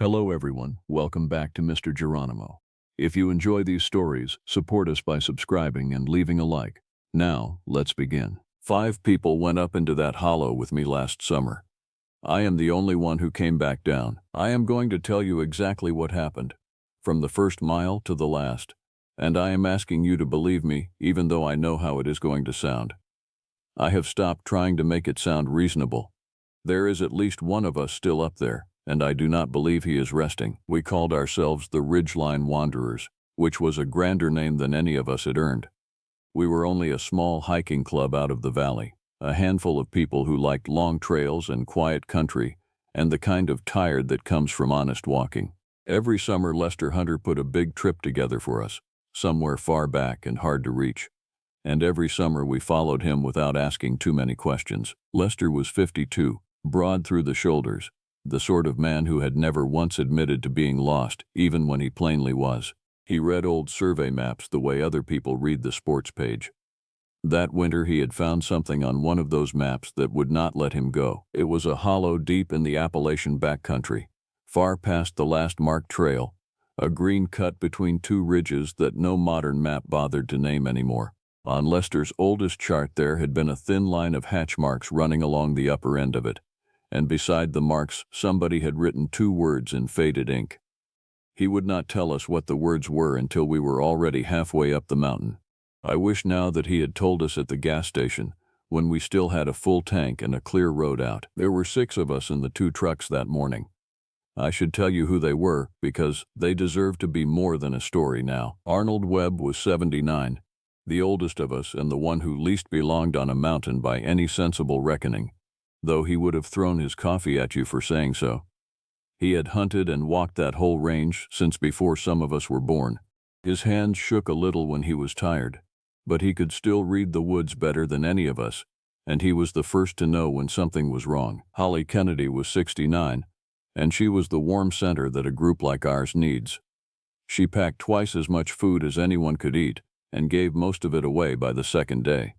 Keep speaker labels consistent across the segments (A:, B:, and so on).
A: Hello everyone, welcome back to Mr. Geronimo. If you enjoy these stories, support us by subscribing and leaving a like. Now, let's begin. 5 people went up into that hollow with me last summer. I am the only one who came back down. I am going to tell you exactly what happened, from the first mile to the last, and I am asking you to believe me, even though I know how it is going to sound. I have stopped trying to make it sound reasonable. There is at least one of us still up there, and I do not believe he is resting. We called ourselves the Ridgeline Wanderers, which was a grander name than any of us had earned. We were only a small hiking club out of the valley, a handful of people who liked long trails and quiet country, and the kind of tired that comes from honest walking. Every summer Lester Hunter put a big trip together for us, somewhere far back and hard to reach. And every summer we followed him without asking too many questions. Lester was 52, broad through the shoulders, the sort of man who had never once admitted to being lost, even when he plainly was. He read old survey maps the way other people read the sports page. That winter he had found something on one of those maps that would not let him go. It was a hollow deep in the Appalachian backcountry, far past the last marked trail, a green cut between 2 ridges that no modern map bothered to name anymore. On Lester's oldest chart there had been a thin line of hatch marks running along the upper end of it, and beside the marks somebody had written 2 words in faded ink. He would not tell us what the words were until we were already halfway up the mountain. I wish now that he had told us at the gas station, when we still had a full tank and a clear road out. There were 6 of us in the 2 trucks that morning. I should tell you who they were, because they deserve to be more than a story now. Arnold Webb was 79. The oldest of us and the one who least belonged on a mountain by any sensible reckoning, though he would have thrown his coffee at you for saying so. He had hunted and walked that whole range since before some of us were born. His hands shook a little when he was tired, but he could still read the woods better than any of us, and he was the first to know when something was wrong. Holly Kennedy was 69, and she was the warm center that a group like ours needs. She packed twice as much food as anyone could eat, and gave most of it away by the second day.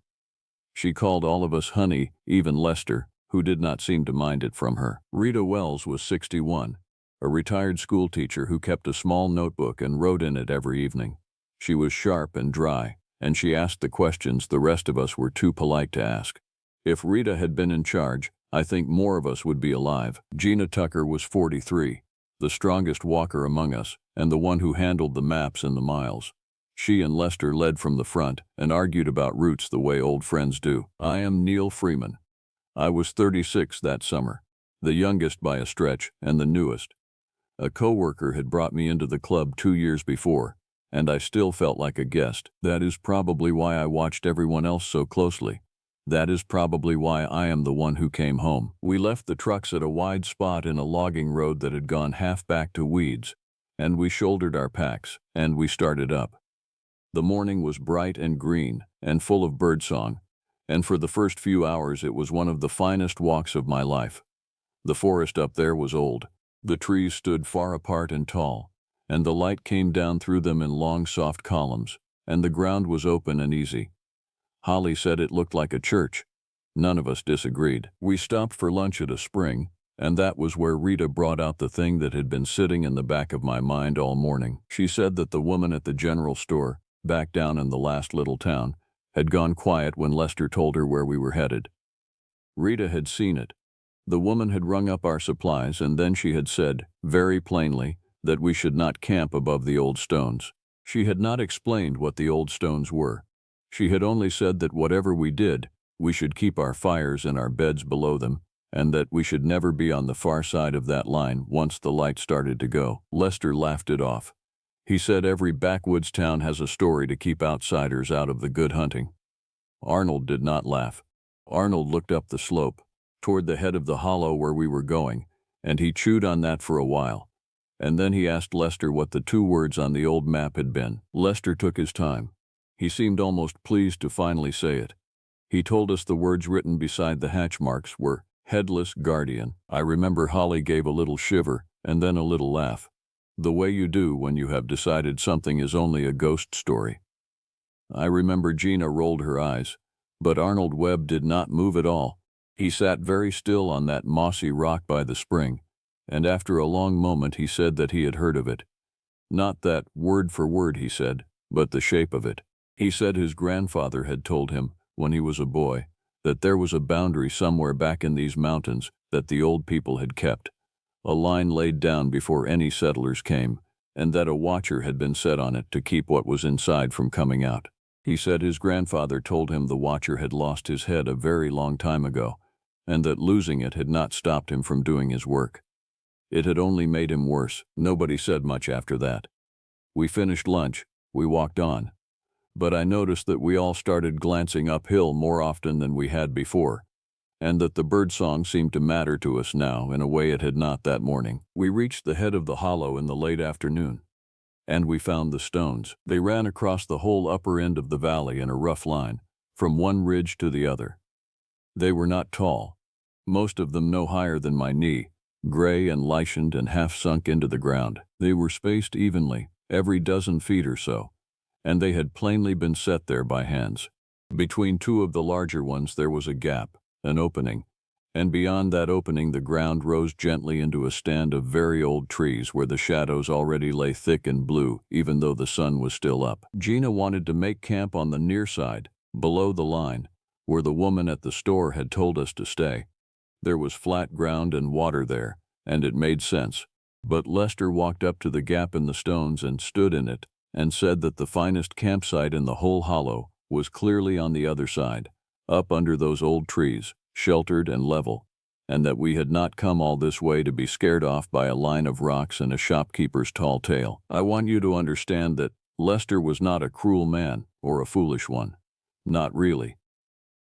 A: She called all of us honey, even Lester, who did not seem to mind it from her. Rita Wells was 61, a retired schoolteacher who kept a small notebook and wrote in it every evening. She was sharp and dry, and she asked the questions the rest of us were too polite to ask. If Rita had been in charge, I think more of us would be alive. Gina Tucker was 43, the strongest walker among us, and the one who handled the maps and the miles. She and Lester led from the front and argued about routes the way old friends do. I am Neil Freeman. I was 36 that summer, the youngest by a stretch and the newest. A coworker had brought me into the club 2 years before, and I still felt like a guest. That is probably why I watched everyone else so closely. That is probably why I am the one who came home. We left the trucks at a wide spot in a logging road that had gone half back to weeds, and we shouldered our packs, and we started up. The morning was bright and green and full of birdsong, and for the first few hours it was one of the finest walks of my life. The forest up there was old. The trees stood far apart and tall, and the light came down through them in long soft columns, and the ground was open and easy. Holly said it looked like a church. None of us disagreed. We stopped for lunch at a spring, and that was where Rita brought out the thing that had been sitting in the back of my mind all morning. She said that the woman at the general store, back down in the last little town, had gone quiet when Lester told her where we were headed. Rita had seen it. The woman had rung up our supplies, and then she had said, very plainly, that we should not camp above the old stones. She had not explained what the old stones were. She had only said that whatever we did, we should keep our fires and our beds below them, and that we should never be on the far side of that line once the light started to go. Lester laughed it off. He said every backwoods town has a story to keep outsiders out of the good hunting. Arnold did not laugh. Arnold looked up the slope, toward the head of the hollow where we were going, and he chewed on that for a while. And then he asked Lester what the 2 words on the old map had been. Lester took his time. He seemed almost pleased to finally say it. He told us the words written beside the hatch marks were Headless Guardian. I remember Holly gave a little shiver and then a little laugh, the way you do when you have decided something is only a ghost story. I remember Gina rolled her eyes, but Arnold Webb did not move at all. He sat very still on that mossy rock by the spring, and after a long moment he said that he had heard of it. Not that, word for word, he said, but the shape of it. He said his grandfather had told him, when he was a boy, that there was a boundary somewhere back in these mountains that the old people had kept, a line laid down before any settlers came, and that a watcher had been set on it to keep what was inside from coming out. He said his grandfather told him the watcher had lost his head a very long time ago, and that losing it had not stopped him from doing his work. It had only made him worse. Nobody said much after that. We finished lunch, we walked on, but I noticed that we all started glancing uphill more often than we had before, and that the birdsong seemed to matter to us now in a way it had not that morning. We reached the head of the hollow in the late afternoon, and we found the stones. They ran across the whole upper end of the valley in a rough line, from one ridge to the other. They were not tall, most of them no higher than my knee, gray and lichened and half sunk into the ground. They were spaced evenly, every dozen feet or so, and they had plainly been set there by hands. Between two of the larger ones there was a gap, an opening, and beyond that opening the ground rose gently into a stand of very old trees where the shadows already lay thick and blue even though the sun was still up. Gina wanted to make camp on the near side, below the line, where the woman at the store had told us to stay. There was flat ground and water there, and it made sense. But Lester walked up to the gap in the stones and stood in it, and said that the finest campsite in the whole hollow was clearly on the other side, up under those old trees, sheltered and level, and that we had not come all this way to be scared off by a line of rocks and a shopkeeper's tall tale. I want you to understand that Lester was not a cruel man or a foolish one. Not really.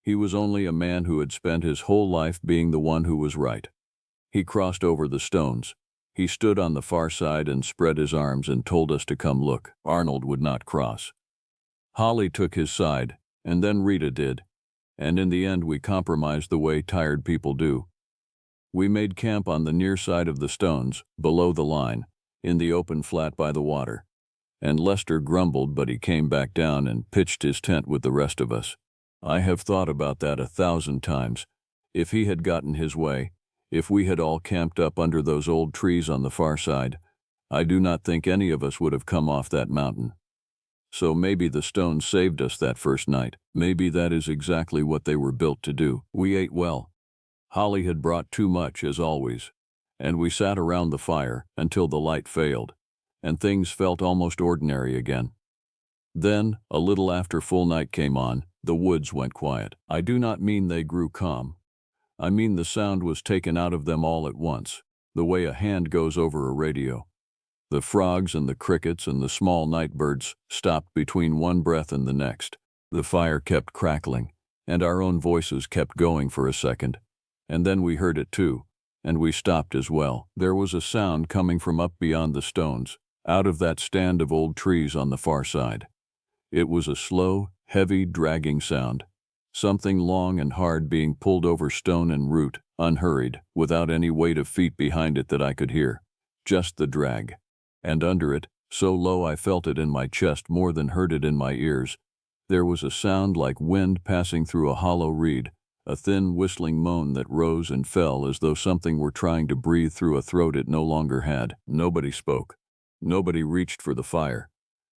A: He was only a man who had spent his whole life being the one who was right. He crossed over the stones. He stood on the far side and spread his arms and told us to come look. Arnold would not cross. Holly took his side, and then Rita did, and in the end we compromised the way tired people do. We made camp on the near side of the stones, below the line, in the open flat by the water, and Lester grumbled but he came back down and pitched his tent with the rest of us. I have thought about that 1,000 times. If he had gotten his way, if we had all camped up under those old trees on the far side, I do not think any of us would have come off that mountain. So maybe the stones saved us that first night. Maybe that is exactly what they were built to do. We ate well. Holly had brought too much, as always, and we sat around the fire until the light failed, and things felt almost ordinary again. Then, a little after full night came on, the woods went quiet. I do not mean they grew calm. I mean the sound was taken out of them all at once, the way a hand goes over a radio. The frogs and the crickets and the small night birds stopped between one breath and the next. The fire kept crackling, and our own voices kept going for a second, and then we heard it too, and we stopped as well. There was a sound coming from up beyond the stones, out of that stand of old trees on the far side. It was a slow, heavy, dragging sound, something long and hard being pulled over stone and root, unhurried, without any weight of feet behind it that I could hear, just the drag. And under it, so low I felt it in my chest more than heard it in my ears, there was a sound like wind passing through a hollow reed, a thin whistling moan that rose and fell as though something were trying to breathe through a throat it no longer had. Nobody spoke. Nobody reached for the fire.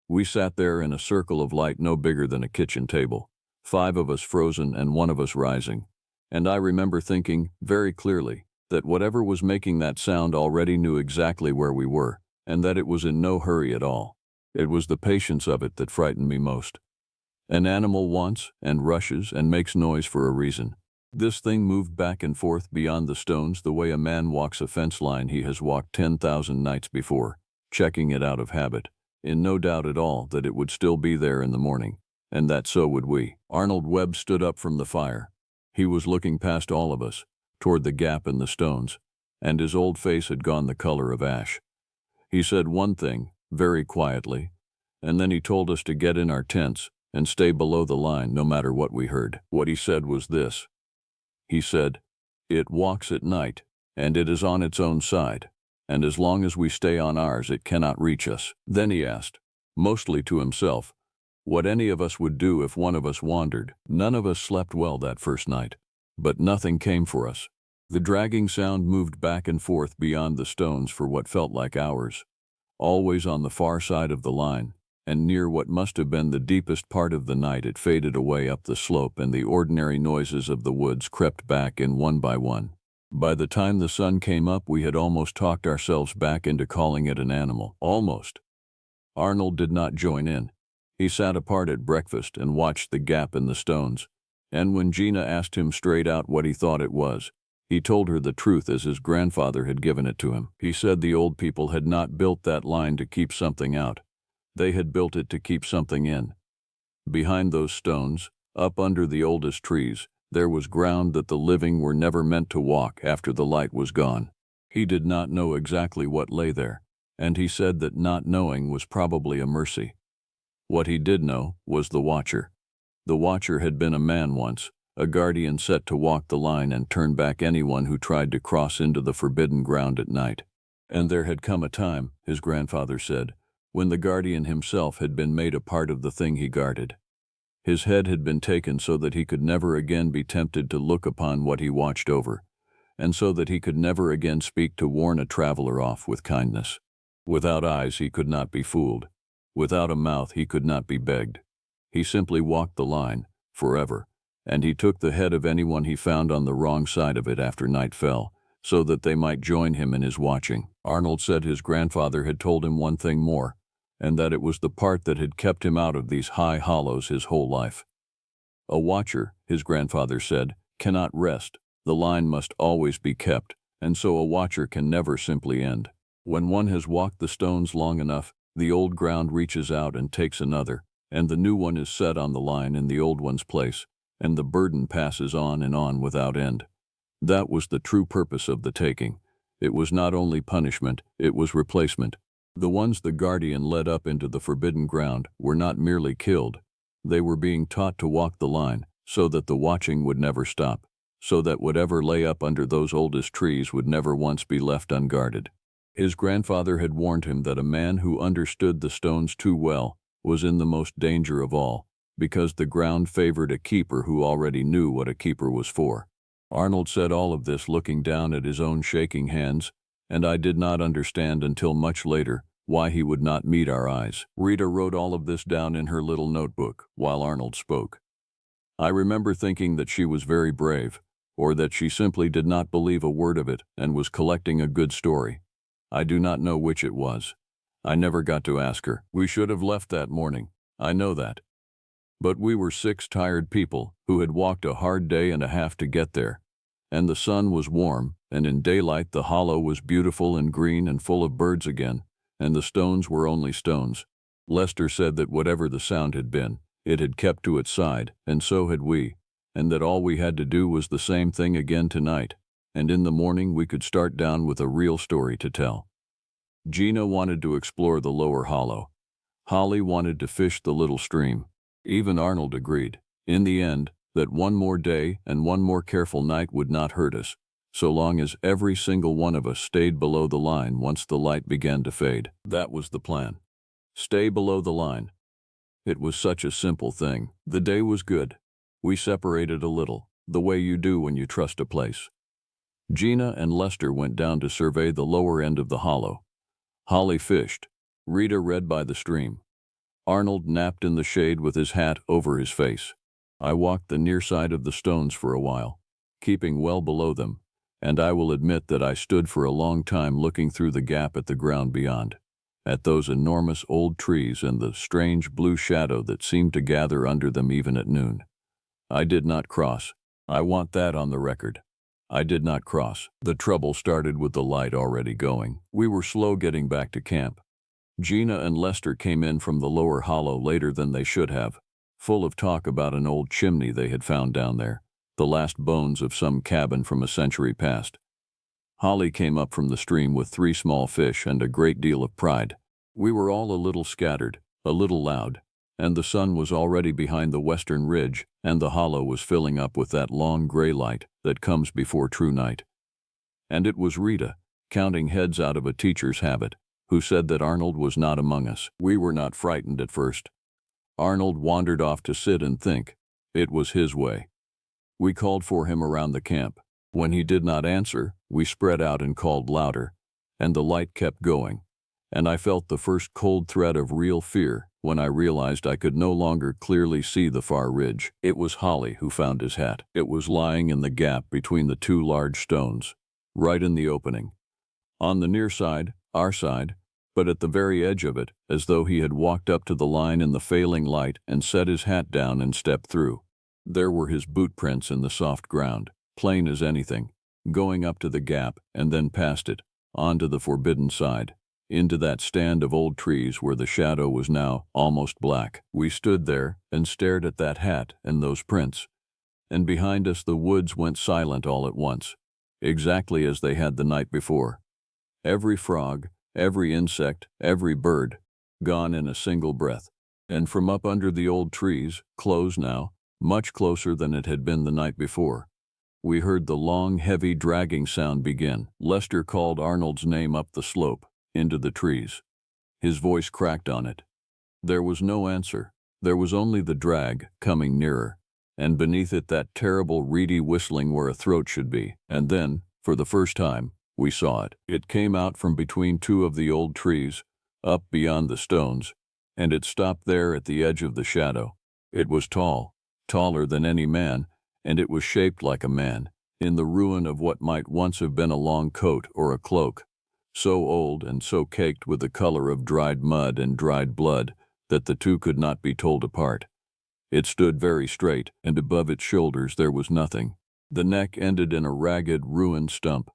A: We sat there in a circle of light no bigger than a kitchen table, 5 of us frozen and 1 of us rising, and I remember thinking, very clearly, that whatever was making that sound already knew exactly where we were, and that it was in no hurry at all. It was the patience of it that frightened me most. An animal wants and rushes and makes noise for a reason. This thing moved back and forth beyond the stones the way a man walks a fence line he has walked 10,000 nights before, checking it out of habit, in no doubt at all that it would still be there in the morning, and that so would we. Arnold Webb stood up from the fire. He was looking past all of us, toward the gap in the stones, and his old face had gone the color of ash. He said one thing, very quietly, and then he told us to get in our tents and stay below the line no matter what we heard. What he said was this. He said, "It walks at night, and it is on its own side, and as long as we stay on ours it cannot reach us." Then he asked, mostly to himself, what any of us would do if one of us wandered. None of us slept well that first night, but nothing came for us. The dragging sound moved back and forth beyond the stones for what felt like hours, always on the far side of the line, and near what must have been the deepest part of the night it faded away up the slope and the ordinary noises of the woods crept back in one by one. By the time the sun came up we had almost talked ourselves back into calling it an animal. Almost. Arnold did not join in. He sat apart at breakfast and watched the gap in the stones, and when Gina asked him straight out what he thought it was, he told her the truth as his grandfather had given it to him. He said the old people had not built that line to keep something out. They had built it to keep something in. Behind those stones, up under the oldest trees, there was ground that the living were never meant to walk after the light was gone. He did not know exactly what lay there, and he said that not knowing was probably a mercy. What he did know was the Watcher. The Watcher had been a man once, a guardian set to walk the line and turn back anyone who tried to cross into the forbidden ground at night. And there had come a time, his grandfather said, when the guardian himself had been made a part of the thing he guarded. His head had been taken so that he could never again be tempted to look upon what he watched over, and so that he could never again speak to warn a traveler off with kindness. Without eyes he could not be fooled. Without a mouth he could not be begged. He simply walked the line, forever, and he took the head of anyone he found on the wrong side of it after night fell, so that they might join him in his watching. Arnold said his grandfather had told him one thing more, and that it was the part that had kept him out of these high hollows his whole life. A watcher, his grandfather said, cannot rest. The line must always be kept, and so a watcher can never simply end. When one has walked the stones long enough, the old ground reaches out and takes another, and the new one is set on the line in the old one's place, and the burden passes on and on without end. That was the true purpose of the taking. It was not only punishment, it was replacement. The ones the guardian led up into the forbidden ground were not merely killed. They were being taught to walk the line, so that the watching would never stop, so that whatever lay up under those oldest trees would never once be left unguarded. His grandfather had warned him that a man who understood the stones too well was in the most danger of all, because the ground favored a keeper who already knew what a keeper was for. Arnold said all of this looking down at his own shaking hands, and I did not understand until much later why he would not meet our eyes. Rita wrote all of this down in her little notebook while Arnold spoke. I remember thinking that she was very brave, or that she simply did not believe a word of it and was collecting a good story. I do not know which it was. I never got to ask her. We should have left that morning, I know that. But we were 6 tired people who had walked a hard day and a half to get there, and the sun was warm, and in daylight the hollow was beautiful and green and full of birds again, and the stones were only stones. Lester said that whatever the sound had been, it had kept to its side, and so had we, and that all we had to do was the same thing again tonight, and in the morning we could start down with a real story to tell. Gina wanted to explore the lower hollow. Holly wanted to fish the little stream. Even Arnold agreed, in the end, that one more day and one more careful night would not hurt us, so long as every single one of us stayed below the line once the light began to fade. That was the plan. Stay below the line. It was such a simple thing. The day was good. We separated a little, the way you do when you trust a place. Gina and Lester went down to survey the lower end of the hollow. Holly fished. Rita read by the stream. Arnold napped in the shade with his hat over his face. I walked the near side of the stones for a while, keeping well below them, and I will admit that I stood for a long time looking through the gap at the ground beyond, at those enormous old trees and the strange blue shadow that seemed to gather under them even at noon. I did not cross. I want that on the record. I did not cross. The trouble started with the light already going. We were slow getting back to camp. Gina and Lester came in from the lower hollow later than they should have, full of talk about an old chimney they had found down there, the last bones of some cabin from a century past. Holly came up from the stream with 3 small fish and a great deal of pride. We were all a little scattered, a little loud, and the sun was already behind the western ridge, and the hollow was filling up with that long gray light that comes before true night. And it was Rita, counting heads out of a teacher's habit, who said that Arnold was not among us. We were not frightened at first. Arnold wandered off to sit and think. It was his way. We called for him around the camp. When he did not answer, we spread out and called louder, and the light kept going, and I felt the first cold threat of real fear when I realized I could no longer clearly see the far ridge. It was Holly who found his hat. It was lying in the gap between the two large stones, right in the opening. On the near side, our side, but at the very edge of it, as though he had walked up to the line in the failing light and set his hat down and stepped through. There were his boot prints in the soft ground, plain as anything, going up to the gap and then past it, onto the forbidden side, into that stand of old trees where the shadow was now almost black. We stood there and stared at that hat and those prints, and behind us the woods went silent all at once, exactly as they had the night before. Every frog, every insect, every bird, gone in a single breath. And from up under the old trees, close now, much closer than it had been the night before, we heard the long, heavy, dragging sound begin. Lester called Arnold's name up the slope, into the trees. His voice cracked on it. There was no answer. There was only the drag, coming nearer, and beneath it that terrible, reedy whistling where a throat should be. And then, for the first time, we saw it. It came out from between two of the old trees, up beyond the stones, and it stopped there at the edge of the shadow. It was tall, taller than any man, and it was shaped like a man, in the ruin of what might once have been a long coat or a cloak, so old and so caked with the color of dried mud and dried blood that the two could not be told apart. It stood very straight, and above its shoulders there was nothing. The neck ended in a ragged, ruined stump,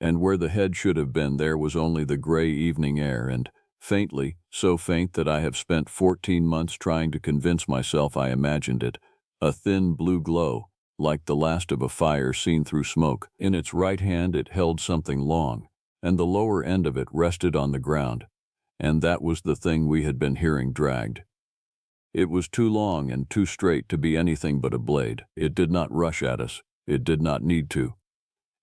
A: and where the head should have been there was only the gray evening air and, faintly, so faint that I have spent 14 months trying to convince myself I imagined it, a thin blue glow, like the last of a fire seen through smoke. In its right hand it held something long, and the lower end of it rested on the ground, and that was the thing we had been hearing dragged. It was too long and too straight to be anything but a blade. It did not rush at us. It did not need to.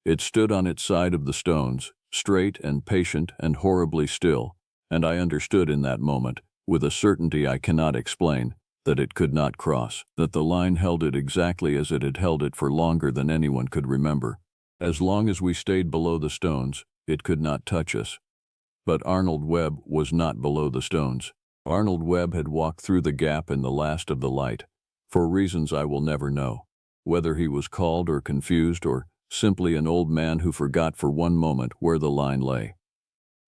A: It stood on its side of the stones, straight and patient and horribly still, and I understood in that moment, with a certainty I cannot explain, that it could not cross, that the line held it exactly as it had held it for longer than anyone could remember. As long as we stayed below the stones, it could not touch us. But Arnold Webb was not below the stones. Arnold Webb had walked through the gap in the last of the light, for reasons I will never know, whether he was called or confused or simply an old man who forgot for one moment where the line lay.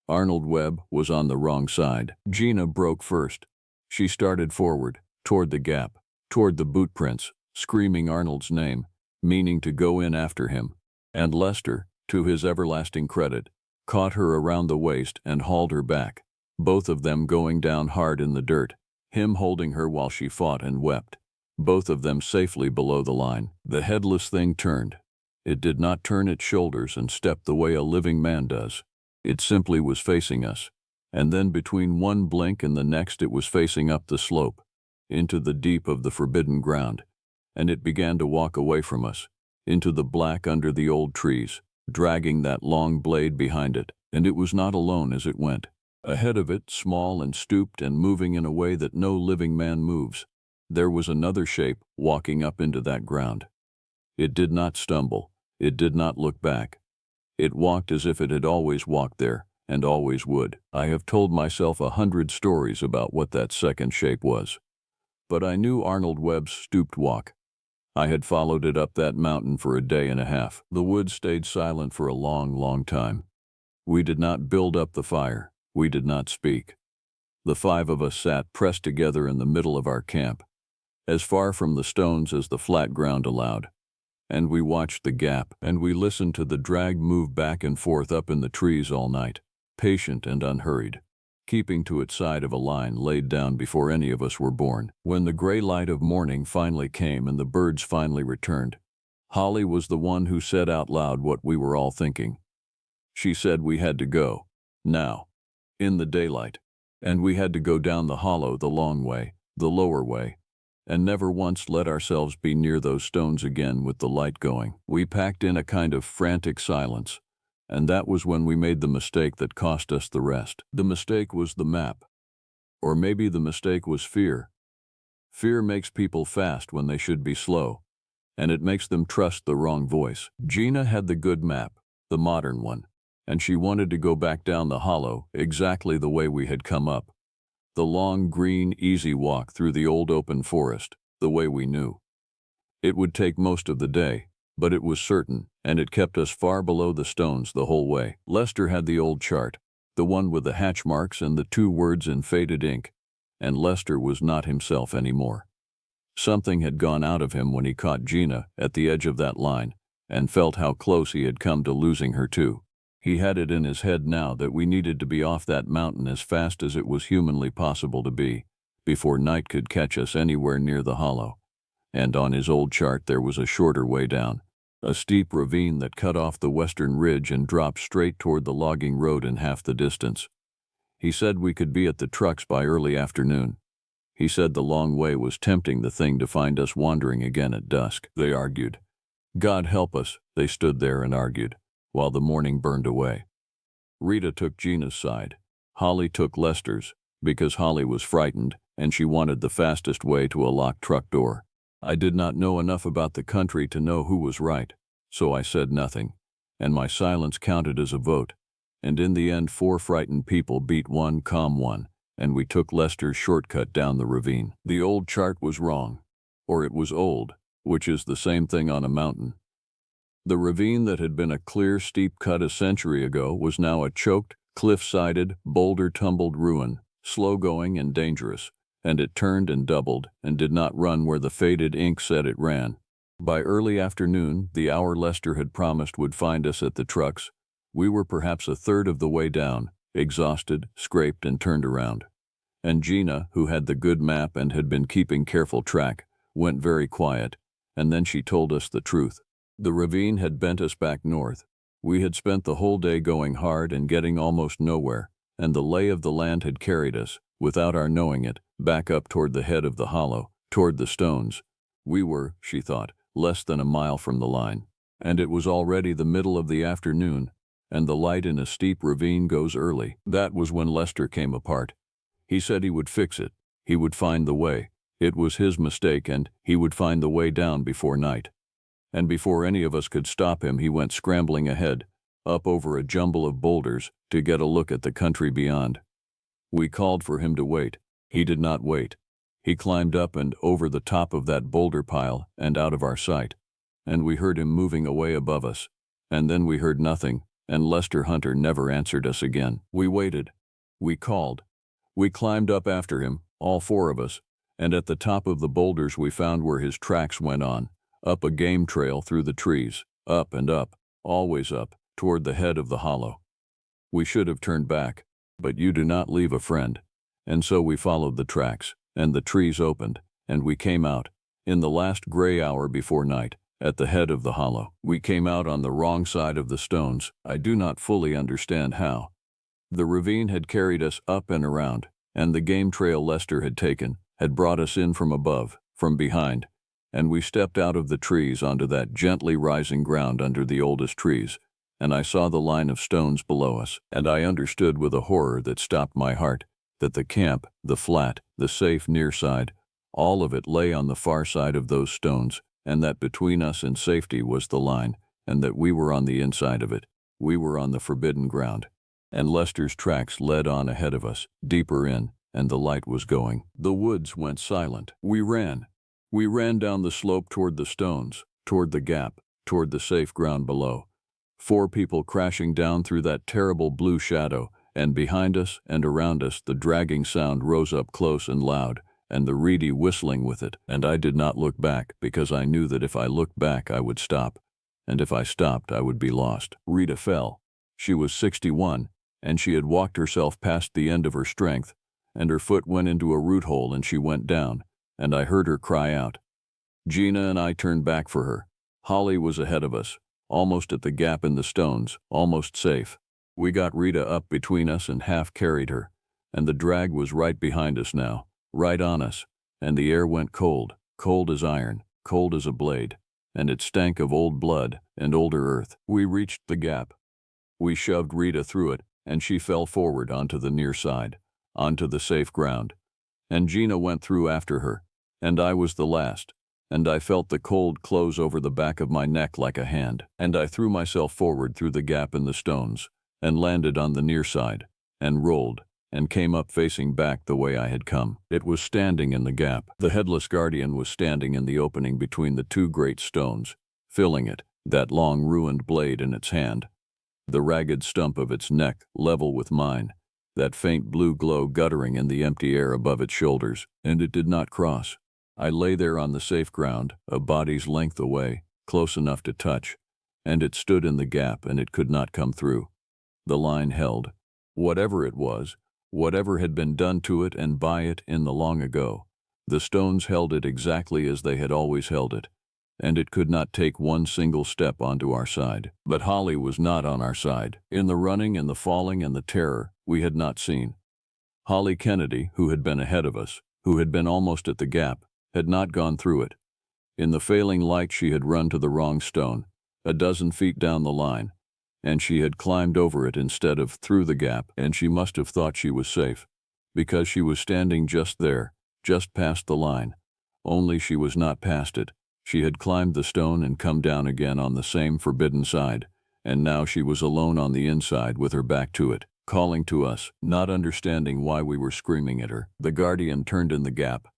A: Arnold Webb was on the wrong side. Gina broke first. She started forward, toward the gap, toward the boot prints, screaming Arnold's name, meaning to go in after him, and Lester, to his everlasting credit, caught her around the waist and hauled her back, both of them going down hard in the dirt, him holding her while she fought and wept, both of them safely below the line. The headless thing turned. It did not turn its shoulders and step the way a living man does. It simply was facing us, and then between one blink and the next it was facing up the slope, into the deep of the forbidden ground, and it began to walk away from us, into the black under the old trees, dragging that long blade behind it, and it was not alone as it went. Ahead of it, small and stooped and moving in a way that no living man moves, there was another shape walking up into that ground. It did not stumble. It did not look back. It walked as if it had always walked there, and always would. I have told myself 100 stories about what that second shape was. But I knew Arnold Webb's stooped walk. I had followed it up that mountain for a day and a half. The woods stayed silent for a long, long time. We did not build up the fire. We did not speak. The 5 of us sat pressed together in the middle of our camp, as far from the stones as the flat ground allowed. And we watched the gap, and we listened to the drag move back and forth up in the trees all night, patient and unhurried, keeping to its side of a line laid down before any of us were born. When the gray light of morning finally came and the birds finally returned, Holly was the one who said out loud what we were all thinking. She said we had to go, now, in the daylight, and we had to go down the hollow the long way, the lower way, and never once let ourselves be near those stones again with the light going. We packed in a kind of frantic silence, and that was when we made the mistake that cost us the rest. The mistake was the map. Or maybe the mistake was fear. Fear makes people fast when they should be slow, and it makes them trust the wrong voice. Gina had the good map, the modern one, and she wanted to go back down the hollow exactly the way we had come up. The long, green, easy walk through the old open forest, the way we knew. It would take most of the day, but it was certain, and it kept us far below the stones the whole way. Lester had the old chart, the one with the hatch marks and the 2 words in faded ink, and Lester was not himself anymore. Something had gone out of him when he caught Gina at the edge of that line, and felt how close he had come to losing her too. He had it in his head now that we needed to be off that mountain as fast as it was humanly possible to be, before night could catch us anywhere near the hollow. And on his old chart there was a shorter way down, a steep ravine that cut off the western ridge and dropped straight toward the logging road in half the distance. He said we could be at the trucks by early afternoon. He said the long way was tempting the thing to find us wandering again at dusk. They argued. God help us, they stood there and argued, while the morning burned away. Rita took Gina's side. Holly took Lester's, because Holly was frightened and she wanted the fastest way to a locked truck door. I did not know enough about the country to know who was right, so I said nothing, and my silence counted as a vote, and in the end 4 frightened people beat 1 calm one, and we took Lester's shortcut down the ravine. The old chart was wrong, or it was old, which is the same thing on a mountain. The ravine that had been a clear, steep cut a century ago was now a choked, cliff-sided, boulder-tumbled ruin, slow-going and dangerous, and it turned and doubled and did not run where the faded ink said it ran. By early afternoon, the hour Lester had promised would find us at the trucks, we were perhaps a third of the way down, exhausted, scraped, and turned around. And Gina, who had the good map and had been keeping careful track, went very quiet, and then she told us the truth. The ravine had bent us back north. We had spent the whole day going hard and getting almost nowhere, and the lay of the land had carried us, without our knowing it, back up toward the head of the hollow, toward the stones. We were, she thought, less than a mile from the line, and it was already the middle of the afternoon, and the light in a steep ravine goes early. That was when Lester came apart. He said he would fix it. He would find the way. It was his mistake, and he would find the way down before night. And before any of us could stop him, he went scrambling ahead, up over a jumble of boulders, to get a look at the country beyond. We called for him to wait. He did not wait. He climbed up and over the top of that boulder pile and out of our sight, and we heard him moving away above us, and then we heard nothing, and Lester Hunter never answered us again. We waited. We called. We climbed up after him, all 4 of us, and at the top of the boulders we found where his tracks went on, up a game trail through the trees, up and up, always up, toward the head of the hollow. We should have turned back, but you do not leave a friend, and so we followed the tracks, and the trees opened, and we came out, in the last gray hour before night, at the head of the hollow. We came out on the wrong side of the stones. I do not fully understand how. The ravine had carried us up and around, and the game trail Lester had taken had brought us in from above, from behind, and we stepped out of the trees onto that gently rising ground under the oldest trees, and I saw the line of stones below us, and I understood with a horror that stopped my heart that the camp, the flat, the safe near side, all of it lay on the far side of those stones, and that between us and safety was the line, and that we were on the inside of it. We were on the forbidden ground. And Lester's tracks led on ahead of us, deeper in, and the light was going. The woods went silent. We ran. We ran down the slope toward the stones, toward the gap, toward the safe ground below. 4 people crashing down through that terrible blue shadow, and behind us and around us the dragging sound rose up close and loud, and the reedy whistling with it, and I did not look back because I knew that if I looked back I would stop, and if I stopped I would be lost. Rita fell. She was 61, and she had walked herself past the end of her strength, and her foot went into a root hole and she went down, and I heard her cry out. Gina and I turned back for her. Holly was ahead of us, almost at the gap in the stones, almost safe. We got Rita up between us and half carried her, and the drag was right behind us now, right on us, and the air went cold, cold as iron, cold as a blade, and it stank of old blood and older earth. We reached the gap. We shoved Rita through it, and she fell forward onto the near side, onto the safe ground, and Gina went through after her, and I was the last, and I felt the cold close over the back of my neck like a hand, and I threw myself forward through the gap in the stones, and landed on the near side, and rolled, and came up facing back the way I had come. It was standing in the gap. The headless guardian was standing in the opening between the two great stones, filling it, that long ruined blade in its hand, the ragged stump of its neck level with mine, that faint blue glow guttering in the empty air above its shoulders, and it did not cross. I lay there on the safe ground, a body's length away, close enough to touch, and it stood in the gap and it could not come through. The line held. Whatever it was, whatever had been done to it and by it in the long ago, the stones held it exactly as they had always held it, and it could not take one single step onto our side. But Holly was not on our side. In the running and the falling and the terror, we had not seen. Holly Kennedy, who had been ahead of us, who had been almost at the gap, had not gone through it. In the failing light she had run to the wrong stone, a dozen feet down the line, and she had climbed over it instead of through the gap, and she must have thought she was safe, because she was standing just there, just past the line. Only she was not past it. She had climbed the stone and come down again on the same forbidden side, and now she was alone on the inside with her back to it, calling to us, not understanding why we were screaming at her. The guardian turned in the gap,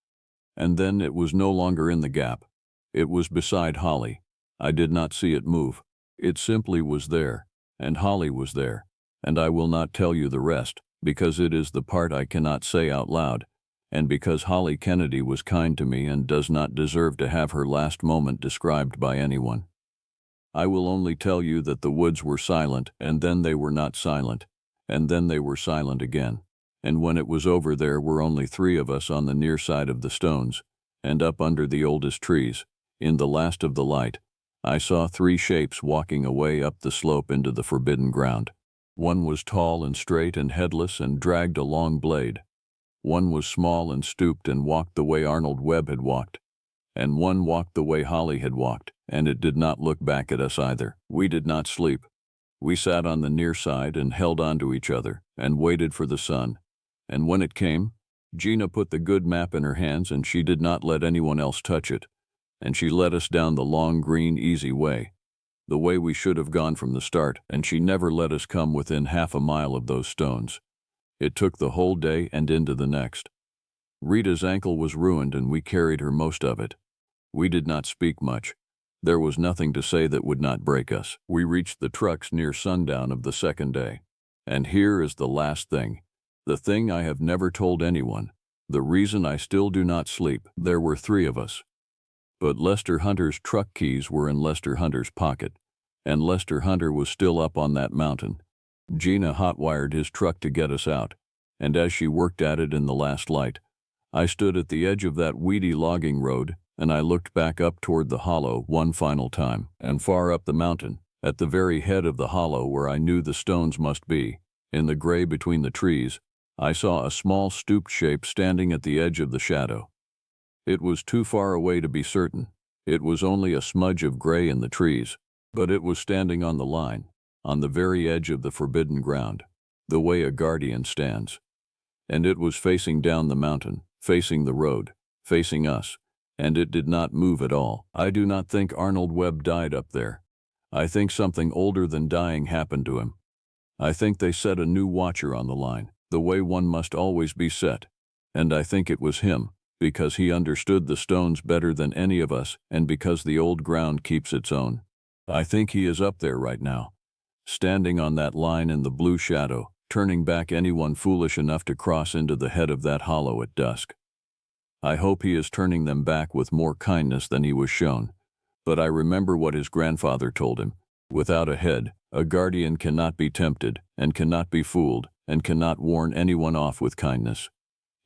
A: and then it was no longer in the gap. It was beside Holly. I did not see it move. It simply was there, and Holly was there, and I will not tell you the rest, because it is the part I cannot say out loud, and because Holly Kennedy was kind to me and does not deserve to have her last moment described by anyone. I will only tell you that the woods were silent, and then they were not silent, and then they were silent again, and when it was over there were only 3 of us on the near side of the stones, and up under the oldest trees, in the last of the light, I saw 3 shapes walking away up the slope into the forbidden ground. One was tall and straight and headless and dragged a long blade. One was small and stooped and walked the way Arnold Webb had walked, and one walked the way Holly had walked, and it did not look back at us either. We did not sleep. We sat on the near side and held on to each other and waited for the sun, and when it came, Gina put the good map in her hands and she did not let anyone else touch it, and she led us down the long, green, easy way, the way we should have gone from the start, and she never let us come within half a mile of those stones. It took the whole day and into the next. Rita's ankle was ruined and we carried her most of it. We did not speak much. There was nothing to say that would not break us. We reached the trucks near sundown of the second day. And here is the last thing. The thing I have never told anyone. The reason I still do not sleep. There were 3 of us. But Lester Hunter's truck keys were in Lester Hunter's pocket, and Lester Hunter was still up on that mountain. Gina hotwired his truck to get us out, and as she worked at it in the last light, I stood at the edge of that weedy logging road, and I looked back up toward the hollow one final time, and far up the mountain, at the very head of the hollow where I knew the stones must be, in the gray between the trees, I saw a small stooped shape standing at the edge of the shadow. It was too far away to be certain. It was only a smudge of gray in the trees, but it was standing on the line, on the very edge of the forbidden ground, the way a guardian stands. And it was facing down the mountain, facing the road, facing us, and it did not move at all. I do not think Arnold Webb died up there. I think something older than dying happened to him. I think they set a new watcher on the line, the way one must always be set, and I think it was him, because he understood the stones better than any of us and because the old ground keeps its own. I think he is up there right now, standing on that line in the blue shadow, turning back anyone foolish enough to cross into the head of that hollow at dusk. I hope he is turning them back with more kindness than he was shown, but I remember what his grandfather told him. Without a head, a guardian cannot be tempted, and cannot be fooled, and cannot warn anyone off with kindness.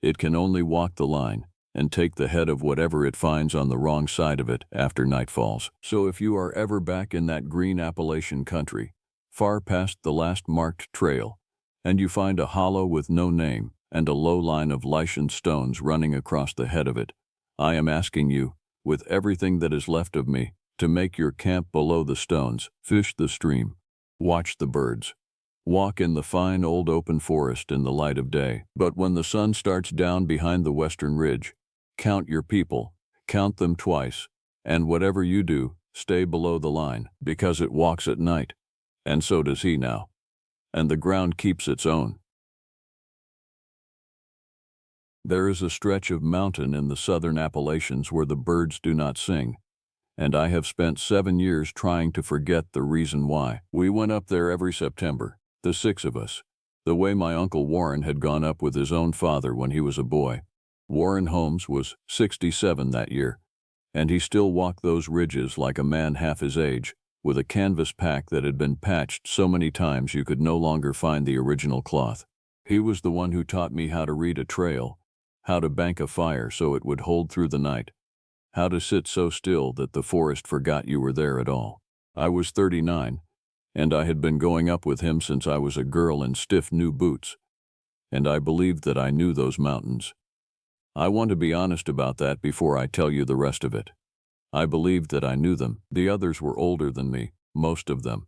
A: It can only walk the line, and take the head of whatever it finds on the wrong side of it after night falls. So if you are ever back in that green Appalachian country, far past the last marked trail, and you find a hollow with no name and a low line of lichened stones running across the head of it, I am asking you, with everything that is left of me, to make your camp below the stones, fish the stream, watch the birds, walk in the fine old open forest in the light of day. But when the sun starts down behind the western ridge, count your people, count them twice, And whatever you do, stay below the line, because it walks at night. And so does he now. And the ground keeps its own. There is a stretch of mountain in the southern Appalachians where the birds do not sing, and I have spent 7 years trying to forget the reason why. We went up there every September, the 6 of us, the way my Uncle Warren had gone up with his own father when he was a boy. Warren Holmes was 67 that year, and he still walked those ridges like a man half his age, with a canvas pack that had been patched so many times you could no longer find the original cloth. He was the one who taught me how to read a trail, how to bank a fire so it would hold through the night, how to sit so still that the forest forgot you were there at all. I was 39, and I had been going up with him since I was a girl in stiff new boots, and I believed that I knew those mountains. I want to be honest about that before I tell you the rest of it. I believed that I knew them. The others were older than me, most of them.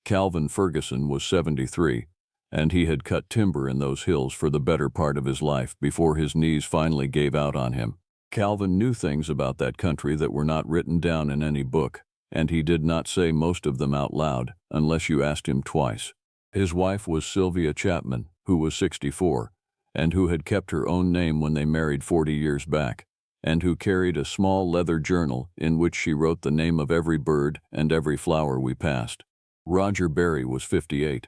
A: Calvin Ferguson was 73, and he had cut timber in those hills for the better part of his life before his knees finally gave out on him. Calvin knew things about that country that were not written down in any book, and he did not say most of them out loud unless you asked him twice. His wife was Sylvia Chapman, who was 64, and who had kept her own name when they married 40 years back, and who carried a small leather journal in which she wrote the name of every bird and every flower we passed. Roger Berry was 58.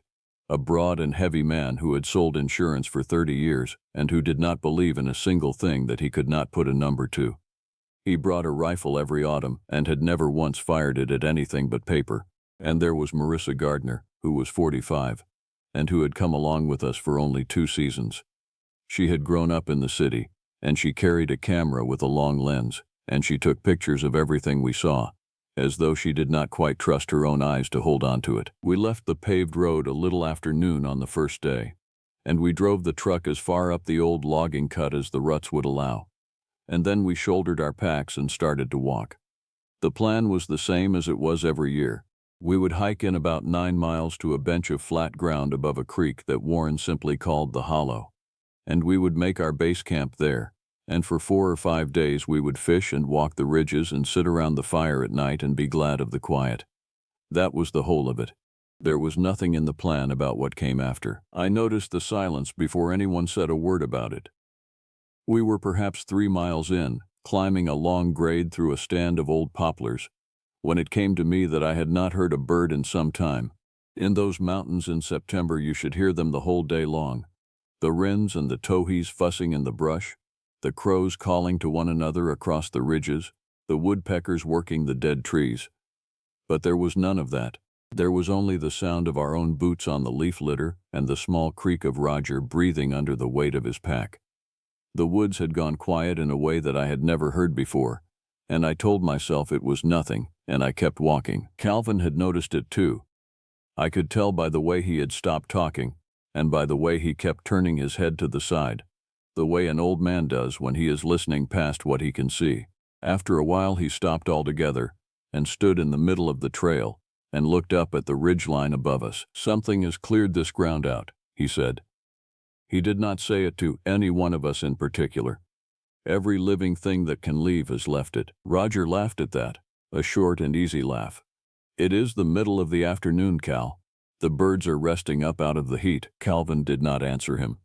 A: A broad and heavy man who had sold insurance for 30 years and who did not believe in a single thing that he could not put a number to. He brought a rifle every autumn and had never once fired it at anything but paper. And there was Marissa Gardner, who was 45, and who had come along with us for only 2 seasons. She had grown up in the city, and she carried a camera with a long lens, and she took pictures of everything we saw, as though she did not quite trust her own eyes to hold on to it. We left the paved road a little after noon on the first day, and we drove the truck as far up the old logging cut as the ruts would allow, and then we shouldered our packs and started to walk. The plan was the same as it was every year. We would hike in about 9 miles to a bench of flat ground above a creek that Warren simply called the Hollow, and we would make our base camp there. And for 4 or 5 days we would fish and walk the ridges and sit around the fire at night and be glad of the quiet. That was the whole of it. There was nothing in the plan about what came after. I noticed the silence before anyone said a word about it. We were perhaps 3 miles in, climbing a long grade through a stand of old poplars, when it came to me that I had not heard a bird in some time. In those mountains in September you should hear them the whole day long. The wrens and the towhees fussing in the brush, the crows calling to one another across the ridges, the woodpeckers working the dead trees. But there was none of that. There was only the sound of our own boots on the leaf litter and the small creak of Roger breathing under the weight of his pack. The woods had gone quiet in a way that I had never heard before, and I told myself it was nothing, and I kept walking. Calvin had noticed it too. I could tell by the way he had stopped talking, and by the way he kept turning his head to the side, the way an old man does when he is listening past what he can see. After a while he stopped altogether and stood in the middle of the trail and looked up at the ridgeline above us. "Something has cleared this ground out," he said. He did not say it to any one of us in particular. Every living thing that can leave has left it. Roger laughed at that, a short and easy laugh. "It is the middle of the afternoon, Cal. The birds are resting up out of the heat." Calvin did not answer him.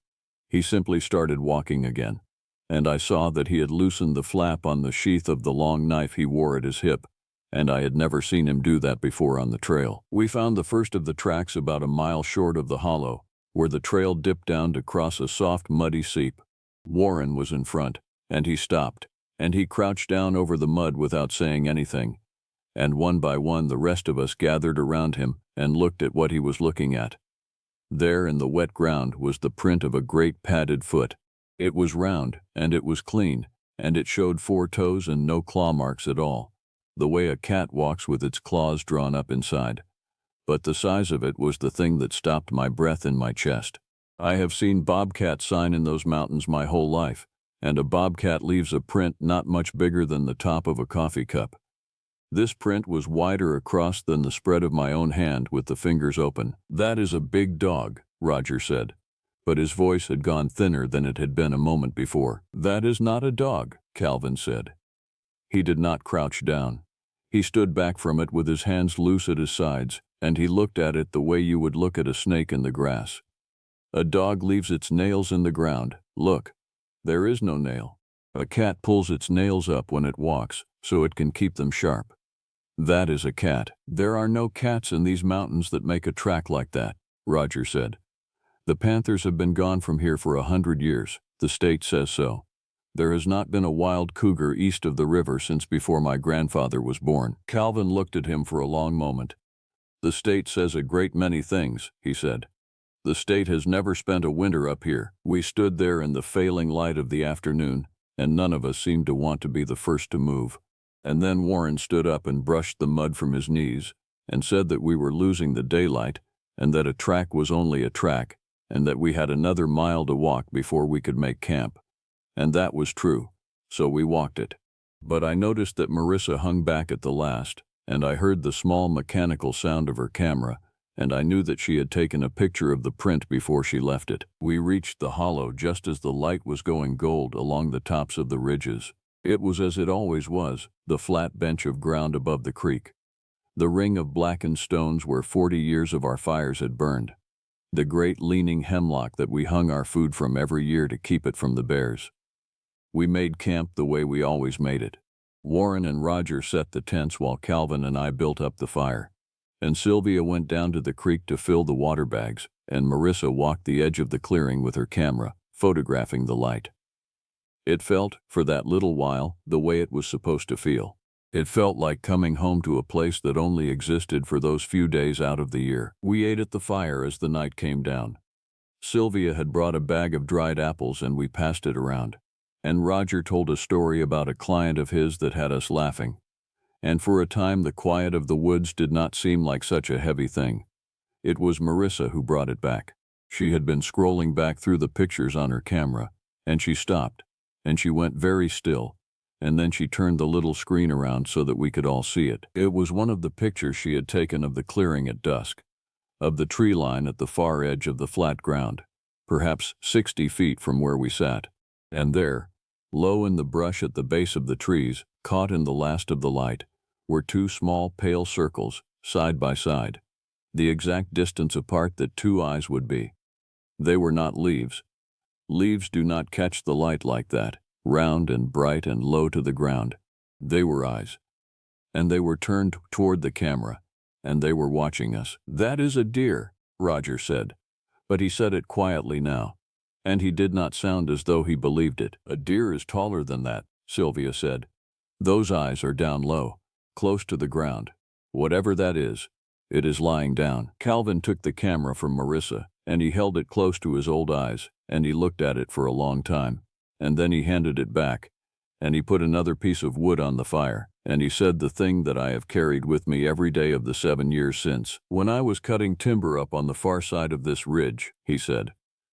A: He simply started walking again, and I saw that he had loosened the flap on the sheath of the long knife he wore at his hip, and I had never seen him do that before on the trail. We found the first of the tracks about a mile short of the hollow, where the trail dipped down to cross a soft, muddy seep. Warren was in front, and he stopped, and he crouched down over the mud without saying anything, and one by one the rest of us gathered around him and looked at what he was looking at. There in the wet ground was the print of a great padded foot. It was round, and it was clean, and it showed 4 toes and no claw marks at all, the way a cat walks with its claws drawn up inside. But the size of it was the thing that stopped my breath in my chest. I have seen bobcat sign in those mountains my whole life, and a bobcat leaves a print not much bigger than the top of a coffee cup. This print was wider across than the spread of my own hand with the fingers open. "That is a big dog," Roger said, but his voice had gone thinner than it had been a moment before. "That is not a dog," Calvin said. He did not crouch down. He stood back from it with his hands loose at his sides, and he looked at it the way you would look at a snake in the grass. A dog leaves its nails in the ground. Look, there is no nail. A cat pulls its nails up when it walks, so it can keep them sharp. That is a cat. There are no cats in these mountains that make a track like that, Roger said. The panthers have been gone from here for 100 years. The state says so. There has not been a wild cougar east of the river since before my grandfather was born. Calvin looked at him for a long moment. The state says a great many things, he said. The state has never spent a winter up here. We stood there in the failing light of the afternoon, and none of us seemed to want to be the first to move. And then Warren stood up and brushed the mud from his knees, and said that we were losing the daylight, and that a track was only a track, and that we had another mile to walk before we could make camp. And that was true, so we walked it. But I noticed that Marissa hung back at the last, and I heard the small mechanical sound of her camera, and I knew that she had taken a picture of the print before she left it. We reached the hollow just as the light was going gold along the tops of the ridges. It was as it always was, the flat bench of ground above the creek. The ring of blackened stones where 40 years of our fires had burned. The great leaning hemlock that we hung our food from every year to keep it from the bears. We made camp the way we always made it. Warren and Roger set the tents while Calvin and I built up the fire. And Sylvia went down to the creek to fill the water bags, and Marissa walked the edge of the clearing with her camera, photographing the light. It felt, for that little while, the way it was supposed to feel. It felt like coming home to a place that only existed for those few days out of the year. We ate at the fire as the night came down. Sylvia had brought a bag of dried apples and we passed it around. And Roger told a story about a client of his that had us laughing. And for a time the quiet of the woods did not seem like such a heavy thing. It was Marissa who brought it back. She had been scrolling back through the pictures on her camera, and she stopped, and she went very still, and then she turned the little screen around so that we could all see it. It was one of the pictures she had taken of the clearing at dusk, of the tree line at the far edge of the flat ground, perhaps 60 feet from where we sat. And there, low in the brush at the base of the trees, caught in the last of the light, were two small pale circles, side by side, the exact distance apart that two eyes would be. They were not leaves. Leaves do not catch the light like that, round and bright and low to the ground. They were eyes. And they were turned toward the camera, and they were watching us. "That is a deer," Roger said, but he said it quietly now. And he did not sound as though he believed it. "A deer is taller than that," Sylvia said. "Those eyes are down low, close to the ground. Whatever that is, it is lying down." Calvin took the camera from Marissa, and he held it close to his old eyes, and he looked at it for a long time, and then he handed it back, and he put another piece of wood on the fire, and he said the thing that I have carried with me every day of the 7 years since. "When I was cutting timber up on the far side of this ridge," he said,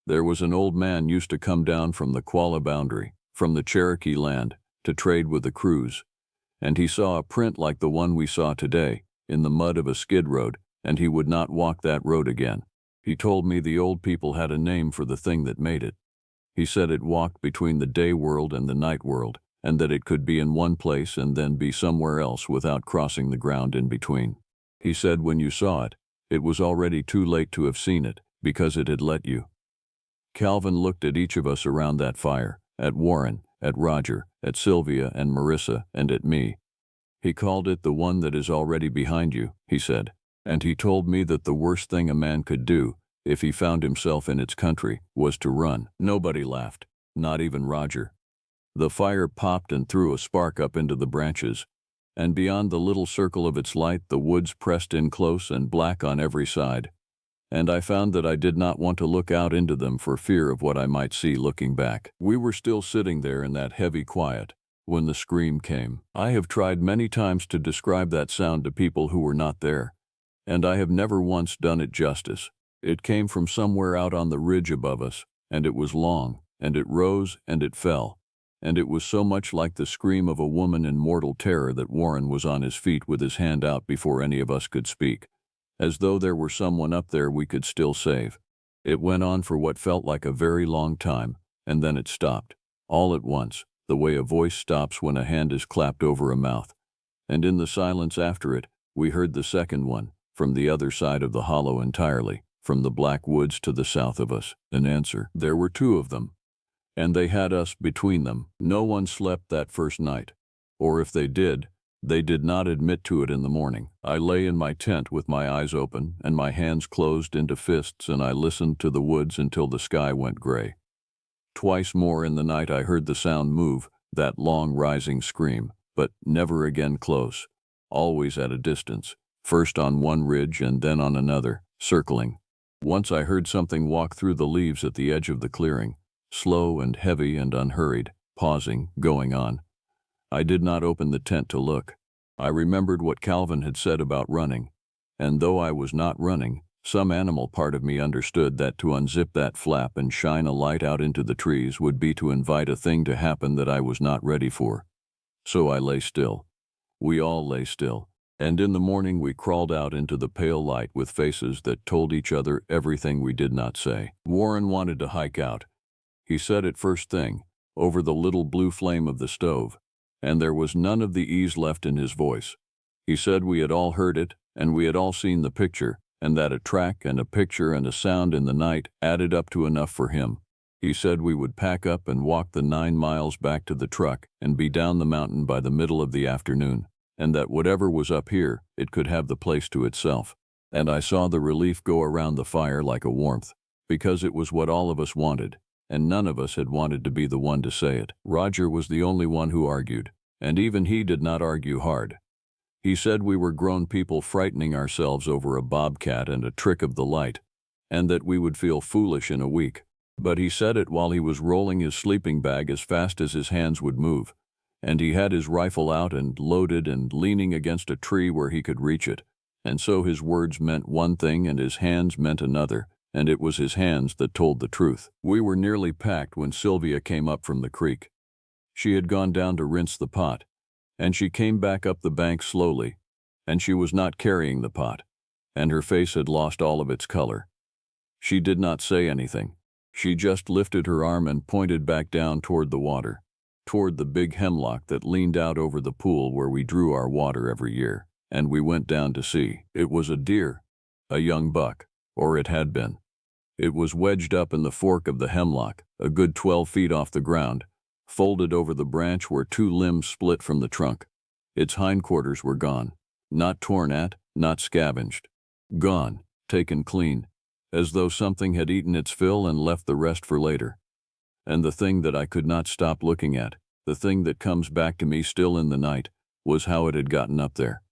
A: "there was an old man used to come down from the Qualla boundary, from the Cherokee land, to trade with the Crews, and he saw a print like the one we saw today, in the mud of a skid road, and he would not walk that road again. He told me the old people had a name for the thing that made it. He said it walked between the day world and the night world, and that it could be in one place and then be somewhere else without crossing the ground in between. He said when you saw it, it was already too late to have seen it, because it had let you." Calvin looked at each of us around that fire, at Warren, at Roger, at Sylvia and Marissa, and at me. "He called it the one that is already behind you," he said, "and he told me that the worst thing a man could do, if he found himself in its country, was to run." Nobody laughed, not even Roger. The fire popped and threw a spark up into the branches, and beyond the little circle of its light the woods pressed in close and black on every side, and I found that I did not want to look out into them for fear of what I might see looking back. We were still sitting there in that heavy quiet when the scream came. I have tried many times to describe that sound to people who were not there, and I have never once done it justice. It came from somewhere out on the ridge above us, and it was long, and it rose and it fell, and it was so much like the scream of a woman in mortal terror that Warren was on his feet with his hand out before any of us could speak, as though there were someone up there we could still save. It went on for what felt like a very long time, and then it stopped. All at once, the way a voice stops when a hand is clapped over a mouth. And in the silence after it, we heard the second one, from the other side of the hollow entirely, from the black woods to the south of us, an answer. There were two of them, and they had us between them. No one slept that first night, or if they did not admit to it in the morning. I lay in my tent with my eyes open and my hands closed into fists, and I listened to the woods until the sky went gray. Twice more in the night I heard the sound move, that long rising scream, but never again close, always at a distance, first on one ridge and then on another, circling. Once I heard something walk through the leaves at the edge of the clearing, slow and heavy and unhurried, pausing, going on. I did not open the tent to look. I remembered what Calvin had said about running, and though I was not running, some animal part of me understood that to unzip that flap and shine a light out into the trees would be to invite a thing to happen that I was not ready for. So I lay still. We all lay still, and in the morning we crawled out into the pale light with faces that told each other everything we did not say. Warren wanted to hike out. He said it first thing, over the little blue flame of the stove, and there was none of the ease left in his voice. He said we had all heard it, and we had all seen the picture, and that a track and a picture and a sound in the night added up to enough for him. He said we would pack up and walk the 9 miles back to the truck and be down the mountain by the middle of the afternoon, and that whatever was up here, it could have the place to itself. And I saw the relief go around the fire like a warmth, because it was what all of us wanted, and none of us had wanted to be the one to say it. Roger was the only one who argued, and even he did not argue hard. He said we were grown people frightening ourselves over a bobcat and a trick of the light, and that we would feel foolish in a week. But he said it while he was rolling his sleeping bag as fast as his hands would move, and he had his rifle out and loaded and leaning against a tree where he could reach it, and so his words meant one thing and his hands meant another, and it was his hands that told the truth. We were nearly packed when Sylvia came up from the creek. She had gone down to rinse the pot, and she came back up the bank slowly, and she was not carrying the pot, and her face had lost all of its color. She did not say anything. She just lifted her arm and pointed back down toward the water, toward the big hemlock that leaned out over the pool where we drew our water every year, and we went down to see. It was a deer, a young buck, or it had been. It was wedged up in the fork of the hemlock, a good 12 feet off the ground, folded over the branch where 2 limbs split from the trunk. Its hindquarters were gone, not torn at, not scavenged. Gone, taken clean, as though something had eaten its fill and left the rest for later. And the thing that I could not stop looking at, the thing that comes back to me still in the night, was how it had gotten up there.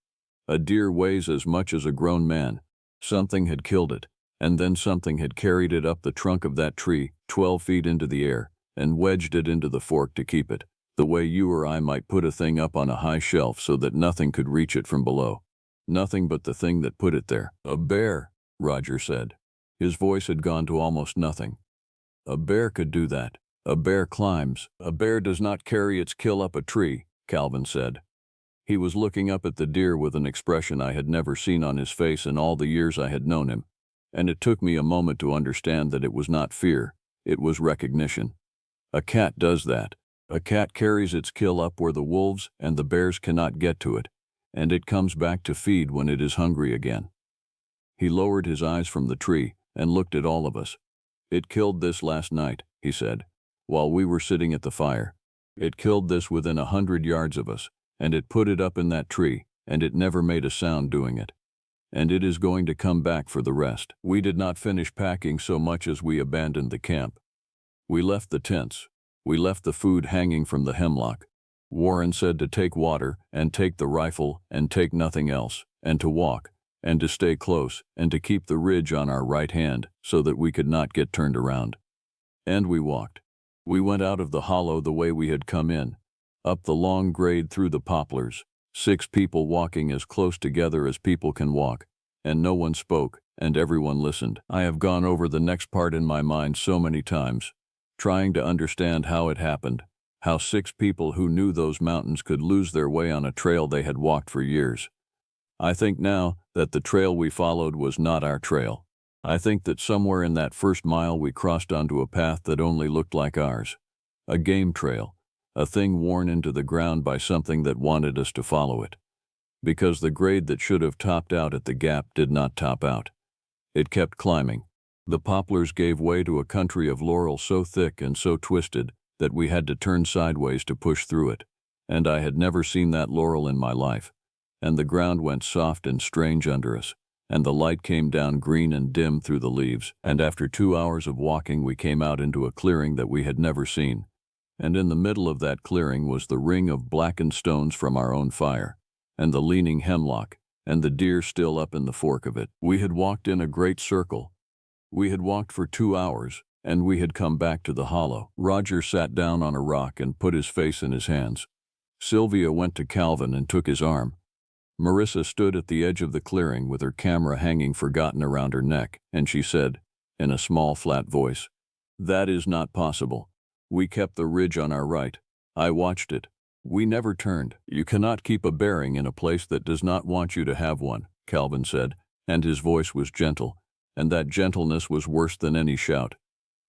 A: A deer weighs as much as a grown man. Something had killed it, and then something had carried it up the trunk of that tree, 12 feet into the air, and wedged it into the fork to keep it, the way you or I might put a thing up on a high shelf so that nothing could reach it from below. Nothing but the thing that put it there. A bear, Roger said. His voice had gone to almost nothing. A bear could do that. A bear climbs. A bear does not carry its kill up a tree, Calvin said. He was looking up at the deer with an expression I had never seen on his face in all the years I had known him, and it took me a moment to understand that it was not fear, it was recognition. A cat does that. A cat carries its kill up where the wolves and the bears cannot get to it, and it comes back to feed when it is hungry again. He lowered his eyes from the tree and looked at all of us. It killed this last night, he said, while we were sitting at the fire. It killed this within 100 yards of us, and it put it up in that tree, and it never made a sound doing it. And it is going to come back for the rest. We did not finish packing so much as we abandoned the camp. We left the tents. We left the food hanging from the hemlock. Warren said to take water, and take the rifle, and take nothing else, and to walk, and to stay close, and to keep the ridge on our right hand, so that we could not get turned around. And we walked. We went out of the hollow the way we had come in, up the long grade through the poplars, 6 people walking as close together as people can walk, and no one spoke, and everyone listened. I have gone over the next part in my mind so many times, trying to understand how it happened, how 6 people who knew those mountains could lose their way on a trail they had walked for years. I think now that the trail we followed was not our trail. I think that somewhere in that first mile we crossed onto a path that only looked like ours. A game trail, a thing worn into the ground by something that wanted us to follow it. Because the grade that should have topped out at the gap did not top out. It kept climbing. The poplars gave way to a country of laurel so thick and so twisted that we had to turn sideways to push through it, and I had never seen that laurel in my life. And the ground went soft and strange under us, and the light came down green and dim through the leaves, and after 2 hours of walking we came out into a clearing that we had never seen, and in the middle of that clearing was the ring of blackened stones from our own fire, and the leaning hemlock, and the deer still up in the fork of it. We had walked in a great circle. We had walked for 2 hours, and we had come back to the hollow. Roger sat down on a rock and put his face in his hands. Sylvia went to Calvin and took his arm. Marissa stood at the edge of the clearing with her camera hanging forgotten around her neck, and she said, in a small flat voice, "That is not possible. We kept the ridge on our right. I watched it. We never turned." "You cannot keep a bearing in a place that does not want you to have one," Calvin said, and his voice was gentle, and that gentleness was worse than any shout.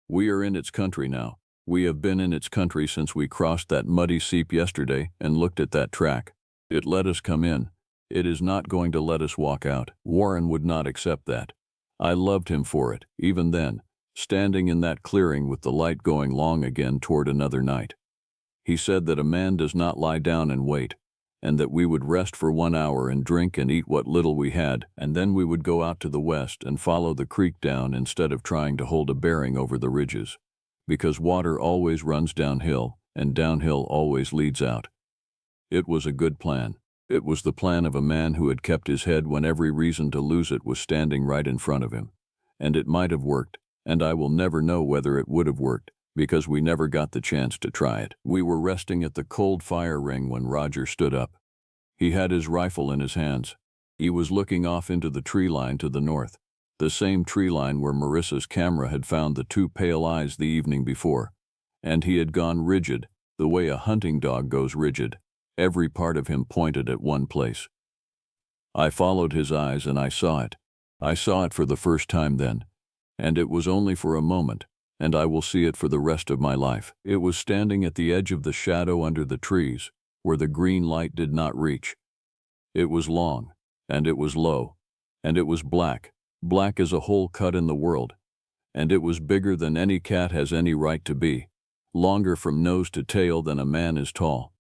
A: "We are in its country now. We have been in its country since we crossed that muddy seep yesterday and looked at that track. It let us come in. It is not going to let us walk out." Warren would not accept that. I loved him for it, even then, standing in that clearing with the light going long again toward another night. He said that a man does not lie down and wait, and that we would rest for 1 hour and drink and eat what little we had, and then we would go out to the west and follow the creek down instead of trying to hold a bearing over the ridges, because water always runs downhill, and downhill always leads out. It was a good plan. It was the plan of a man who had kept his head when every reason to lose it was standing right in front of him. And it might have worked, and I will never know whether it would have worked, because we never got the chance to try it. We were resting at the cold fire ring when Roger stood up. He had his rifle in his hands. He was looking off into the tree line to the north, the same tree line where Marissa's camera had found the 2 pale eyes the evening before. And he had gone rigid, the way a hunting dog goes rigid. Every part of him pointed at one place. I followed his eyes and I saw it. I saw it for the first time then, and it was only for a moment, and I will see it for the rest of my life. It was standing at the edge of the shadow under the trees, where the green light did not reach. It was long, and it was low, and it was black, black as a hole cut in the world, and it was bigger than any cat has any right to be, longer from nose to tail than a man is tall.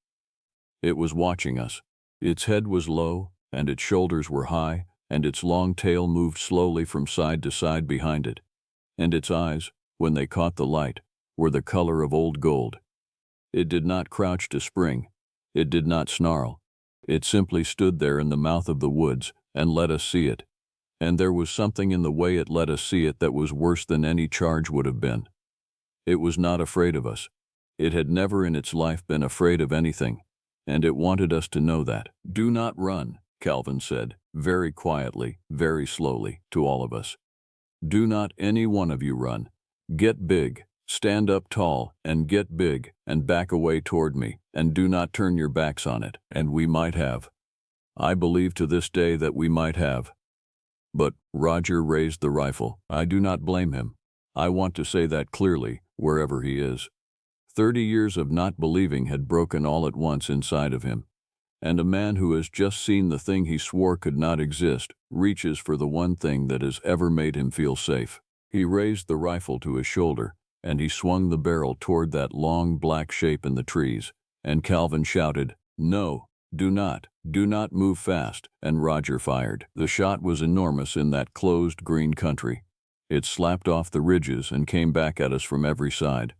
A: It was watching us. Its head was low, and its shoulders were high, and its long tail moved slowly from side to side behind it. And its eyes, when they caught the light, were the color of old gold. It did not crouch to spring. It did not snarl. It simply stood there in the mouth of the woods and let us see it. And there was something in the way it let us see it that was worse than any charge would have been. It was not afraid of us. It had never in its life been afraid of anything, and it wanted us to know that. "Do not run," Calvin said, very quietly, very slowly, to all of us. "Do not any one of you run. Get big, stand up tall, and get big, and back away toward me, and do not turn your backs on it." And we might have. I believe to this day that we might have. But Roger raised the rifle. I do not blame him. I want to say that clearly, wherever he is. 30 years of not believing had broken all at once inside of him, and a man who has just seen the thing he swore could not exist reaches for the one thing that has ever made him feel safe. He raised the rifle to his shoulder, and he swung the barrel toward that long black shape in the trees, and Calvin shouted, "No, do not move fast," and Roger fired. The shot was enormous in that closed green country. It slapped off the ridges and came back at us from every side.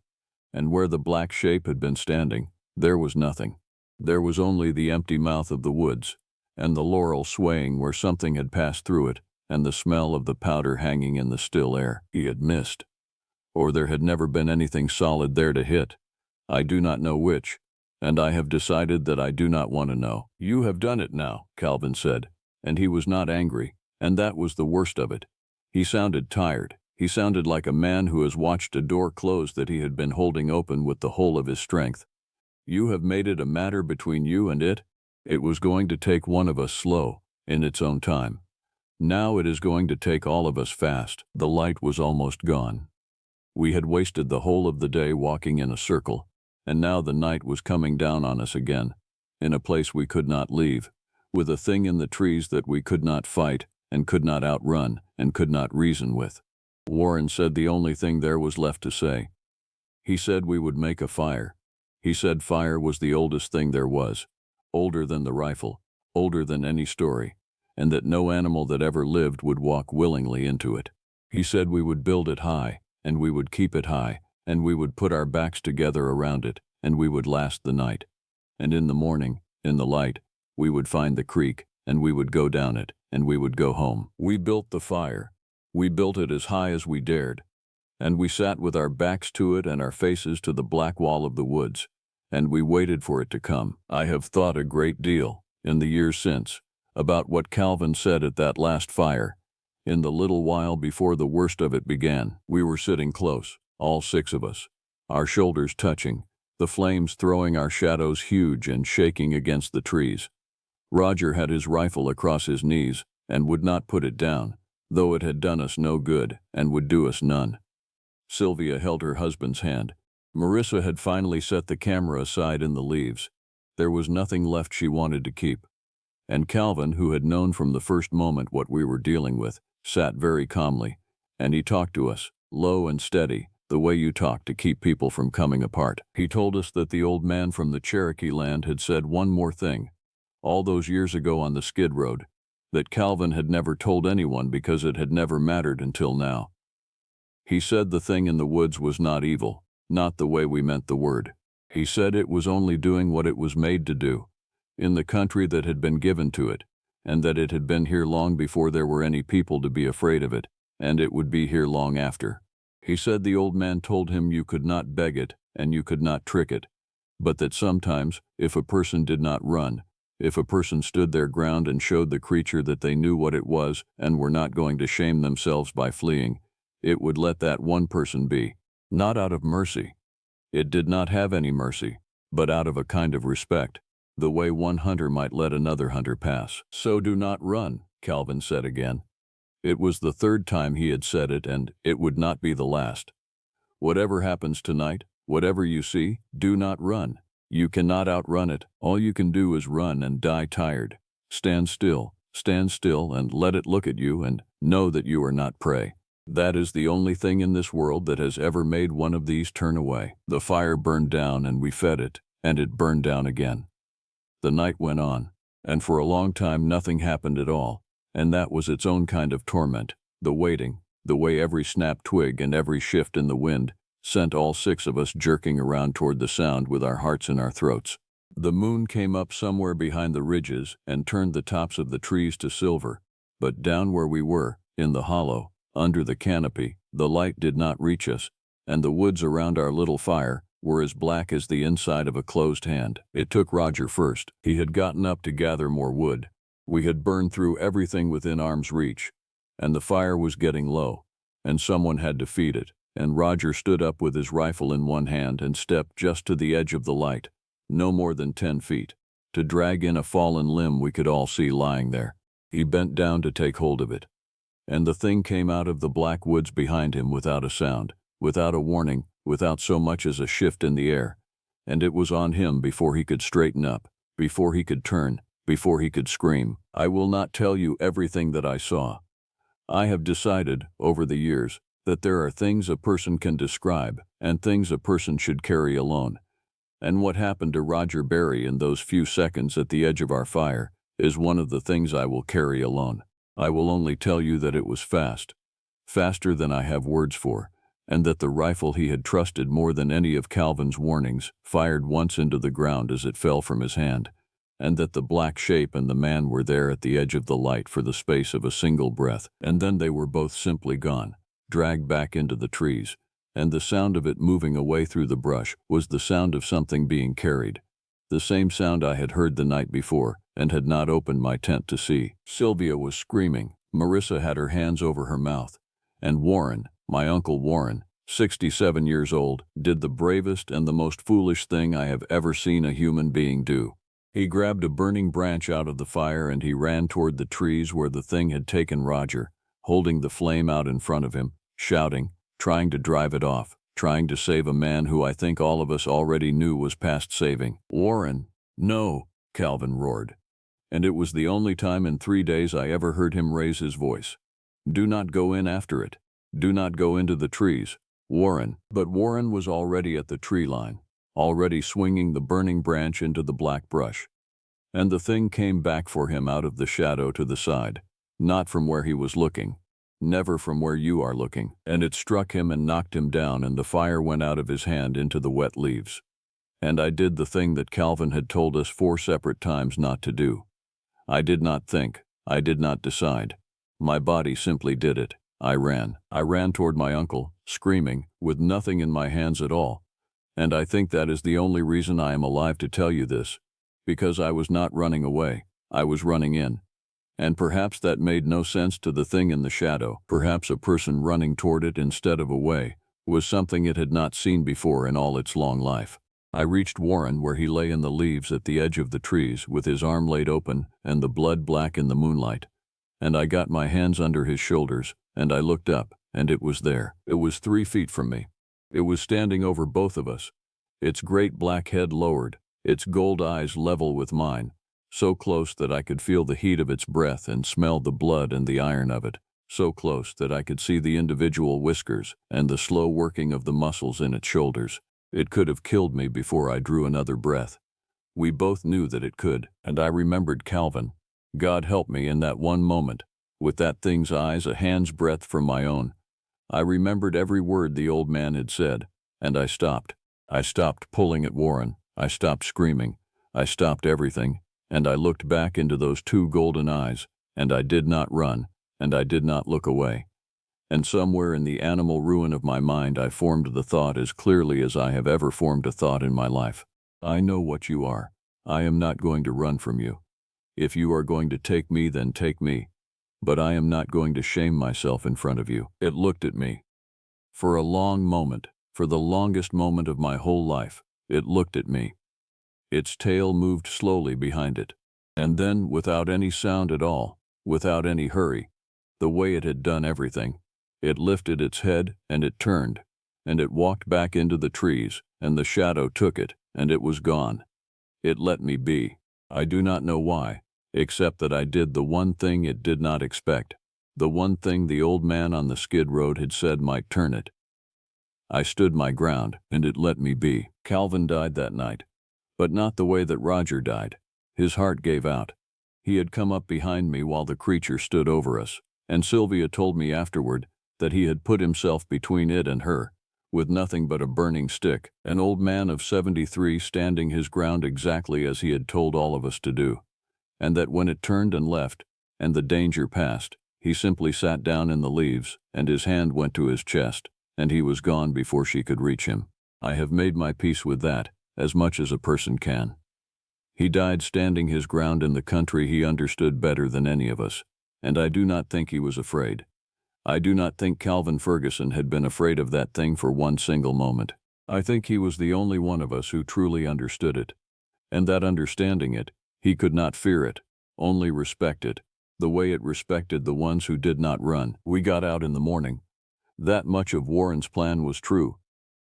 A: And where the black shape had been standing, there was nothing. There was only the empty mouth of the woods, and the laurel swaying where something had passed through it, and the smell of the powder hanging in the still air. He had missed. Or there had never been anything solid there to hit. I do not know which, and I have decided that I do not want to know. "You have done it now," Calvin said, and he was not angry, and that was the worst of it. He sounded tired. He sounded like a man who has watched a door close that he had been holding open with the whole of his strength. "You have made it a matter between you and it. It was going to take one of us slow, in its own time. Now it is going to take all of us fast." The light was almost gone. We had wasted the whole of the day walking in a circle, And now the night was coming down on us again, in a place we could not leave, with a thing in the trees that we could not fight, and could not outrun, and could not reason with. Warren said the only thing there was left to say. He said we would make a fire. He said fire was the oldest thing there was, older than the rifle, older than any story, and that no animal that ever lived would walk willingly into it. He said we would build it high, and we would keep it high, and we would put our backs together around it, and we would last the night. And in the morning, in the light, we would find the creek, and we would go down it, and we would go home. We built the fire. We built it as high as we dared, and we sat with our backs to it and our faces to the black wall of the woods, and we waited for it to come. I have thought a great deal, in the years since, about what Calvin said at that last fire. In the little while before the worst of it began, we were sitting close, all 6 of us, our shoulders touching, the flames throwing our shadows huge and shaking against the trees. Roger had his rifle across his knees and would not put it down, though it had done us no good and would do us none. Sylvia held her husband's hand. Marissa had finally set the camera aside in the leaves. There was nothing left she wanted to keep. And Calvin, who had known from the first moment what we were dealing with, sat very calmly, and he talked to us, low and steady, the way you talk to keep people from coming apart. He told us that the old man from the Cherokee land had said one more thing, all those years ago on the skid road, that Calvin had never told anyone because it had never mattered until now. He said the thing in the woods was not evil, not the way we meant the word. He said it was only doing what it was made to do, in the country that had been given to it, and that it had been here long before there were any people to be afraid of it, and it would be here long after. He said the old man told him you could not beg it, and you could not trick it, but that sometimes, if a person did not run, if a person stood their ground and showed the creature that they knew what it was and were not going to shame themselves by fleeing, it would let that one person be, not out of mercy. It did not have any mercy, but out of a kind of respect, the way one hunter might let another hunter pass. So do not run, Calvin said again. It was the 3rd time he had said it, and it would not be the last. Whatever happens tonight, whatever you see, do not run. You cannot outrun it. All you can do is run and die tired. Stand still, and let it look at you and know that you are not prey. That is the only thing in this world that has ever made one of these turn away. The fire burned down and we fed it, and it burned down again. The night went on, and for a long time nothing happened at all, and that was its own kind of torment, the waiting, the way every snapped twig and every shift in the wind sent all 6 of us jerking around toward the sound with our hearts in our throats. The moon came up somewhere behind the ridges and turned the tops of the trees to silver, but down where we were, in the hollow, under the canopy, the light did not reach us, and the woods around our little fire were as black as the inside of a closed hand. It took Roger first. He had gotten up to gather more wood. We had burned through everything within arm's reach, and the fire was getting low, and someone had to feed it, and Roger stood up with his rifle in one hand and stepped just to the edge of the light, no more than 10 feet, to drag in a fallen limb we could all see lying there. He bent down to take hold of it, and the thing came out of the black woods behind him without a sound, without a warning, without so much as a shift in the air, and it was on him before he could straighten up, before he could turn, before he could scream. I will not tell you everything that I saw. I have decided, over the years, that there are things a person can describe and things a person should carry alone. And what happened to Roger Berry in those few seconds at the edge of our fire is one of the things I will carry alone. I will only tell you that it was fast, faster than I have words for, and that the rifle he had trusted more than any of Calvin's warnings fired once into the ground as it fell from his hand, and that the black shape and the man were there at the edge of the light for the space of a single breath, and then they were both simply gone, dragged back into the trees, and the sound of it moving away through the brush was the sound of something being carried, the same sound I had heard the night before and had not opened my tent to see. Sylvia was screaming, Marissa had her hands over her mouth, and Warren, my Uncle Warren, 67 years old, did the bravest and the most foolish thing I have ever seen a human being do. He grabbed a burning branch out of the fire and he ran toward the trees where the thing had taken Roger, holding the flame out in front of him, shouting, trying to drive it off, trying to save a man who I think all of us already knew was past saving. Warren, no, Calvin roared. And it was the only time in 3 days I ever heard him raise his voice. Do not go in after it. Do not go into the trees. Warren. But Warren was already at the tree line, already swinging the burning branch into the black brush. And the thing came back for him out of the shadow to the side, not from where he was looking, never from where you are looking. And it struck him and knocked him down, and the fire went out of his hand into the wet leaves. And I did the thing that Calvin had told us 4 separate times not to do. I did not think. I did not decide. My body simply did it. I ran. I ran toward my uncle, screaming, with nothing in my hands at all. And I think that is the only reason I am alive to tell you this, because I was not running away. I was running in. And perhaps that made no sense to the thing in the shadow. Perhaps a person running toward it instead of away was something it had not seen before in all its long life. I reached Warren where he lay in the leaves at the edge of the trees with his arm laid open and the blood black in the moonlight. And I got my hands under his shoulders, and I looked up, and it was there. It was 3 feet from me. It was standing over both of us, its great black head lowered, its gold eyes level with mine, so close that I could feel the heat of its breath and smell the blood and the iron of it, so close that I could see the individual whiskers and the slow working of the muscles in its shoulders. It could have killed me before I drew another breath. We both knew that it could, and I remembered Calvin. God help me in that one moment, with that thing's eyes a hand's breadth from my own. I remembered every word the old man had said, and I stopped. I stopped pulling at Warren. I stopped screaming. I stopped everything, and I looked back into those 2 golden eyes, and I did not run, and I did not look away. And somewhere in the animal ruin of my mind I formed the thought as clearly as I have ever formed a thought in my life. I know what you are. I am not going to run from you. If you are going to take me, then take me. But I am not going to shame myself in front of you. It looked at me. For a long moment, for the longest moment of my whole life, it looked at me. Its tail moved slowly behind it. And then, without any sound at all, without any hurry, the way it had done everything, it lifted its head and it turned, and it walked back into the trees, and the shadow took it, and it was gone. It let me be. I do not know why, except that I did the one thing it did not expect, the one thing the old man on the skid road had said might turn it. I stood my ground, and it let me be. Calvin died that night, but not the way that Roger died. His heart gave out. He had come up behind me while the creature stood over us, and Sylvia told me afterward that he had put himself between it and her, with nothing but a burning stick, an old man of 73 standing his ground exactly as he had told all of us to do, and that when it turned and left, and the danger passed, he simply sat down in the leaves, and his hand went to his chest, and he was gone before she could reach him. I have made my peace with that, as much as a person can. He died standing his ground in the country he understood better than any of us, and I do not think he was afraid. I do not think Calvin Ferguson had been afraid of that thing for one single moment. I think he was the only one of us who truly understood it, and that understanding it, he could not fear it, only respect it, the way it respected the ones who did not run. We got out in the morning. That much of Warren's plan was true.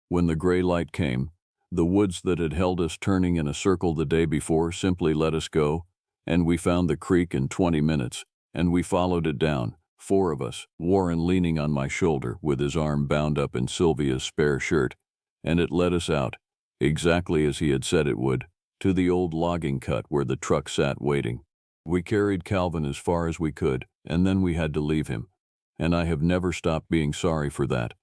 A: When the gray light came, the woods that had held us turning in a circle the day before simply let us go, and we found the creek in 20 minutes, and we followed it down, 4 of us, Warren leaning on my shoulder with his arm bound up in Sylvia's spare shirt, and it led us out, exactly as he had said it would, to the old logging cut where the truck sat waiting. We carried Calvin as far as we could, and then we had to leave him, and I have never stopped being sorry for that,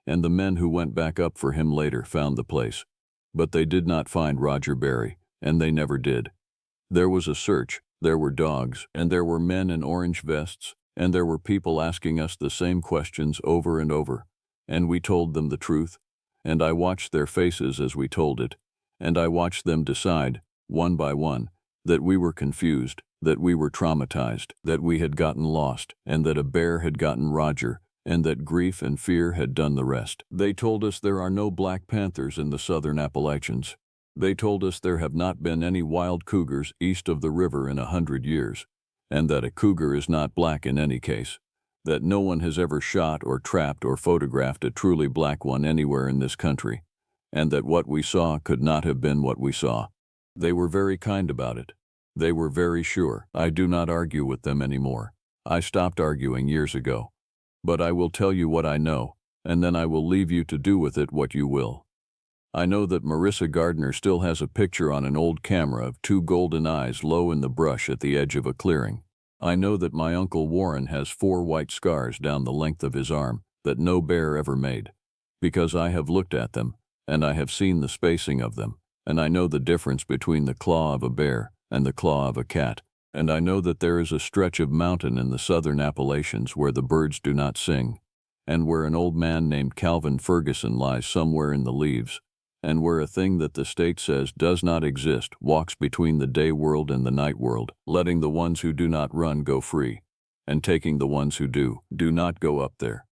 A: and the men who went back up for him later found the place. But they did not find Roger Barry, and they never did. There was a search, there were dogs, and there were men in orange vests, and there were people asking us the same questions over and over, and we told them the truth, and I watched their faces as we told it, and I watched them decide, one by one, that we were confused, that we were traumatized, that we had gotten lost, and that a bear had gotten Roger, and that grief and fear had done the rest. They told us there are no black panthers in the southern Appalachians. They told us there have not been any wild cougars east of the river in 100 years, and that a cougar is not black in any case. that no one has ever shot or trapped or photographed a truly black one anywhere in this country, and that what we saw could not have been what we saw. They were very kind about it. They were very sure. I do not argue with them anymore. I stopped arguing years ago. But I will tell you what I know, and then I will leave you to do with it what you will. I know that Marissa Gardner still has a picture on an old camera of two golden eyes low in the brush at the edge of a clearing. I know that my Uncle Warren has 4 white scars down the length of his arm that no bear ever made, because I have looked at them, and I have seen the spacing of them, and I know the difference between the claw of a bear and the claw of a cat, and I know that there is a stretch of mountain in the southern Appalachians where the birds do not sing, and where an old man named Calvin Ferguson lies somewhere in the leaves, and where a thing that the state says does not exist walks between the day world and the night world, letting the ones who do not run go free, and taking the ones who do not go up there.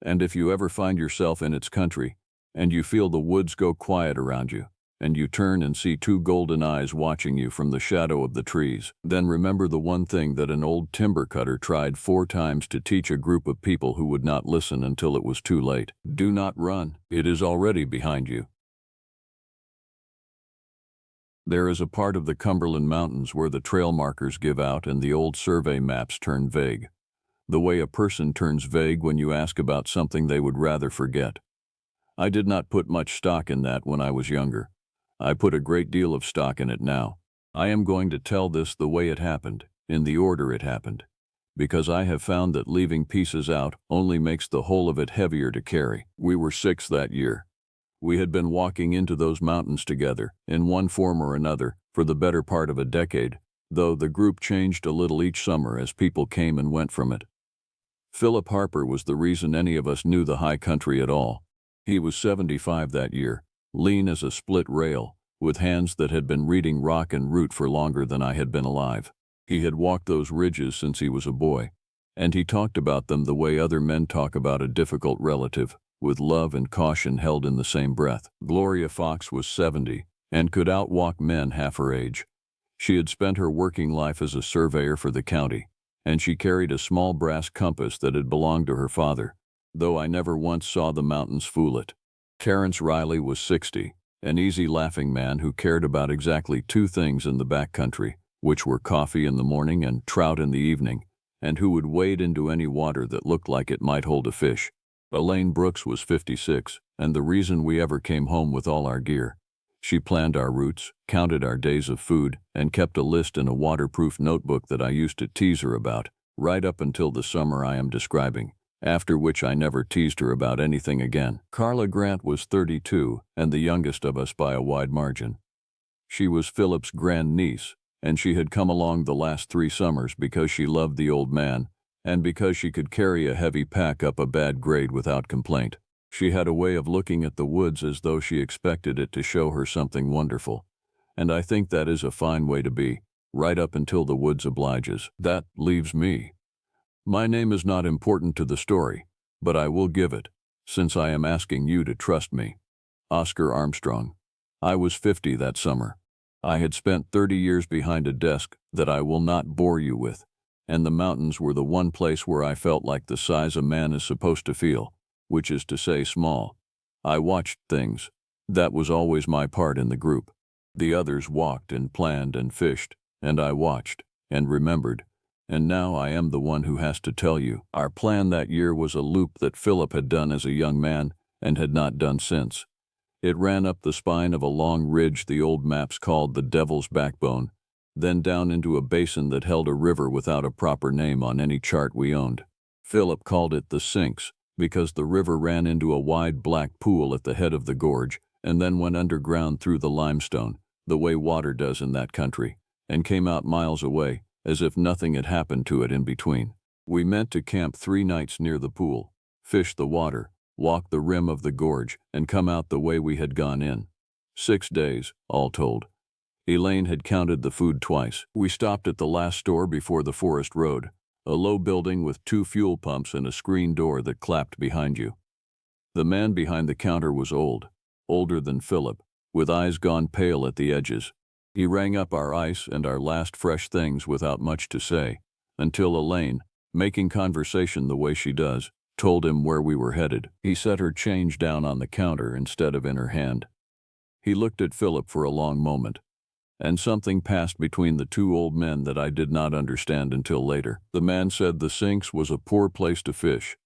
A: And if you ever find yourself in its country, and you feel the woods go quiet around you, and you turn and see 2 golden eyes watching you from the shadow of the trees, then remember the one thing that an old timber cutter tried 4 times to teach a group of people who would not listen until it was too late. Do not run. It is already behind you. There is a part of the Cumberland Mountains where the trail markers give out and the old survey maps turn vague. The way a person turns vague when you ask about something they would rather forget. I did not put much stock in that when I was younger. I put a great deal of stock in it now. I am going to tell this the way it happened, in the order it happened, because I have found that leaving pieces out only makes the whole of it heavier to carry. We were 6 that year. We had been walking into those mountains together, in one form or another, for the better part of a decade, though the group changed a little each summer as people came and went from it. Philip Harper was the reason any of us knew the high country at all. He was 75 that year, lean as a split rail, with hands that had been reading rock and root for longer than I had been alive. He had walked those ridges since he was a boy, and he talked about them the way other men talk about a difficult relative, with love and caution held in the same breath. Gloria Fox was 70 and could outwalk men half her age. She had spent her working life as a surveyor for the county, and she carried a small brass compass that had belonged to her father, though I never once saw the mountains fool it. Terence Riley was 60, an easy-laughing man who cared about exactly 2 things in the back country, which were coffee in the morning and trout in the evening, and who would wade into any water that looked like it might hold a fish. Elaine Brooks was 56, and the reason we ever came home with all our gear. She planned our routes, counted our days of food, and kept a list in a waterproof notebook that I used to tease her about, right up until the summer I am describing, after which I never teased her about anything again. Carla Grant was 32, and the youngest of us by a wide margin. She was Philip's grandniece, and she had come along the last 3 summers because she loved the old man, and because she could carry a heavy pack up a bad grade without complaint. She had a way of looking at the woods as though she expected it to show her something wonderful, and I think that is a fine way to be, right up until the woods obliges. That leaves me. My name is not important to the story, but I will give it, since I am asking you to trust me. Oscar Armstrong. I was 50 that summer. I had spent 30 years behind a desk that I will not bore you with, and the mountains were the one place where I felt like the size a man is supposed to feel, which is to say small. I watched things. That was always my part in the group. The others walked and planned and fished, and I watched and remembered. And now I am the one who has to tell you. Our plan that year was a loop that Philip had done as a young man and had not done since. It ran up the spine of a long ridge the old maps called the Devil's Backbone, then down into a basin that held a river without a proper name on any chart we owned. Philip called it the Sinks, because the river ran into a wide black pool at the head of the gorge and then went underground through the limestone, the way water does in that country, and came out miles away, as if nothing had happened to it in between. We meant to camp 3 nights near the pool, fish the water, walk the rim of the gorge, and come out the way we had gone in. 6 days, all told. Elaine had counted the food twice. We stopped at the last store before the forest road, a low building with 2 fuel pumps and a screen door that clapped behind you. The man behind the counter was old, older than Philip, with eyes gone pale at the edges. He rang up our ice and our last fresh things without much to say, until Elaine, making conversation the way she does, told him where we were headed. He set her change down on the counter instead of in her hand. He looked at Philip for a long moment, and something passed between the two old men that I did not understand until later. The man said the sinks was a poor place to fish.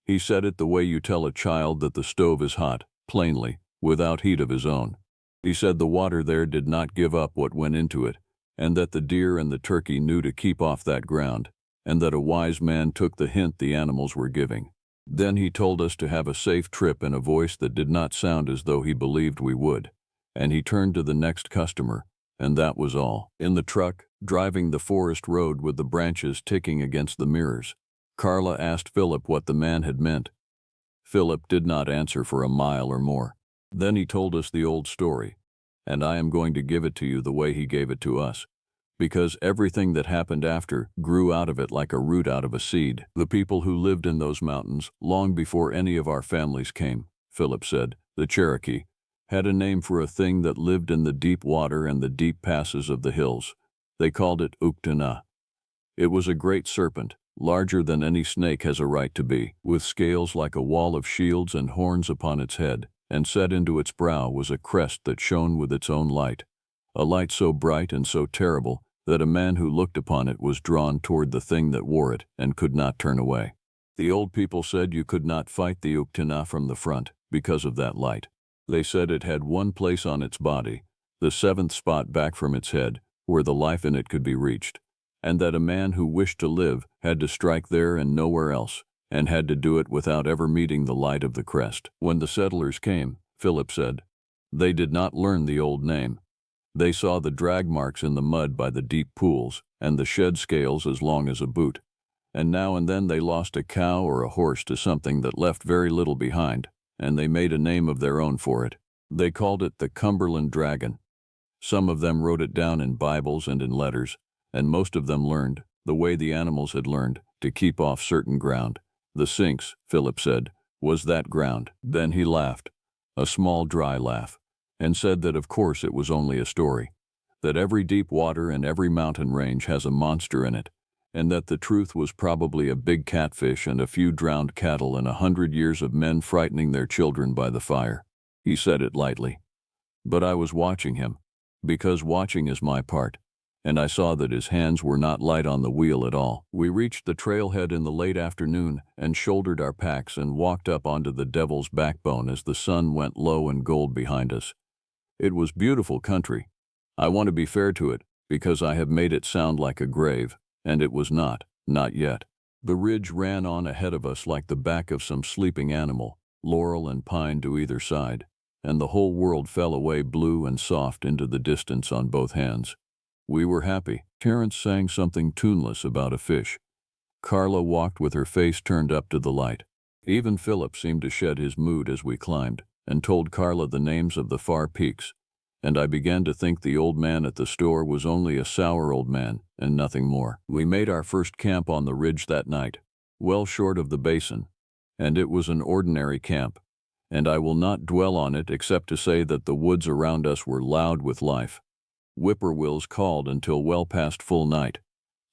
A: He said it the way you tell a child that the stove is hot, plainly, without heat of his own. He said the water there did not give up what went into it, and that the deer and the turkey knew to keep off that ground, and that a wise man took the hint the animals were giving. Then he told us to have a safe trip in a voice that did not sound as though he believed we would, and he turned to the next customer, and that was all. In the truck, driving the forest road with the branches ticking against the mirrors, Carla asked Philip what the man had meant. Philip did not answer for a mile or more. Then he told us the old story, and I am going to give it to you the way he gave it to us, because everything that happened after grew out of it like a root out of a seed. The people who lived in those mountains, long before any of our families came, Philip said, the Cherokee, had a name for a thing that lived in the deep water and the deep passes of the hills. They called it Uktana. It was a great serpent, larger than any snake has a right to be, with scales like a wall of shields and horns upon its head, and set into its brow was a crest that shone with its own light, a light so bright and so terrible that a man who looked upon it was drawn toward the thing that wore it and could not turn away. The old people said you could not fight the Uktana from the front because of that light. They said it had one place on its body, the seventh spot back from its head, where the life in it could be reached, and that a man who wished to live had to strike there and nowhere else, and had to do it without ever meeting the light of the crest. When the settlers came, Philip said, they did not learn the old name. They saw the drag marks in the mud by the deep pools, and the shed scales as long as a boot, and now and then they lost a cow or a horse to something that left very little behind, and they made a name of their own for it. They called it the Cumberland Dragon. Some of them wrote it down in Bibles and in letters, and most of them learned, the way the animals had learned, to keep off certain ground. The Sinks, Philip said, was that ground. Then he laughed, a small dry laugh, and said that of course it was only a story, that every deep water and every mountain range has a monster in it, and that the truth was probably a big catfish and a few drowned cattle and 100 years of men frightening their children by the fire. He said it lightly. But I was watching him, because watching is my part, and I saw that his hands were not light on the wheel at all. We reached the trailhead in the late afternoon and shouldered our packs and walked up onto the Devil's Backbone as the sun went low and gold behind us. It was beautiful country. I want to be fair to it, because I have made it sound like a grave, and it was not yet. The ridge ran on ahead of us like the back of some sleeping animal, laurel and pine to either side, and the whole world fell away blue and soft into the distance on both hands. We were happy. Terence sang something tuneless about a fish. Carla walked with her face turned up to the light. Even Philip seemed to shed his mood as we climbed, and told Carla the names of the far peaks, and I began to think the old man at the store was only a sour old man and nothing more. We made our first camp on the ridge that night, well short of the basin, and it was an ordinary camp, and I will not dwell on it except to say that the woods around us were loud with life. Whippoorwills called until well past full night.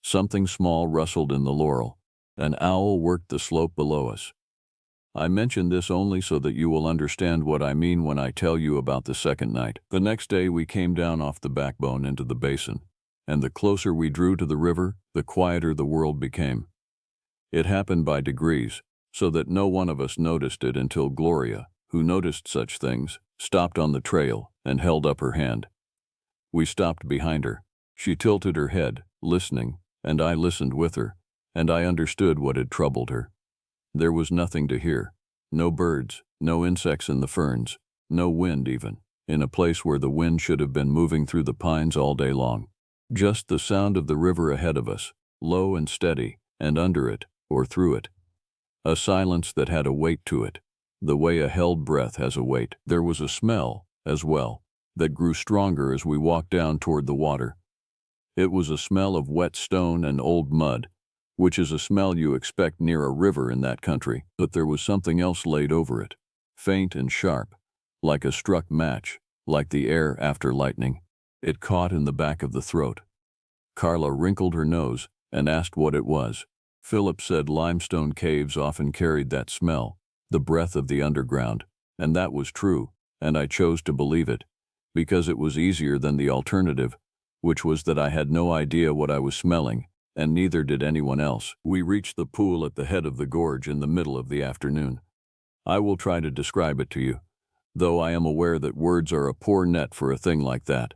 A: Something small rustled in the laurel. An owl worked the slope below us. I mention this only so that you will understand what I mean when I tell you about the second night. The next day we came down off the backbone into the basin, and the closer we drew to the river, the quieter the world became. It happened by degrees, so that no one of us noticed it until Gloria, who noticed such things, stopped on the trail and held up her hand. We stopped behind her. She tilted her head, listening, and I listened with her, and I understood what had troubled her. There was nothing to hear. No birds, no insects in the ferns, no wind even, in a place where the wind should have been moving through the pines all day long. Just the sound of the river ahead of us, low and steady, and under it, or through it. A silence that had a weight to it, the way a held breath has a weight. There was a smell, as well, that grew stronger as we walked down toward the water. It was a smell of wet stone and old mud, which is a smell you expect near a river in that country, but there was something else laid over it, faint and sharp, like a struck match, like the air after lightning. It caught in the back of the throat. Carla wrinkled her nose and asked what it was. Philip said limestone caves often carried that smell, the breath of the underground, and that was true, and I chose to believe it, because it was easier than the alternative, which was that I had no idea what I was smelling, and neither did anyone else. We reached the pool at the head of the gorge in the middle of the afternoon. I will try to describe it to you, though I am aware that words are a poor net for a thing like that.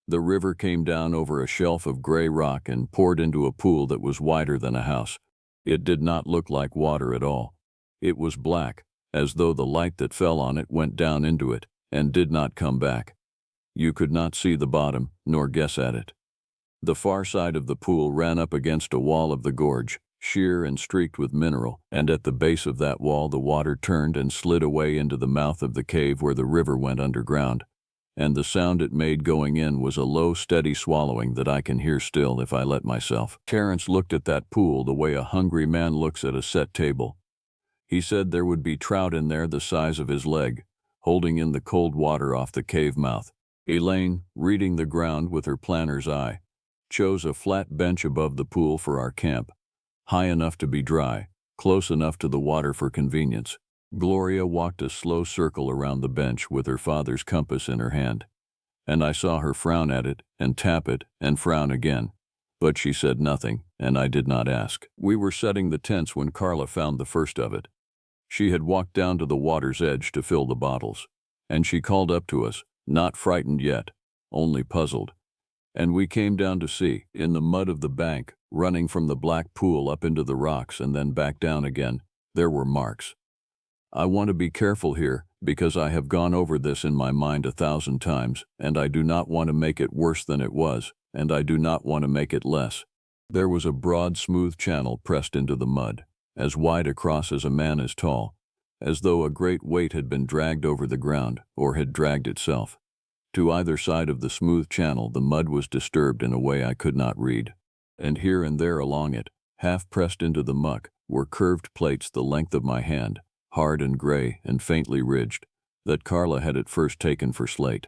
A: The river came down over a shelf of gray rock and poured into a pool that was wider than a house. It did not look like water at all. It was black, as though the light that fell on it went down into it and did not come back. You could not see the bottom, nor guess at it. The far side of the pool ran up against a wall of the gorge, sheer and streaked with mineral, and at the base of that wall the water turned and slid away into the mouth of the cave where the river went underground, and the sound it made going in was a low, steady swallowing that I can hear still if I let myself. Terence looked at that pool the way a hungry man looks at a set table. He said there would be trout in there the size of his leg, holding in the cold water off the cave mouth. Elaine, reading the ground with her planner's eye, chose a flat bench above the pool for our camp, high enough to be dry, close enough to the water for convenience. Gloria walked a slow circle around the bench with her father's compass in her hand, and I saw her frown at it and tap it and frown again, but she said nothing, and I did not ask. We were setting the tents when Carla found the first of it. She had walked down to the water's edge to fill the bottles, and she called up to us, not frightened yet, only puzzled. And we came down to see, in the mud of the bank, running from the black pool up into the rocks and then back down again, there were marks. I want to be careful here, because I have gone over this in my mind 1,000 times, and I do not want to make it worse than it was, and I do not want to make it less. There was a broad, smooth channel pressed into the mud, as wide across as a man is tall, as though a great weight had been dragged over the ground, or had dragged itself. To either side of the smooth channel the mud was disturbed in a way I could not read, and here and there along it, half pressed into the muck, were curved plates the length of my hand, hard and gray and faintly ridged, that Carla had at first taken for slate.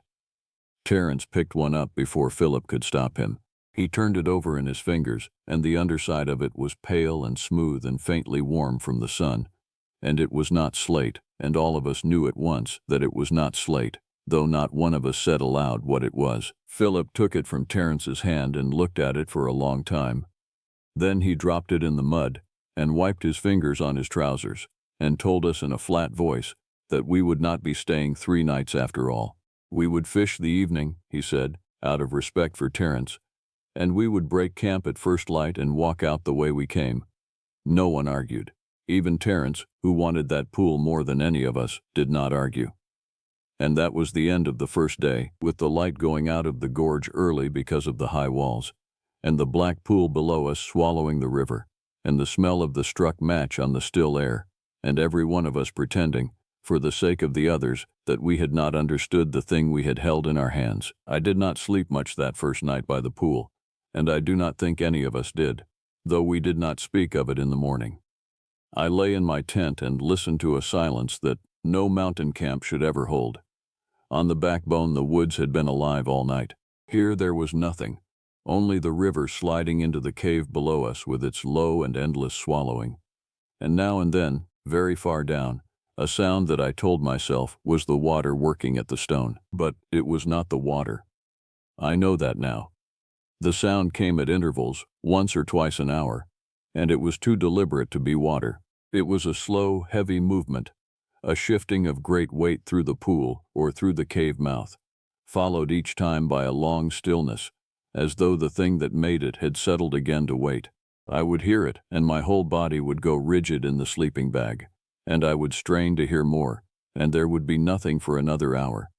A: Terence picked one up before Philip could stop him. He turned it over in his fingers, and the underside of it was pale and smooth and faintly warm from the sun, and it was not slate, and all of us knew at once that it was not slate, though not one of us said aloud what it was. Philip took it from Terence's hand and looked at it for a long time. Then he dropped it in the mud and wiped his fingers on his trousers, and told us in a flat voice that we would not be staying 3 nights after all. We would fish the evening, he said, out of respect for Terence, and we would break camp at first light and walk out the way we came. No one argued. Even Terence, who wanted that pool more than any of us, did not argue. And that was the end of the first day, with the light going out of the gorge early because of the high walls, and the black pool below us swallowing the river, and the smell of the struck match on the still air, and every one of us pretending, for the sake of the others, that we had not understood the thing we had held in our hands. I did not sleep much that first night by the pool, and I do not think any of us did, though we did not speak of it in the morning. I lay in my tent and listened to a silence that no mountain camp should ever hold. On the backbone the woods had been alive all night. Here there was nothing, only the river sliding into the cave below us with its low and endless swallowing. And now and then, very far down, a sound that I told myself was the water working at the stone. But it was not the water. I know that now. The sound came at intervals, once or twice an hour, and it was too deliberate to be water. It was a slow, heavy movement, a shifting of great weight through the pool or through the cave mouth, followed each time by a long stillness, as though the thing that made it had settled again to wait. I would hear it, and my whole body would go rigid in the sleeping bag, and I would strain to hear more, and there would be nothing for another hour,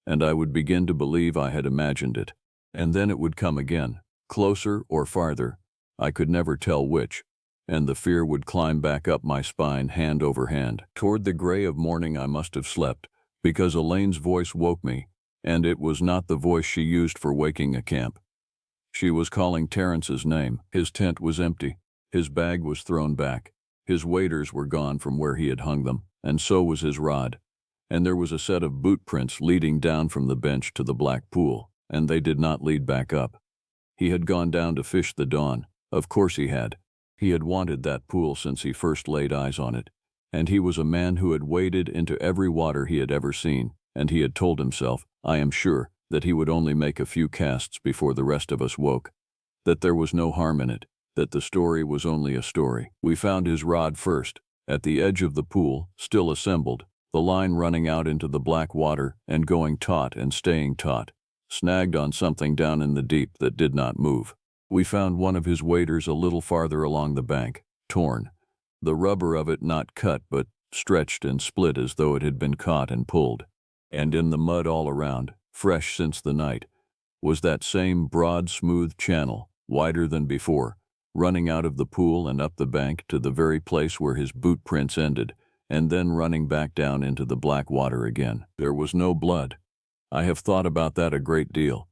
A: and I would begin to believe I had imagined it. And then it would come again, closer or farther, I could never tell which, and the fear would climb back up my spine hand over hand. Toward the gray of morning I must have slept, because Elaine's voice woke me, and it was not the voice she used for waking a camp. She was calling Terence's name. His tent was empty. His bag was thrown back. His waders were gone from where he had hung them, and so was his rod. And there was a set of boot prints leading down from the bench to the black pool, and they did not lead back up. He had gone down to fish the dawn. Of course he had. He had wanted that pool since he first laid eyes on it, and he was a man who had waded into every water he had ever seen, and he had told himself, I am sure, that he would only make a few casts before the rest of us woke, that there was no harm in it, that the story was only a story. We found his rod first, at the edge of the pool, still assembled, the line running out into the black water and going taut and staying taut, snagged on something down in the deep that did not move. We found one of his waders a little farther along the bank, torn, the rubber of it not cut but stretched and split as though it had been caught and pulled. And in the mud all around, fresh since the night, was that same broad, smooth channel, wider than before, running out of the pool and up the bank to the very place where his boot prints ended, and then running back down into the black water again. There was no blood. I have thought about that a great deal.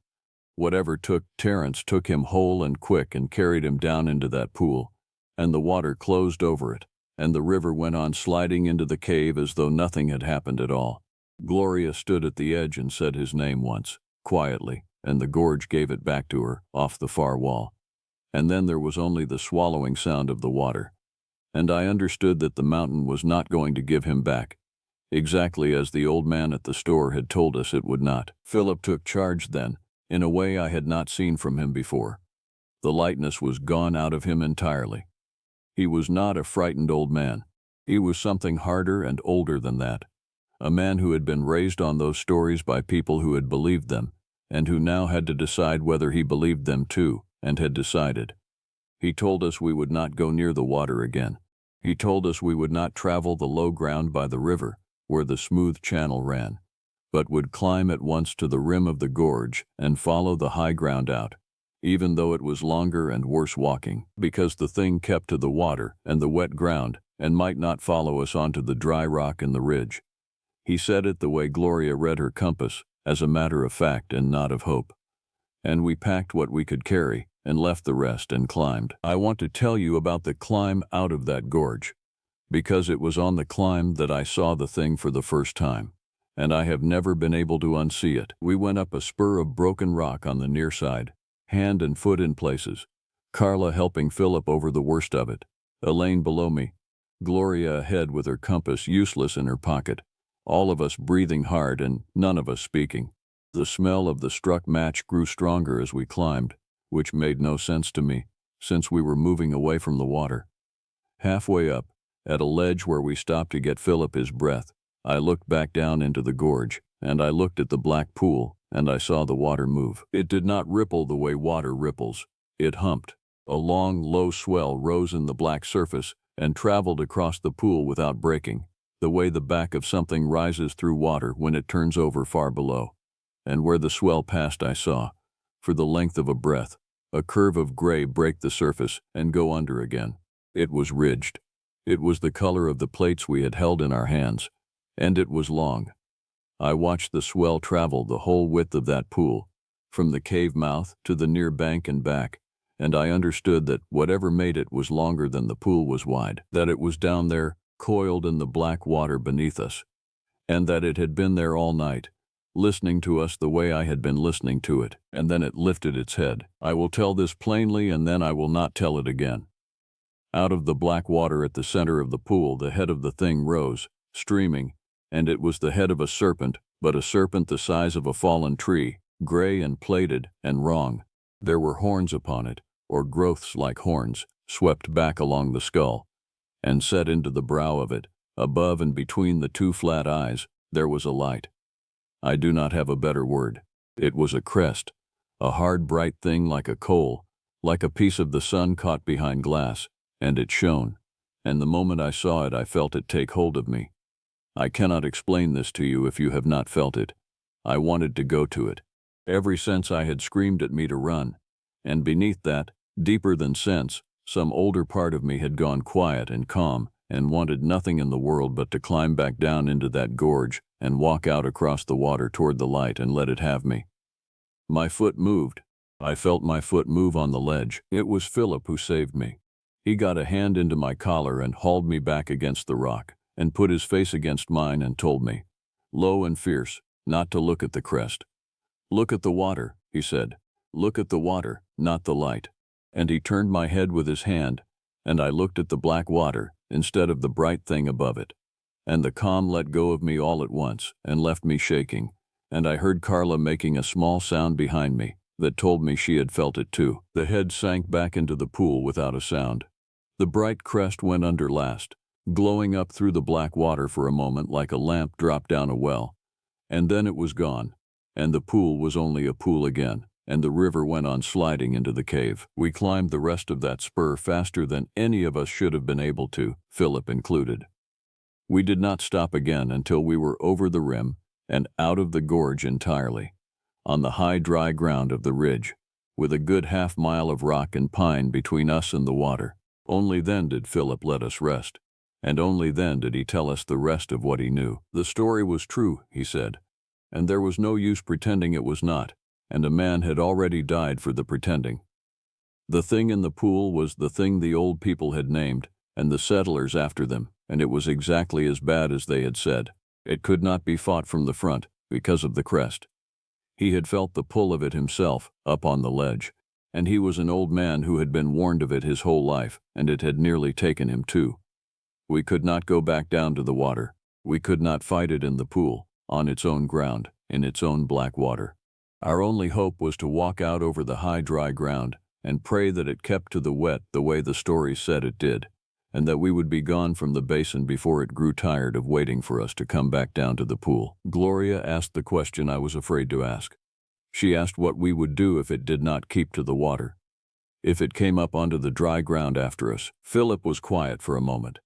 A: Whatever took Terence took him whole and quick and carried him down into that pool, and the water closed over it, and the river went on sliding into the cave as though nothing had happened at all. Gloria stood at the edge and said his name once, quietly, and the gorge gave it back to her, off the far wall. And then there was only the swallowing sound of the water. And I understood that the mountain was not going to give him back, exactly as the old man at the store had told us it would not. Philip took charge then, in a way I had not seen from him before. The lightness was gone out of him entirely. He was not a frightened old man. He was something harder and older than that. A man who had been raised on those stories by people who had believed them, and who now had to decide whether he believed them too, and had decided. He told us we would not go near the water again. He told us we would not travel the low ground by the river, where the smooth channel ran, but would climb at once to the rim of the gorge and follow the high ground out, even though it was longer and worse walking, because the thing kept to the water and the wet ground and might not follow us onto the dry rock and the ridge. He said it the way Gloria read her compass, as a matter of fact and not of hope. And we packed what we could carry and left the rest and climbed. I want to tell you about the climb out of that gorge, because it was on the climb that I saw the thing for the first time, and I have never been able to unsee it. We went up a spur of broken rock on the near side, hand and foot in places, Carla helping Philip over the worst of it, Elaine below me, Gloria ahead with her compass useless in her pocket, all of us breathing hard and none of us speaking. The smell of the struck match grew stronger as we climbed, which made no sense to me, since we were moving away from the water. Halfway up, at a ledge where we stopped to get Philip his breath, I looked back down into the gorge, and I looked at the black pool, and I saw the water move. It did not ripple the way water ripples. It humped. A long, low swell rose in the black surface and traveled across the pool without breaking, the way the back of something rises through water when it turns over far below. And where the swell passed I saw, for the length of a breath, a curve of gray break the surface and go under again. It was ridged. It was the color of the plates we had held in our hands, and it was long. I watched the swell travel the whole width of that pool, from the cave mouth to the near bank and back, and I understood that whatever made it was longer than the pool was wide, that it was down there, coiled in the black water beneath us, and that it had been there all night, listening to us the way I had been listening to it, and then it lifted its head. I will tell this plainly, and then I will not tell it again. Out of the black water at the center of the pool, the head of the thing rose, streaming, and it was the head of a serpent, but a serpent the size of a fallen tree, gray and plated and wrong. There were horns upon it, or growths like horns, swept back along the skull, and set into the brow of it, above and between the two flat eyes, there was a light. I do not have a better word. It was a crest, a hard bright thing like a coal, like a piece of the sun caught behind glass, and it shone, and the moment I saw it I felt it take hold of me. I cannot explain this to you if you have not felt it. I wanted to go to it. Every sense I had screamed at me to run, and beneath that, deeper than sense, some older part of me had gone quiet and calm and wanted nothing in the world but to climb back down into that gorge and walk out across the water toward the light and let it have me. My foot moved. I felt my foot move on the ledge. It was Philip who saved me. He got a hand into my collar and hauled me back against the rock, and put his face against mine and told me, low and fierce, not to look at the crest. Look at the water, he said. Look at the water, not the light. And he turned my head with his hand, and I looked at the black water instead of the bright thing above it. And the calm let go of me all at once and left me shaking, and I heard Carla making a small sound behind me that told me she had felt it too. The head sank back into the pool without a sound. The bright crest went under last, glowing up through the black water for a moment like a lamp dropped down a well, and then it was gone, and the pool was only a pool again, and the river went on sliding into the cave. We climbed the rest of that spur faster than any of us should have been able to, Philip included. We did not stop again until we were over the rim and out of the gorge entirely, on the high dry ground of the ridge, with a good half-mile of rock and pine between us and the water. Only then did Philip let us rest, and only then did he tell us the rest of what he knew. The story was true, he said, and there was no use pretending it was not, and a man had already died for the pretending. The thing in the pool was the thing the old people had named, and the settlers after them, and it was exactly as bad as they had said. It could not be fought from the front, because of the crest. He had felt the pull of it himself, up on the ledge, and he was an old man who had been warned of it his whole life, and it had nearly taken him too. We could not go back down to the water. We could not fight it in the pool, on its own ground, in its own black water. Our only hope was to walk out over the high dry ground and pray that it kept to the wet the way the stories said it did, and that we would be gone from the basin before it grew tired of waiting for us to come back down to the pool. Gloria asked the question I was afraid to ask. She asked what we would do if it did not keep to the water, if it came up onto the dry ground after us. Philip was quiet for a moment.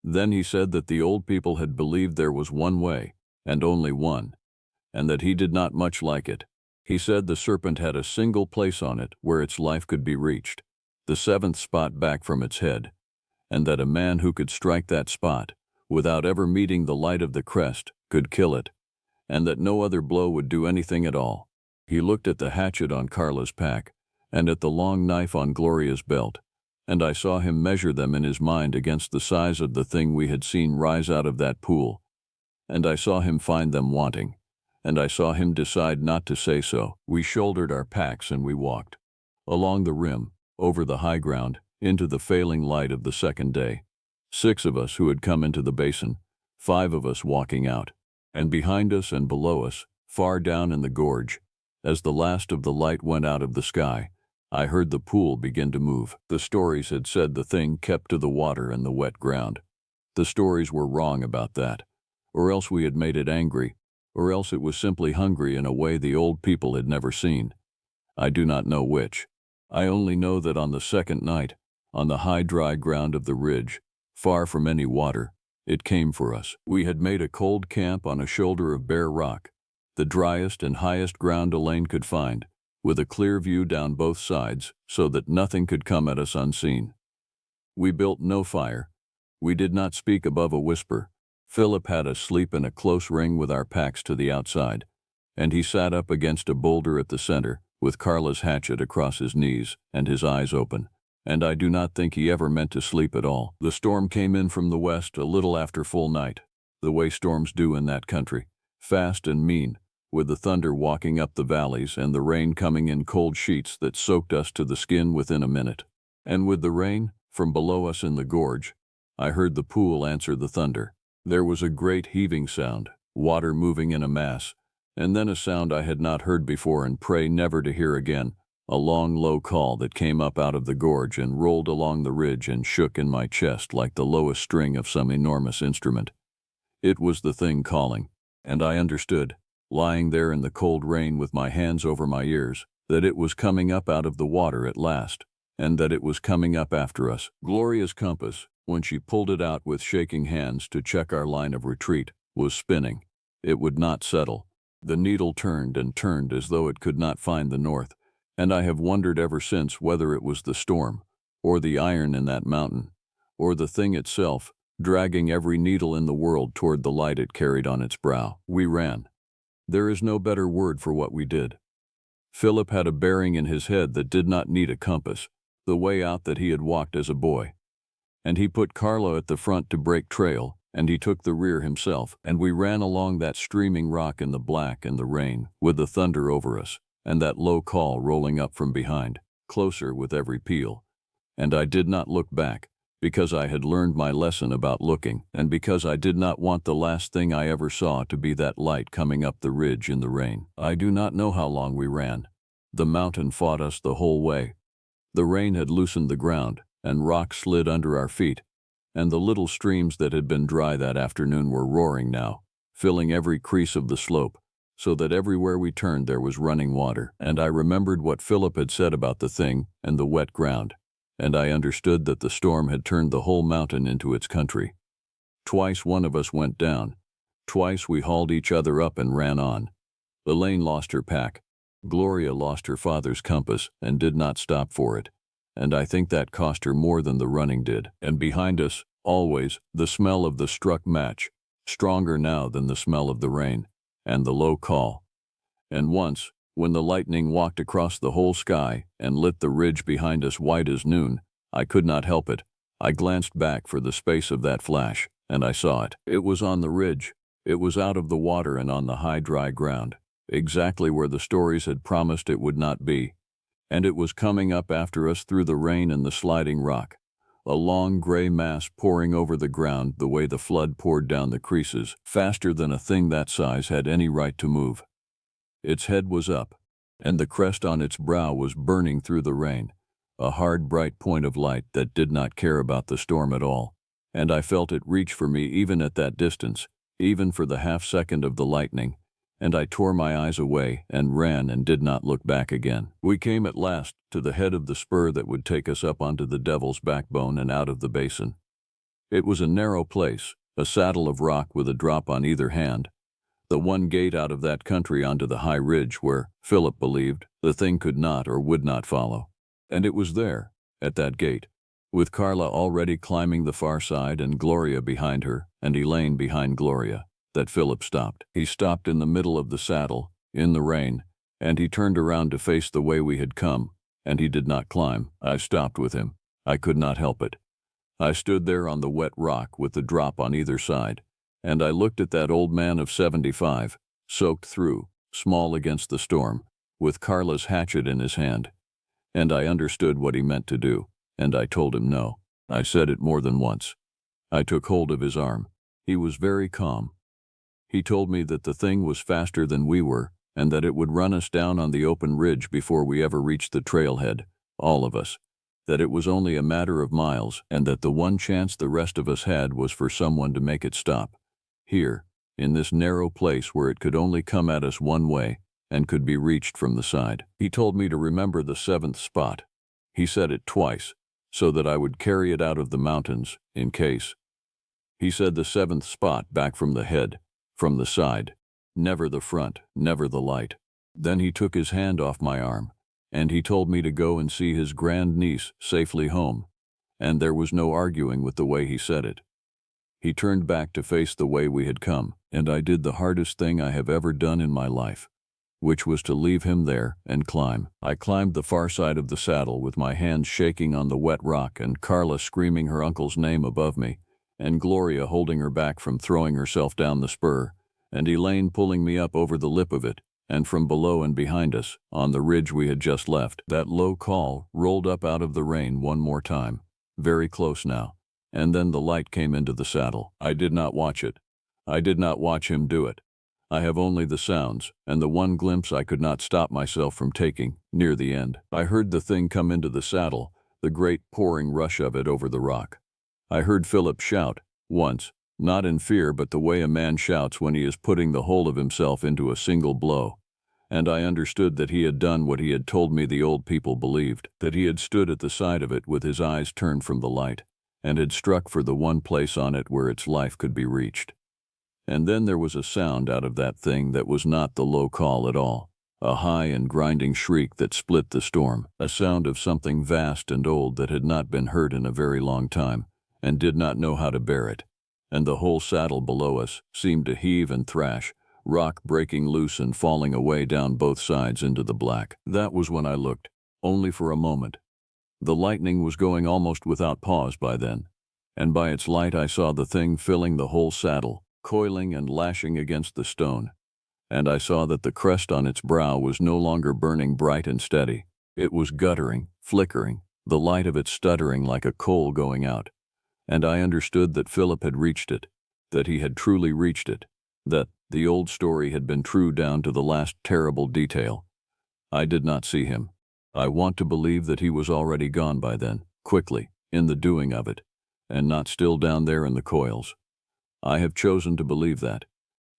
A: Then he said that the old people had believed there was one way, and only one, and that he did not much like it. He said the serpent had a single place on it where its life could be reached, the seventh spot back from its head, and that a man who could strike that spot, without ever meeting the light of the crest, could kill it, and that no other blow would do anything at all. He looked at the hatchet on Carla's pack, and at the long knife on Gloria's belt, and I saw him measure them in his mind against the size of the thing we had seen rise out of that pool, and I saw him find them wanting, and I saw him decide not to say so. We shouldered our packs and we walked, along the rim, over the high ground, into the failing light of the second day. 6 of us who had come into the basin, 5 of us walking out, and behind us and below us, far down in the gorge, as the last of the light went out of the sky, I heard the pool begin to move. The stories had said the thing kept to the water and the wet ground. The stories were wrong about that, or else we had made it angry, or else it was simply hungry in a way the old people had never seen. I do not know which. I only know that on the second night, on the high dry ground of the ridge, far from any water, it came for us. We had made a cold camp on a shoulder of bare rock, the driest and highest ground Elaine could find, with a clear view down both sides so that nothing could come at us unseen. We built no fire. We did not speak above a whisper. Philip had us sleep in a close ring with our packs to the outside, and he sat up against a boulder at the center, with Carla's hatchet across his knees and his eyes open, and I do not think he ever meant to sleep at all. The storm came in from the west a little after full night, the way storms do in that country, fast and mean, with the thunder walking up the valleys and the rain coming in cold sheets that soaked us to the skin within a minute. And with the rain, from below us in the gorge, I heard the pool answer the thunder. There was a great heaving sound, water moving in a mass, and then a sound I had not heard before and pray never to hear again, a long low call that came up out of the gorge and rolled along the ridge and shook in my chest like the lowest string of some enormous instrument. It was the thing calling, and I understood, lying there in the cold rain with my hands over my ears, that it was coming up out of the water at last, and that it was coming up after us. Gloria's compass, when she pulled it out with shaking hands to check our line of retreat, was spinning. It would not settle. The needle turned and turned as though it could not find the north, and I have wondered ever since whether it was the storm, or the iron in that mountain, or the thing itself, dragging every needle in the world toward the light it carried on its brow. We ran. There is no better word for what we did. Philip had a bearing in his head that did not need a compass, the way out that he had walked as a boy. And he put Carla at the front to break trail, and he took the rear himself, and we ran along that streaming rock in the black and the rain, with the thunder over us, and that low call rolling up from behind, closer with every peal. And I did not look back. because I had learned my lesson about looking, and because I did not want the last thing I ever saw to be that light coming up the ridge in the rain. I do not know how long we ran. The mountain fought us the whole way. The rain had loosened the ground, and rocks slid under our feet, and the little streams that had been dry that afternoon were roaring now, filling every crease of the slope, so that everywhere we turned there was running water. And I remembered what Philip had said about the thing and the wet ground, and I understood that the storm had turned the whole mountain into its country. Twice one of us went down. Twice we hauled each other up and ran on. Elaine lost her pack. Gloria lost her father's compass and did not stop for it, and I think that cost her more than the running did. And behind us, always, the smell of the struck match, stronger now than the smell of the rain, and the low call. And once, when the lightning walked across the whole sky and lit the ridge behind us white as noon, I could not help it. I glanced back for the space of that flash, and I saw it. It was on the ridge. It was out of the water and on the high dry ground, exactly where the stories had promised it would not be. And it was coming up after us through the rain and the sliding rock, a long gray mass pouring over the ground the way the flood poured down the creases, faster than a thing that size had any right to move. Its head was up, and the crest on its brow was burning through the rain, a hard bright point of light that did not care about the storm at all, and I felt it reach for me even at that distance, even for the half-second of the lightning, and I tore my eyes away and ran and did not look back again. We came at last to the head of the spur that would take us up onto the Devil's Backbone and out of the basin. It was a narrow place, a saddle of rock with a drop on either hand, the one gate out of that country onto the high ridge where, Philip believed, the thing could not or would not follow. And it was there, at that gate, with Carla already climbing the far side and Gloria behind her and Elaine behind Gloria, that Philip stopped. He stopped in the middle of the saddle, in the rain, and he turned around to face the way we had come, and he did not climb. I stopped with him. I could not help it. I stood there on the wet rock with the drop on either side, and I looked at that old man of 75, soaked through, small against the storm, with Carla's hatchet in his hand. And I understood what he meant to do, and I told him no. I said it more than once. I took hold of his arm. He was very calm. He told me that the thing was faster than we were, and that it would run us down on the open ridge before we ever reached the trailhead, all of us, that it was only a matter of miles, and that the one chance the rest of us had was for someone to make it stop. Here, in this narrow place where it could only come at us one way and could be reached from the side. He told me to remember the 7th spot. He said it twice, so that I would carry it out of the mountains, in case. He said the 7th spot back from the head, from the side, never the front, never the light. Then he took his hand off my arm, and he told me to go and see his grandniece safely home, and there was no arguing with the way he said it. He turned back to face the way we had come, and I did the hardest thing I have ever done in my life, which was to leave him there and climb. I climbed the far side of the saddle with my hands shaking on the wet rock and Carla screaming her uncle's name above me, and Gloria holding her back from throwing herself down the spur, and Elaine pulling me up over the lip of it, and from below and behind us, on the ridge we had just left, that low call rolled up out of the rain one more time, very close now, and then the light came into the saddle. I did not watch it. I did not watch him do it. I have only the sounds, and the one glimpse I could not stop myself from taking, near the end. I heard the thing come into the saddle, the great pouring rush of it over the rock. I heard Philip shout, once, not in fear but the way a man shouts when he is putting the whole of himself into a single blow. And I understood that he had done what he had told me the old people believed, that he had stood at the side of it with his eyes turned from the light, and had struck for the one place on it where its life could be reached. And then there was a sound out of that thing that was not the low call at all, a high and grinding shriek that split the storm, a sound of something vast and old that had not been heard in a very long time, and did not know how to bear it. And the whole saddle below us seemed to heave and thrash, rock breaking loose and falling away down both sides into the black. That was when I looked, only for a moment. The lightning was going almost without pause by then, and by its light I saw the thing filling the whole saddle, coiling and lashing against the stone, and I saw that the crest on its brow was no longer burning bright and steady. It was guttering, flickering, the light of it stuttering like a coal going out, and I understood that Philip had reached it, that he had truly reached it, that the old story had been true down to the last terrible detail. I did not see him. I want to believe that he was already gone by then, quickly, in the doing of it, and not still down there in the coils. I have chosen to believe that.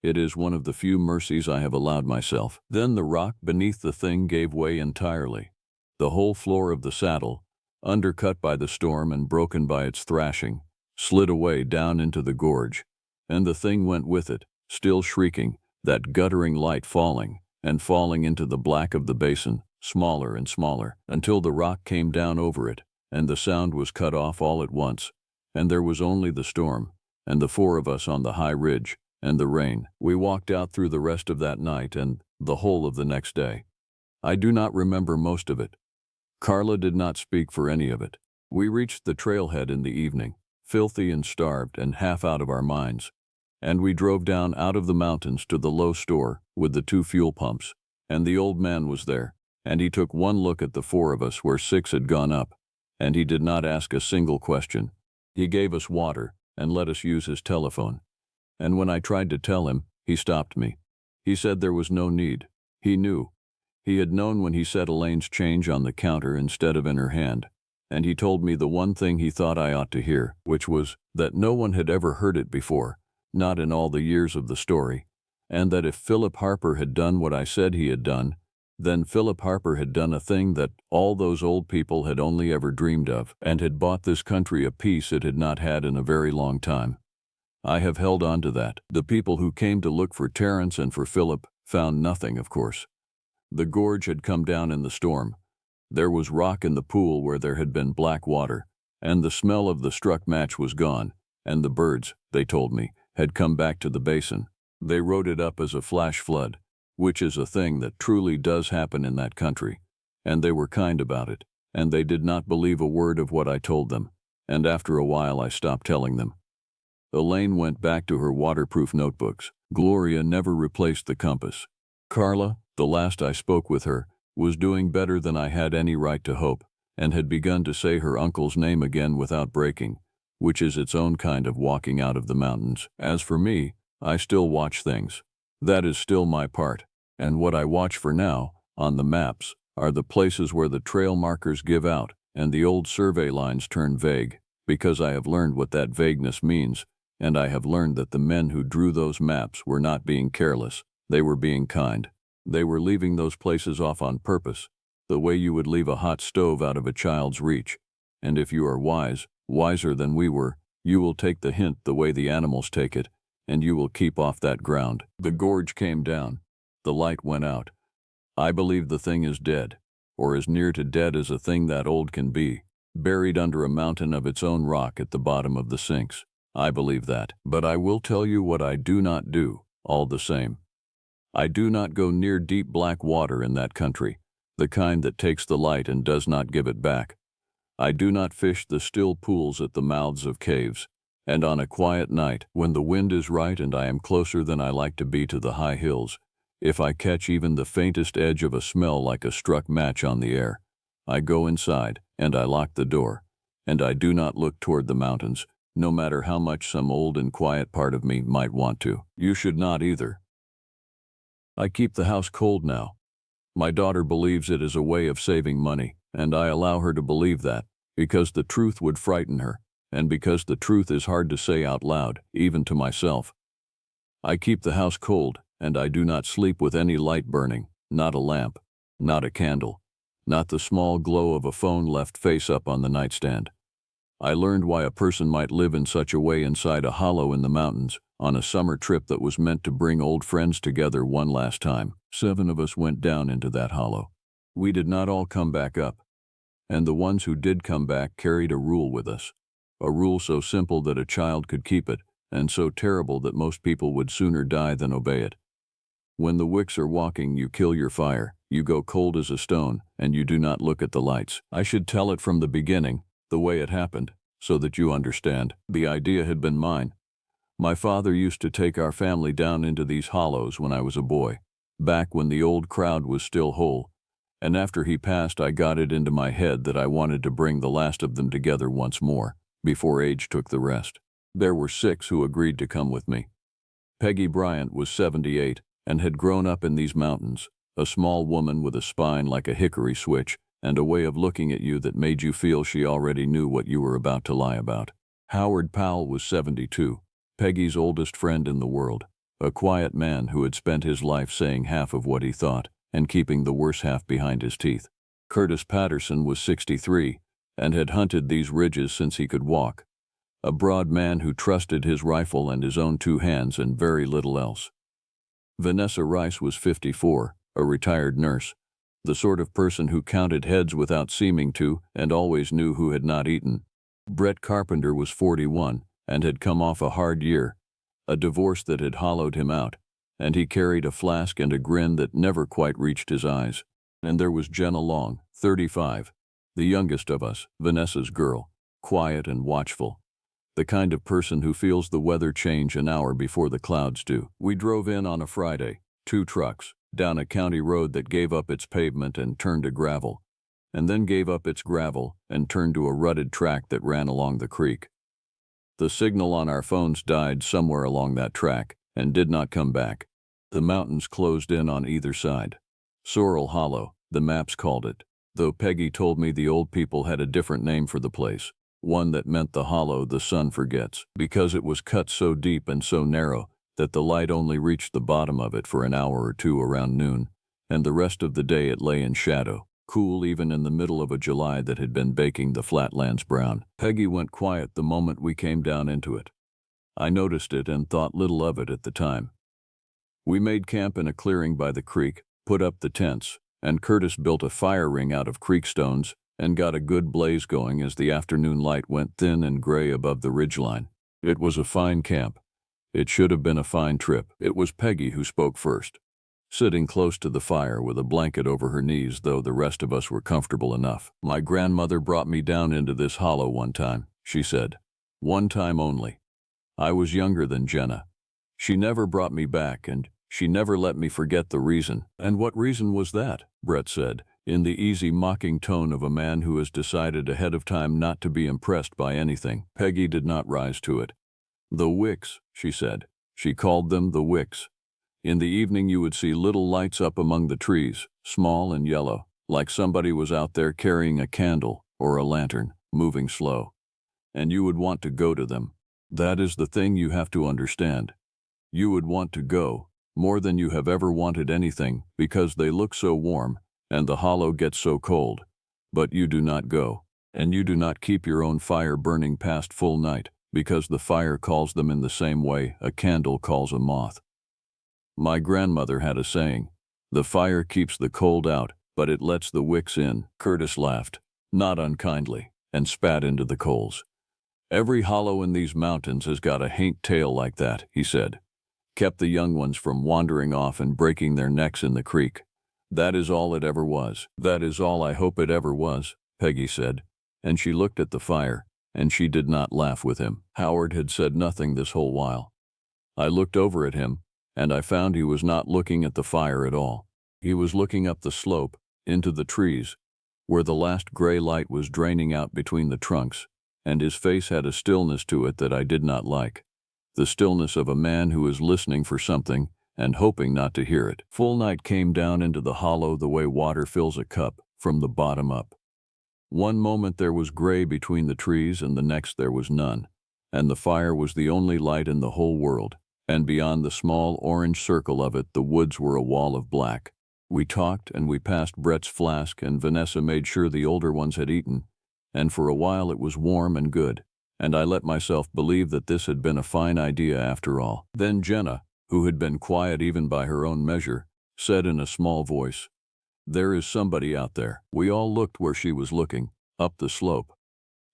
A: It is one of the few mercies I have allowed myself. Then the rock beneath the thing gave way entirely. The whole floor of the saddle, undercut by the storm and broken by its thrashing, slid away down into the gorge, and the thing went with it, still shrieking, that guttering light falling, and falling into the black of the basin, smaller and smaller, until the rock came down over it, and the sound was cut off all at once, and there was only the storm, and the four of us on the high ridge, and the rain. We walked out through the rest of that night and the whole of the next day. I do not remember most of it. Carla did not speak for any of it. We reached the trailhead in the evening, filthy and starved and half out of our minds, and we drove down out of the mountains to the low store with the 2 fuel pumps, and the old man was there, and he took one look at the 4 of us where 6 had gone up, and he did not ask a single question. He gave us water and let us use his telephone, and when I tried to tell him, he stopped me. He said there was no need. He knew. He had known when he set Elaine's change on the counter instead of in her hand, and he told me the one thing he thought I ought to hear, which was that no one had ever heard it before, not in all the years of the story, and that if Philip Harper had done what I said he had done, then Philip Harper had done a thing that all those old people had only ever dreamed of, and had bought this country a peace it had not had in a very long time. I have held on to that. The people who came to look for Terence and for Philip found nothing, of course. The gorge had come down in the storm. There was rock in the pool where there had been black water, and the smell of the struck match was gone, and the birds, they told me, had come back to the basin. They wrote it up as a flash flood, which is a thing that truly does happen in that country, and they were kind about it, and they did not believe a word of what I told them, and after a while I stopped telling them. Elaine went back to her waterproof notebooks. Gloria never replaced the compass. Carla, the last I spoke with her, was doing better than I had any right to hope, and had begun to say her uncle's name again without breaking, which is its own kind of walking out of the mountains. As for me, I still watch things. That is still my part, and what I watch for now, on the maps, are the places where the trail markers give out and the old survey lines turn vague, because I have learned what that vagueness means, and I have learned that the men who drew those maps were not being careless, they were being kind. They were leaving those places off on purpose, the way you would leave a hot stove out of a child's reach, and if you are wise, wiser than we were, you will take the hint the way the animals take it, and you will keep off that ground. The gorge came down. The light went out. I believe the thing is dead, or as near to dead as a thing that old can be, buried under a mountain of its own rock at the bottom of the sinks. I believe that. But I will tell you what I do not do, all the same. I do not go near deep black water in that country, the kind that takes the light and does not give it back. I do not fish the still pools at the mouths of caves, and on a quiet night, when the wind is right and I am closer than I like to be to the high hills, if I catch even the faintest edge of a smell like a struck match on the air, I go inside, and I lock the door, and I do not look toward the mountains, no matter how much some old and quiet part of me might want to. You should not either. I keep the house cold now. My daughter believes it is a way of saving money, and I allow her to believe that, because the truth would frighten her, and because the truth is hard to say out loud, even to myself. I keep the house cold, and I do not sleep with any light burning, not a lamp, not a candle, not the small glow of a phone left face up on the nightstand. I learned why a person might live in such a way inside a hollow in the mountains, on a summer trip that was meant to bring old friends together one last time. 7 of us went down into that hollow. We did not all come back up, and the ones who did come back carried a rule with us, a rule so simple that a child could keep it, and so terrible that most people would sooner die than obey it. When the wicks are walking, you kill your fire, you go cold as a stone, and you do not look at the lights. I should tell it from the beginning, the way it happened, so that you understand. The idea had been mine. My father used to take our family down into these hollows when I was a boy, back when the old crowd was still whole, and after he passed I got it into my head that I wanted to bring the last of them together once more, before age took the rest. There were 6 who agreed to come with me. Peggy Bryant was 78 and had grown up in these mountains, a small woman with a spine like a hickory switch and a way of looking at you that made you feel she already knew what you were about to lie about. Howard Powell was 72, Peggy's oldest friend in the world, a quiet man who had spent his life saying half of what he thought and keeping the worse half behind his teeth. Curtis Patterson was 63 and had hunted these ridges since he could walk, a broad man who trusted his rifle and his own 2 hands and very little else. Vanessa Rice was 54, a retired nurse, the sort of person who counted heads without seeming to and always knew who had not eaten. Brett Carpenter was 41 and had come off a hard year, a divorce that had hollowed him out, and he carried a flask and a grin that never quite reached his eyes. And there was Jenna Long, 35, the youngest of us, Vanessa's girl, quiet and watchful, the kind of person who feels the weather change an hour before the clouds do. We drove in on a Friday, 2 trucks, down a county road that gave up its pavement and turned to gravel, and then gave up its gravel and turned to a rutted track that ran along the creek. The signal on our phones died somewhere along that track and did not come back. The mountains closed in on either side. Sorrel Hollow, the maps called it, though Peggy told me the old people had a different name for the place, one that meant the hollow the sun forgets, because it was cut so deep and so narrow that the light only reached the bottom of it for an hour or 2 around noon, and the rest of the day it lay in shadow, cool even in the middle of a July that had been baking the flatlands brown. Peggy went quiet the moment we came down into it. I noticed it and thought little of it at the time. We made camp in a clearing by the creek, put up the tents, and Curtis built a fire ring out of creek stones and got a good blaze going as the afternoon light went thin and gray above the ridgeline. It was a fine camp. It should have been a fine trip. It was Peggy who spoke first, sitting close to the fire with a blanket over her knees, though the rest of us were comfortable enough. "My grandmother brought me down into this hollow one time," she said. "One time only. I was younger than Jenna. She never brought me back, and she never let me forget the reason." "And what reason was that?" Brett said, in the easy mocking tone of a man who has decided ahead of time not to be impressed by anything. Peggy did not rise to it. "The wicks," she said. She called them the wicks. In the evening you would see little lights up among the trees, small and yellow, like somebody was out there carrying a candle or a lantern, moving slow. And you would want to go to them. That is the thing you have to understand. You would want to go, more than you have ever wanted anything, because they look so warm, and the hollow gets so cold. But you do not go, and you do not keep your own fire burning past full night, because the fire calls them in the same way a candle calls a moth. My grandmother had a saying, "The fire keeps the cold out, but it lets the wicks in." Curtis laughed, not unkindly, and spat into the coals. "Every hollow in these mountains has got a haint tale like that," he said. "Kept the young ones from wandering off and breaking their necks in the creek. That is all it ever was." "That is all I hope it ever was," Peggy said, and she looked at the fire, and she did not laugh with him. Howard had said nothing this whole while. I looked over at him, and I found he was not looking at the fire at all. He was looking up the slope, into the trees, where the last gray light was draining out between the trunks, and his face had a stillness to it that I did not like. The stillness of a man who is listening for something and hoping not to hear it. Full night came down into the hollow the way water fills a cup, from the bottom up. One moment there was gray between the trees and the next there was none, and the fire was the only light in the whole world, and beyond the small orange circle of it the woods were a wall of black. We talked and we passed Brett's flask, and Vanessa made sure the older ones had eaten, and for a while it was warm and good, and I let myself believe that this had been a fine idea after all. Then Jenna, who had been quiet even by her own measure, said in a small voice, "There is somebody out there." We all looked where she was looking, up the slope.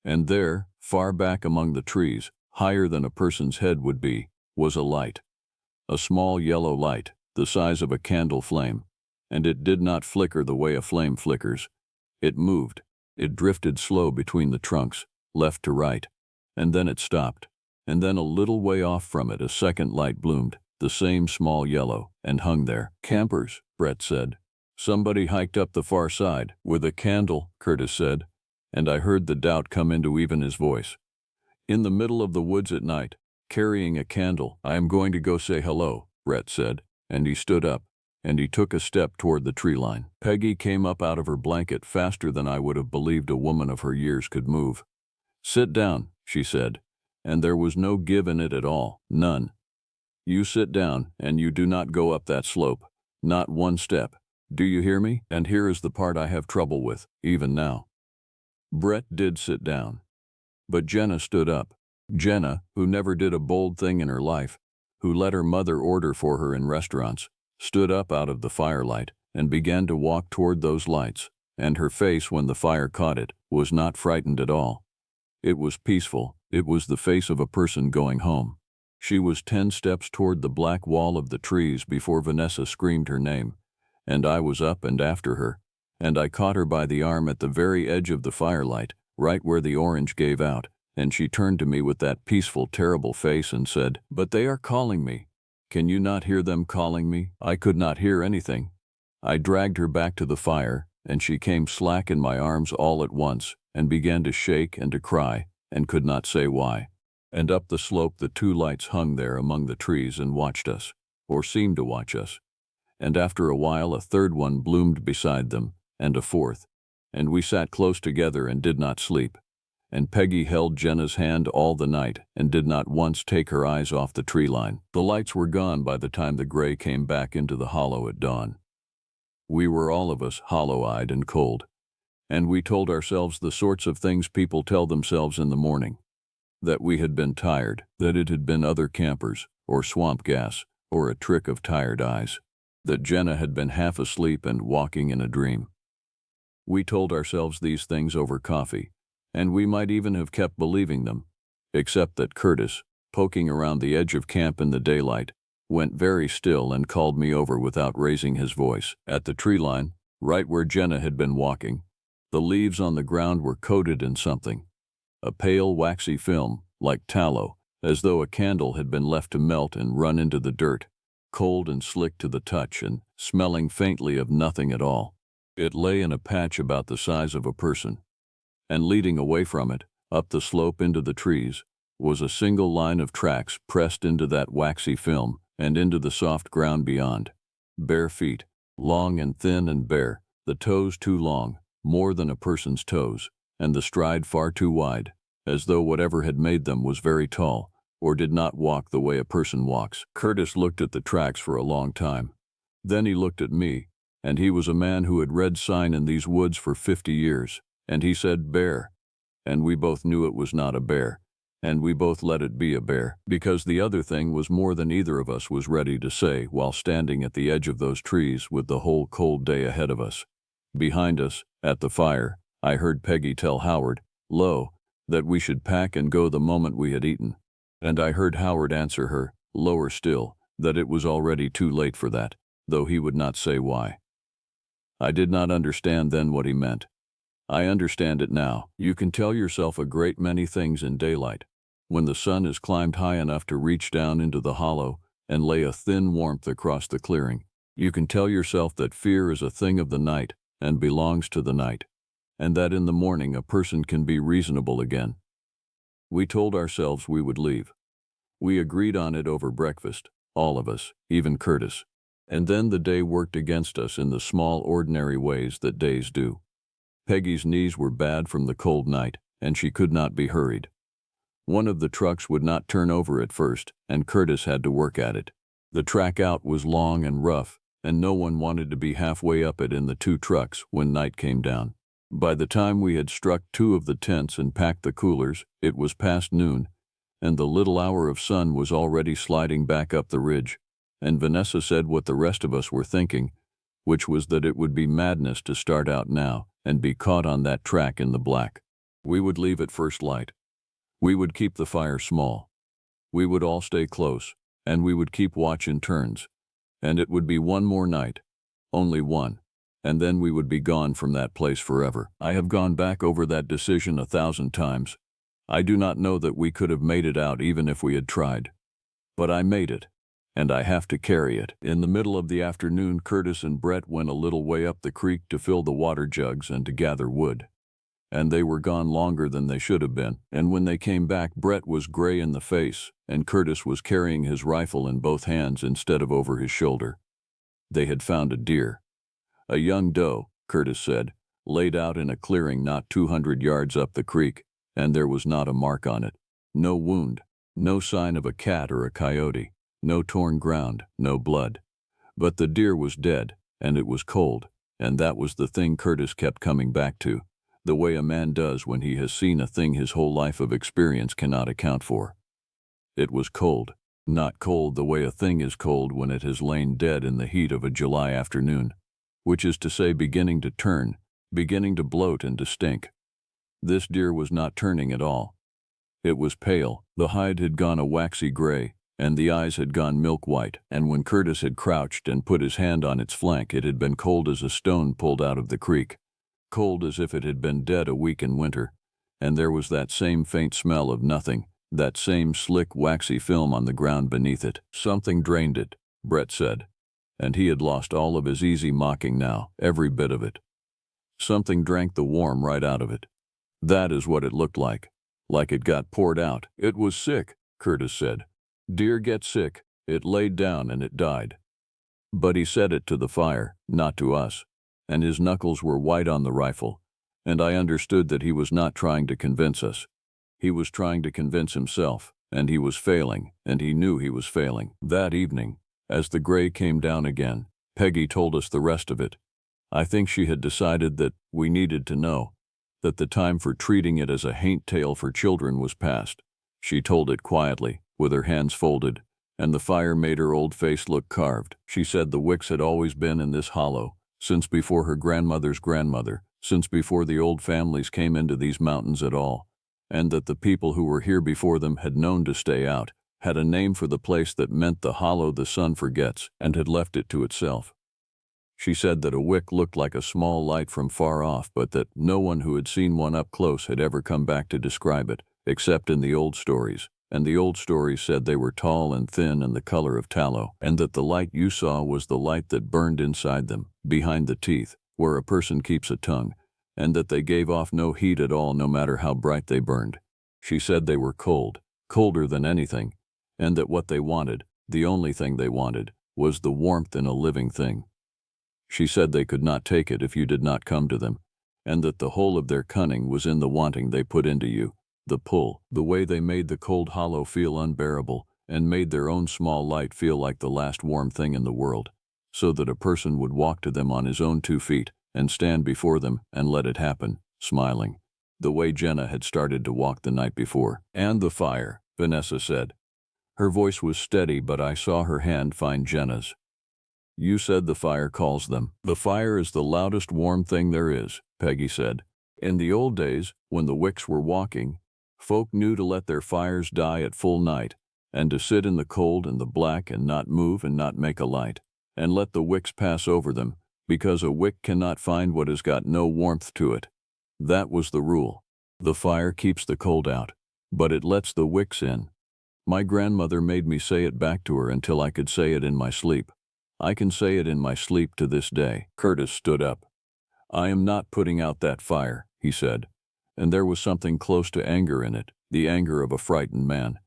A: And there, far back among the trees, higher than a person's head would be, was a light. A small yellow light, the size of a candle flame, and it did not flicker the way a flame flickers. It moved. It drifted slow between the trunks, left to right, and then it stopped. And then a little way off from it a second light bloomed, the same small yellow, and hung there. "Campers," Brett said. "Somebody hiked up the far side." "With a candle," Curtis said, and I heard the doubt come into even his voice. In the middle of the woods at night, carrying a candle. "I am going to go say hello," Brett said, and he stood up, and he took a step toward the tree line. Peggy came up out of her blanket faster than I would have believed a woman of her years could move. "Sit down," she said, and there was no give in it at all, none. "You sit down, and you do not go up that slope, not one step. Do you hear me? And here is the part I have trouble with, even now." Brett did sit down. But Jenna stood up. Jenna, who never did a bold thing in her life, who let her mother order for her in restaurants, stood up out of the firelight and began to walk toward those lights, and her face, when the fire caught it, was not frightened at all. It was peaceful. It was the face of a person going home. She was 10 steps toward the black wall of the trees before Vanessa screamed her name, and I was up and after her, and I caught her by the arm at the very edge of the firelight, right where the orange gave out, and she turned to me with that peaceful, terrible face and said, "But they are calling me. Can you not hear them calling me?" I could not hear anything. I dragged her back to the fire, and she came slack in my arms all at once, and began to shake and to cry, and could not say why. And up the slope the 2 lights hung there among the trees and watched us, or seemed to watch us. And after a while a 3rd one bloomed beside them, and a 4th, and we sat close together and did not sleep. And Peggy held Jenna's hand all the night and did not once take her eyes off the tree line. The lights were gone by the time the gray came back into the hollow at dawn. We were all of us hollow-eyed and cold, and we told ourselves the sorts of things people tell themselves in the morning. That we had been tired, that it had been other campers, or swamp gas, or a trick of tired eyes. That Jenna had been half asleep and walking in a dream. We told ourselves these things over coffee, and we might even have kept believing them, except that Curtis, poking around the edge of camp in the daylight, went very still and called me over without raising his voice. At the tree line, right where Jenna had been walking, the leaves on the ground were coated in something. A pale, waxy film, like tallow, as though a candle had been left to melt and run into the dirt, cold and slick to the touch and smelling faintly of nothing at all. It lay in a patch about the size of a person, and leading away from it, up the slope into the trees, was a single line of tracks pressed into that waxy film and into the soft ground beyond. Bare feet, long and thin and bare, the toes too long, more than a person's toes, and the stride far too wide, as though whatever had made them was very tall, or did not walk the way a person walks. Curtis looked at the tracks for a long time. Then he looked at me, and he was a man who had read sign in these woods for 50 years, and he said, "Bear," and we both knew it was not a bear, and we both let it be a bear, because the other thing was more than either of us was ready to say while standing at the edge of those trees with the whole cold day ahead of us. Behind us, at the fire, I heard Peggy tell Howard, low, that we should pack and go the moment we had eaten, and I heard Howard answer her, lower still, that it was already too late for that, though he would not say why. I did not understand then what he meant. I understand it now. You can tell yourself a great many things in daylight, when the sun has climbed high enough to reach down into the hollow and lay a thin warmth across the clearing. You can tell yourself that fear is a thing of the night and belongs to the night, and that in the morning a person can be reasonable again. We told ourselves we would leave. We agreed on it over breakfast, all of us, even Curtis. And then the day worked against us in the small, ordinary ways that days do. Peggy's knees were bad from the cold night, and she could not be hurried. One of the trucks would not turn over at first, and Curtis had to work at it. The track out was long and rough, and no one wanted to be halfway up it in the 2 trucks when night came down. By the time we had struck 2 of the tents and packed the coolers, it was past noon, and the little hour of sun was already sliding back up the ridge, and Vanessa said what the rest of us were thinking, which was that it would be madness to start out now and be caught on that track in the black. We would leave at first light. We would keep the fire small. We would all stay close, and we would keep watch in turns, and it would be one more night, only one, and then we would be gone from that place forever. I have gone back over that decision 1,000 times. I do not know that we could have made it out even if we had tried. But I made it, and I have to carry it. In the middle of the afternoon, Curtis and Brett went a little way up the creek to fill the water jugs and to gather wood. and they were gone longer than they should have been, and when they came back, Brett was gray in the face, and Curtis was carrying his rifle in both hands instead of over his shoulder. They had found a deer. A young doe, Curtis said, laid out in a clearing not 200 yards up the creek, and there was not a mark on it. No wound, no sign of a cat or a coyote, no torn ground, no blood. But the deer was dead, and it was cold, and that was the thing Curtis kept coming back to, the way a man does when he has seen a thing his whole life of experience cannot account for. It was cold, not cold the way a thing is cold when it has lain dead in the heat of a July afternoon, which is to say beginning to turn, beginning to bloat and to stink. This deer was not turning at all. It was pale, the hide had gone a waxy gray, and the eyes had gone milk white, and when Curtis had crouched and put his hand on its flank, it had been cold as a stone pulled out of the creek, cold as if it had been dead a week in winter, and there was that same faint smell of nothing, that same slick waxy film on the ground beneath it. Something drained it, Brett said, and he had lost all of his easy mocking now, every bit of it. Something drank the warm right out of it. That is what it looked like it got poured out. It was sick, Curtis said. Deer get sick, it laid down and it died. But he said it to the fire, not to us, and his knuckles were white on the rifle, and I understood that he was not trying to convince us. He was trying to convince himself, and he was failing, and he knew he was failing. That evening, as the gray came down again, Peggy told us the rest of it. I think she had decided that we needed to know, that the time for treating it as a haint tale for children was past. She told it quietly, with her hands folded, and the fire made her old face look carved. She said the Wicks had always been in this hollow, since before her grandmother's grandmother, since before the old families came into these mountains at all, and that the people who were here before them had known to stay out, had a name for the place that meant the hollow the sun forgets, and had left it to itself. She said that a wick looked like a small light from far off, but that no one who had seen one up close had ever come back to describe it, except in the old stories, and the old stories said they were tall and thin and the color of tallow, and that the light you saw was the light that burned inside them, behind the teeth, where a person keeps a tongue, and that they gave off no heat at all no matter how bright they burned. She said they were cold, colder than anything, and that what they wanted, the only thing they wanted, was the warmth in a living thing. She said they could not take it if you did not come to them, and that the whole of their cunning was in the wanting they put into you, the pull, the way they made the cold hollow feel unbearable, and made their own small light feel like the last warm thing in the world, so that a person would walk to them on his own 2 feet, and stand before them and let it happen, smiling, the way Jenna had started to walk the night before. And the fire, Vanessa said. Her voice was steady, but I saw her hand find Jenna's. You said the fire calls them. The fire is the loudest warm thing there is, Peggy said. In the old days, when the Wicks were walking, folk knew to let their fires die at full night, and to sit in the cold and the black and not move and not make a light, and let the Wicks pass over them, because a wick cannot find what has got no warmth to it. That was the rule. The fire keeps the cold out, but it lets the Wicks in. My grandmother made me say it back to her until I could say it in my sleep. I can say it in my sleep to this day. Curtis stood up. I am not putting out that fire, he said, and there was something close to anger in it, the anger of a frightened man.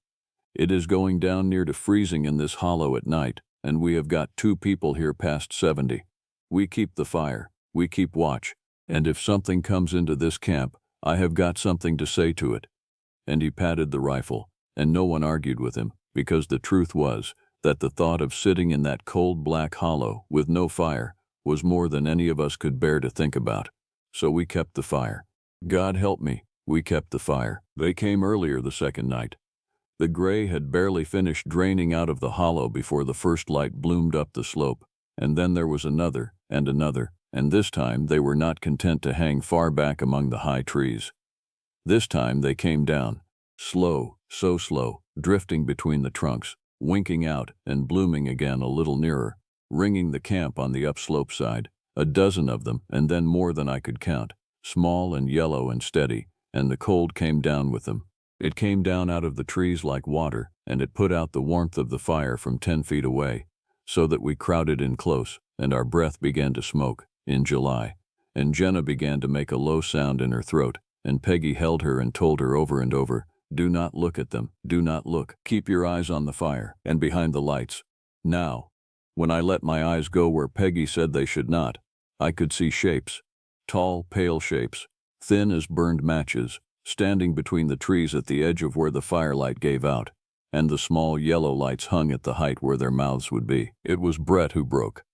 A: It is going down near to freezing in this hollow at night, and we have got 2 people here past 70. We keep the fire, we keep watch, and if something comes into this camp, I have got something to say to it. And he patted the rifle, and no one argued with him, because the truth was that the thought of sitting in that cold black hollow with no fire was more than any of us could bear to think about. So we kept the fire. God help me, we kept the fire. They came earlier the second night. The gray had barely finished draining out of the hollow before the first light bloomed up the slope, and then there was another, and this time they were not content to hang far back among the high trees. This time they came down, slow, so slow, drifting between the trunks, winking out and blooming again a little nearer, ringing the camp on the upslope side, a dozen of them, and then more than I could count, small and yellow and steady, and the cold came down with them. It came down out of the trees like water, and it put out the warmth of the fire from 10 feet away, so that we crowded in close, and our breath began to smoke, in July, and Jenna began to make a low sound in her throat, and Peggy held her and told her over and over, "Do not look at them, do not look. Keep your eyes on the fire and behind the lights." Now, when I let my eyes go where Peggy said they should not, I could see shapes, tall, pale shapes, thin as burned matches, standing between the trees at the edge of where the firelight gave out, and the small yellow lights hung at the height where their mouths would be. It was Brett who broke.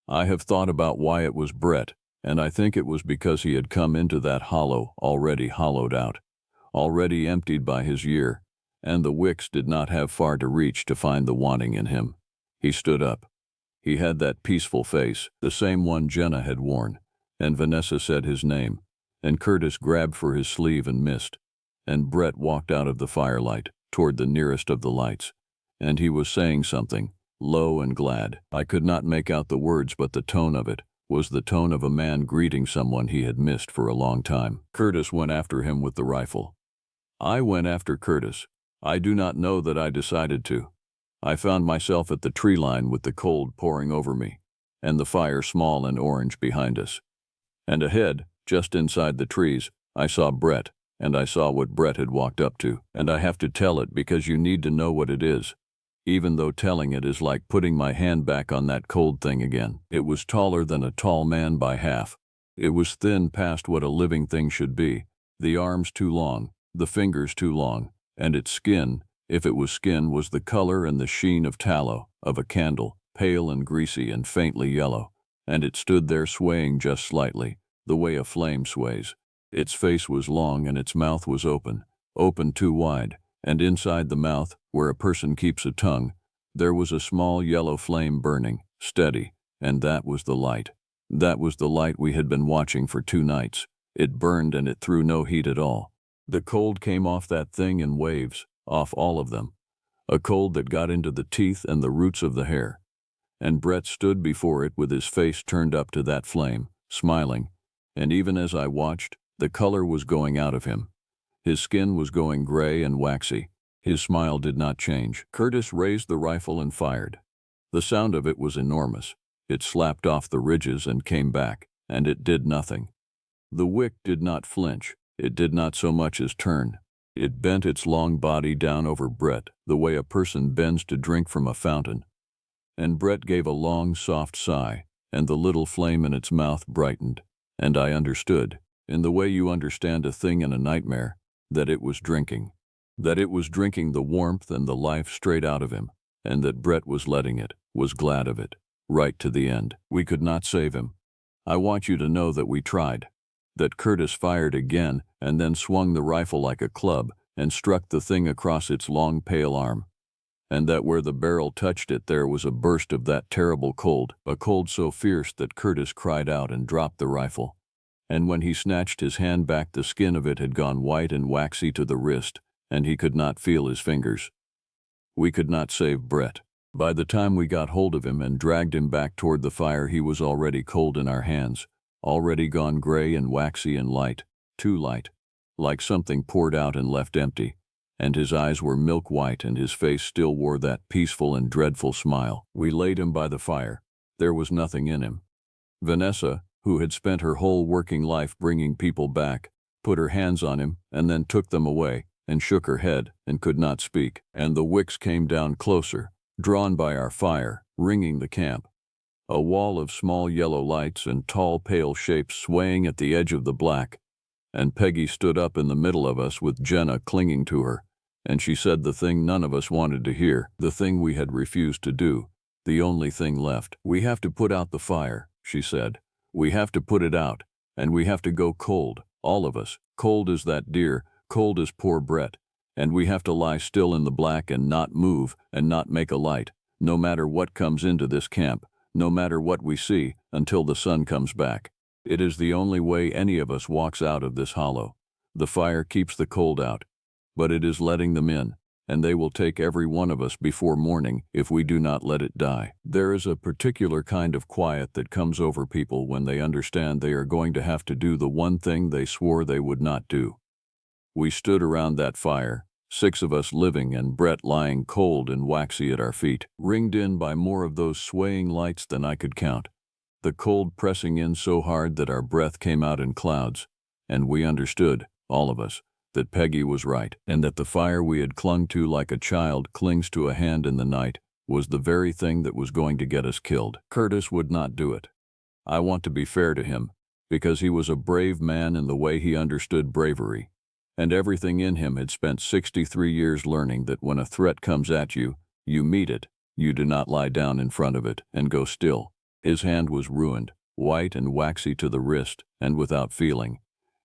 A: I have thought about why it was Brett, and I think it was because he had come into that hollow already hollowed out, already emptied by his year, and the wicks did not have far to reach to find the wanting in him. He stood up. He had that peaceful face, the same one Jenna had worn, and Vanessa said his name, and Curtis grabbed for his sleeve and missed, and Brett walked out of the firelight, toward the nearest of the lights, and he was saying something, low and glad. I could not make out the words, but the tone of it was the tone of a man greeting someone he had missed for a long time. Curtis went after him with the rifle. I went after Curtis. I do not know that I decided to. I found myself at the tree line with the cold pouring over me, and the fire small and orange behind us. And ahead, just inside the trees, I saw Brett, and I saw what Brett had walked up to, and I have to tell it because you need to know what it is, even though telling it is like putting my hand back on that cold thing again. It was taller than a tall man by half. It was thin past what a living thing should be, the arms too long, the fingers too long, and its skin, if it was skin, was the color and the sheen of tallow, of a candle, pale and greasy and faintly yellow, and it stood there swaying just slightly, the way a flame sways. Its face was long and its mouth was open too wide, and inside the mouth, where a person keeps a tongue, there was a small yellow flame burning, steady, and that was the light. That was the light we had been watching for 2 nights. It burned and it threw no heat at all. The cold came off that thing in waves, off all of them. A cold that got into the teeth and the roots of the hair. And Brett stood before it with his face turned up to that flame, smiling, and even as I watched, the color was going out of him. His skin was going gray and waxy. His smile did not change. Curtis raised the rifle and fired. The sound of it was enormous. It slapped off the ridges and came back, and it did nothing. The wick did not flinch. It did not so much as turn. It bent its long body down over Brett, the way a person bends to drink from a fountain. And Brett gave a long, soft sigh, and the little flame in its mouth brightened, and I understood, in the way you understand a thing in a nightmare, that it was drinking. That it was drinking the warmth and the life straight out of him, and that Brett was letting it, was glad of it, right to the end. We could not save him. I want you to know that we tried. That Curtis fired again and then swung the rifle like a club and struck the thing across its long pale arm. And that where the barrel touched it there was a burst of that terrible cold, a cold so fierce that Curtis cried out and dropped the rifle. And when he snatched his hand back, the skin of it had gone white and waxy to the wrist, and he could not feel his fingers. We could not save Brett. By the time we got hold of him and dragged him back toward the fire, he was already cold in our hands, already gone gray and waxy and light, too light, like something poured out and left empty, and his eyes were milk white and his face still wore that peaceful and dreadful smile. We laid him by the fire. There was nothing in him. Vanessa, who had spent her whole working life bringing people back, put her hands on him and then took them away and shook her head and could not speak. And the wicks came down closer, drawn by our fire, ringing the camp. A wall of small yellow lights and tall pale shapes swaying at the edge of the black. And Peggy stood up in the middle of us with Jenna clinging to her, and she said the thing none of us wanted to hear, the thing we had refused to do, the only thing left. "We have to put out the fire," she said. "We have to put it out, and we have to go cold, all of us, cold as that deer, cold as poor Brett, and we have to lie still in the black and not move and not make a light, no matter what comes into this camp, no matter what we see, until the sun comes back. It is the only way any of us walks out of this hollow. The fire keeps the cold out, but it is letting them in, and they will take every one of us before morning if we do not let it die." There is a particular kind of quiet that comes over people when they understand they are going to have to do the one thing they swore they would not do. We stood around that fire, 6 of us living and Brett lying cold and waxy at our feet, ringed in by more of those swaying lights than I could count, the cold pressing in so hard that our breath came out in clouds, and we understood, all of us, that Peggy was right, and that the fire we had clung to like a child clings to a hand in the night was the very thing that was going to get us killed. Curtis would not do it. I want to be fair to him, because he was a brave man in the way he understood bravery, and everything in him had spent 63 years learning that when a threat comes at you, you meet it, you do not lie down in front of it and go still. His hand was ruined, white and waxy to the wrist, and without feeling,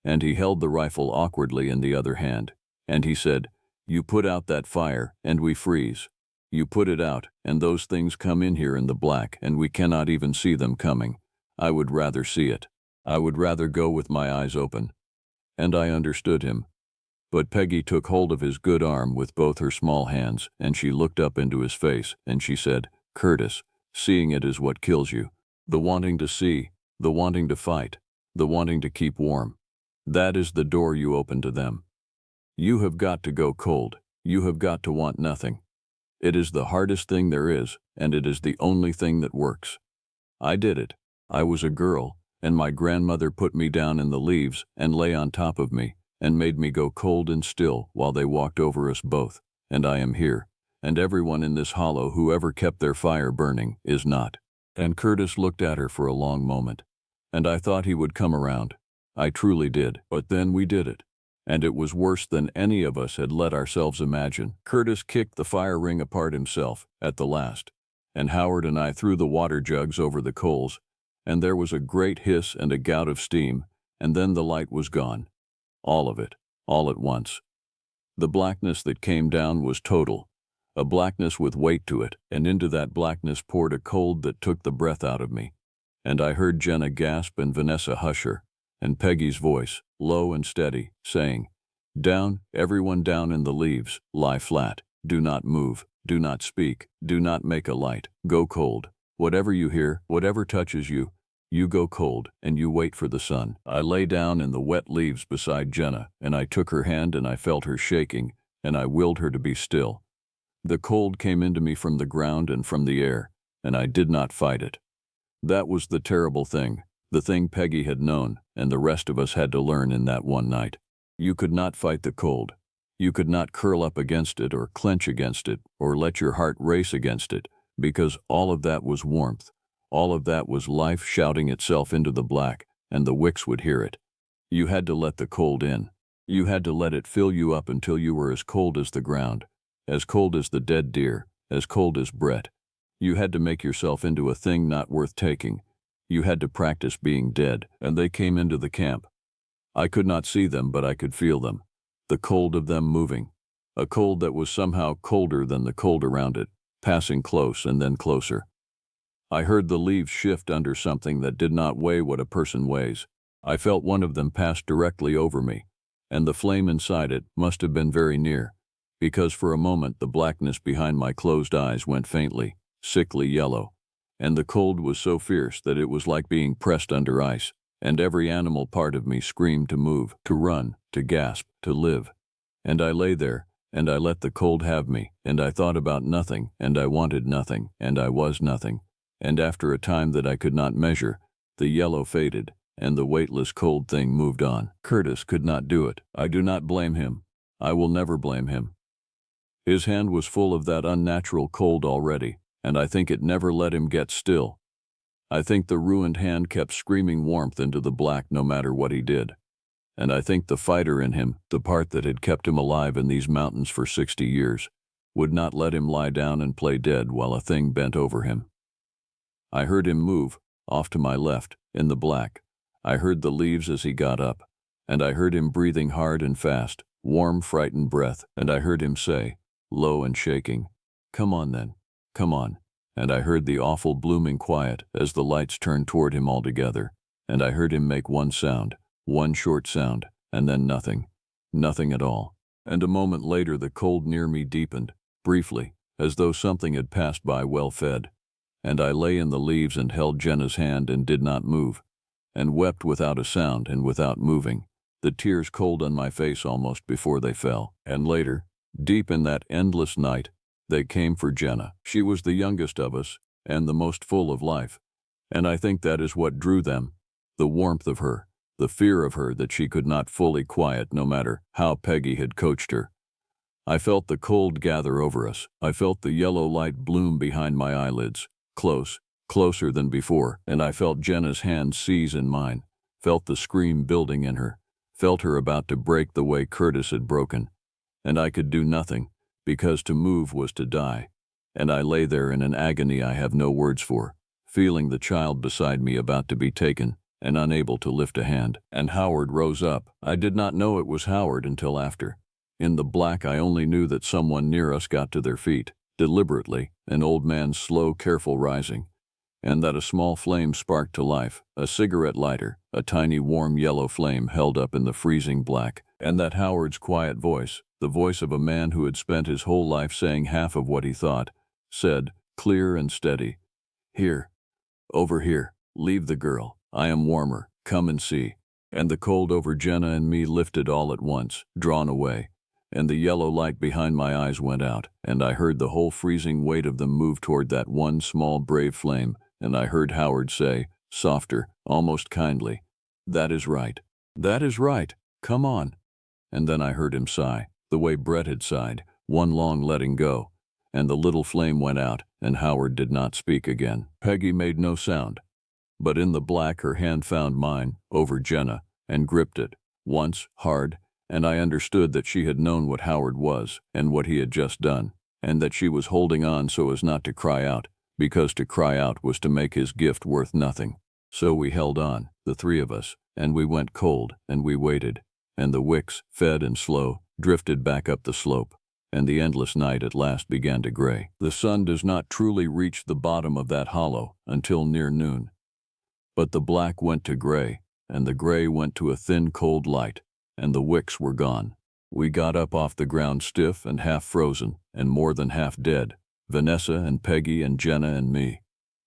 A: and he held the rifle awkwardly in the other hand, and he said, "You put out that fire, and we freeze. You put it out, and those things come in here in the black, and we cannot even see them coming. I would rather see it. I would rather go with my eyes open." And I understood him. But Peggy took hold of his good arm with both her small hands, and she looked up into his face, and she said, "Curtis, seeing it is what kills you. The wanting to see, the wanting to fight, the wanting to keep warm. That is the door you open to them. You have got to go cold. You have got to want nothing. It is the hardest thing there is, and it is the only thing that works. I did it. I was a girl, and my grandmother put me down in the leaves and lay on top of me and made me go cold and still while they walked over us both, and I am here, and everyone in this hollow who ever kept their fire burning is not." And Curtis looked at her for a long moment, and I thought he would come around. I truly did. But then we did it, and it was worse than any of us had let ourselves imagine. Curtis kicked the fire ring apart himself at the last, and Howard and I threw the water jugs over the coals, and there was a great hiss and a gout of steam, and then the light was gone. All of it, all at once. The blackness that came down was total, a blackness with weight to it, and into that blackness poured a cold that took the breath out of me, and I heard Jenna gasp and Vanessa hush her, and Peggy's voice, low and steady, saying, "Down, everyone down in the leaves, lie flat, do not move, do not speak, do not make a light, go cold. Whatever you hear, whatever touches you, you go cold, and you wait for the sun." I lay down in the wet leaves beside Jenna, and I took her hand and I felt her shaking, and I willed her to be still. The cold came into me from the ground and from the air, and I did not fight it. That was the terrible thing, the thing Peggy had known, and the rest of us had to learn in that one night. You could not fight the cold. You could not curl up against it or clench against it or let your heart race against it, because all of that was warmth. All of that was life shouting itself into the black, and the wicks would hear it. You had to let the cold in. You had to let it fill you up until you were as cold as the ground, as cold as the dead deer, as cold as Brett. You had to make yourself into a thing not worth taking. You had to practice being dead, and they came into the camp. I could not see them, but I could feel them, the cold of them moving, a cold that was somehow colder than the cold around it, passing close and then closer. I heard the leaves shift under something that did not weigh what a person weighs. I felt one of them pass directly over me, and the flame inside it must have been very near, because for a moment the blackness behind my closed eyes went faintly, sickly yellow, and the cold was so fierce that it was like being pressed under ice, and every animal part of me screamed to move, to run, to gasp, to live. And I lay there, and I let the cold have me, and I thought about nothing, and I wanted nothing, and I was nothing. And after a time that I could not measure, the yellow faded, and the weightless cold thing moved on. Curtis could not do it. I do not blame him. I will never blame him. His hand was full of that unnatural cold already, and I think it never let him get still. I think the ruined hand kept screaming warmth into the black no matter what he did. And I think the fighter in him, the part that had kept him alive in these mountains for 60 years, would not let him lie down and play dead while a thing bent over him. I heard him move, off to my left, in the black. I heard the leaves as he got up, and I heard him breathing hard and fast, warm, frightened breath, and I heard him say, low and shaking, "Come on then, come on." And I heard the awful blooming quiet as the lights turned toward him altogether, and I heard him make one sound, one short sound, and then nothing, nothing at all. And a moment later the cold near me deepened, briefly, as though something had passed by well fed. And I lay in the leaves and held Jenna's hand and did not move, and wept without a sound and without moving, the tears cold on my face almost before they fell. And later, deep in that endless night, they came for Jenna. She was the youngest of us, and the most full of life, and I think that is what drew them, the warmth of her, the fear of her that she could not fully quiet no matter how Peggy had coached her. I felt the cold gather over us. I felt the yellow light bloom behind my eyelids, close, closer than before, and I felt Jenna's hand seize in mine, felt the scream building in her, felt her about to break the way Curtis had broken. And I could do nothing, because to move was to die. And I lay there in an agony I have no words for, feeling the child beside me about to be taken, and unable to lift a hand. And Howard rose up. I did not know it was Howard until after. In the black, I only knew that someone near us got to their feet, deliberately, an old man's slow, careful rising, and that a small flame sparked to life, a cigarette lighter, a tiny warm yellow flame held up in the freezing black, and that Howard's quiet voice, the voice of a man who had spent his whole life saying half of what he thought, said, clear and steady, "Here, over here, leave the girl, I am warmer, come and see." And the cold over Jenna and me lifted all at once, drawn away, and the yellow light behind my eyes went out, and I heard the whole freezing weight of them move toward that one small brave flame, and I heard Howard say, softer, almost kindly, "That is right. That is right. Come on." And then I heard him sigh, the way Brett had sighed, one long letting go, and the little flame went out, and Howard did not speak again. Peggy made no sound, but in the black her hand found mine, over Jenna, and gripped it, once, hard, and I understood that she had known what Howard was, and what he had just done, and that she was holding on so as not to cry out, because to cry out was to make his gift worth nothing. So we held on, the three of us, and we went cold, and we waited, and the wicks, fed and slow, drifted back up the slope, and the endless night at last began to gray. The sun does not truly reach the bottom of that hollow until near noon. But the black went to gray, and the gray went to a thin cold light, and the wicks were gone. We got up off the ground stiff and half frozen, and more than half dead, Vanessa and Peggy and Jenna and me.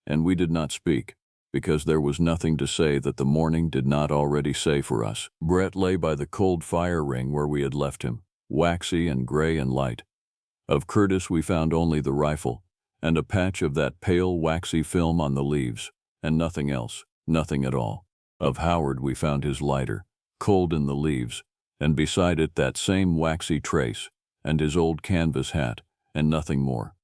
A: And we did not speak, because there was nothing to say that the morning did not already say for us. Brett lay by the cold fire ring where we had left him, waxy and gray and light. Of Curtis we found only the rifle, and a patch of that pale waxy film on the leaves, and nothing else, nothing at all. Of Howard we found his lighter, cold in the leaves, and beside it that same waxy trace, and his old canvas hat, and nothing more.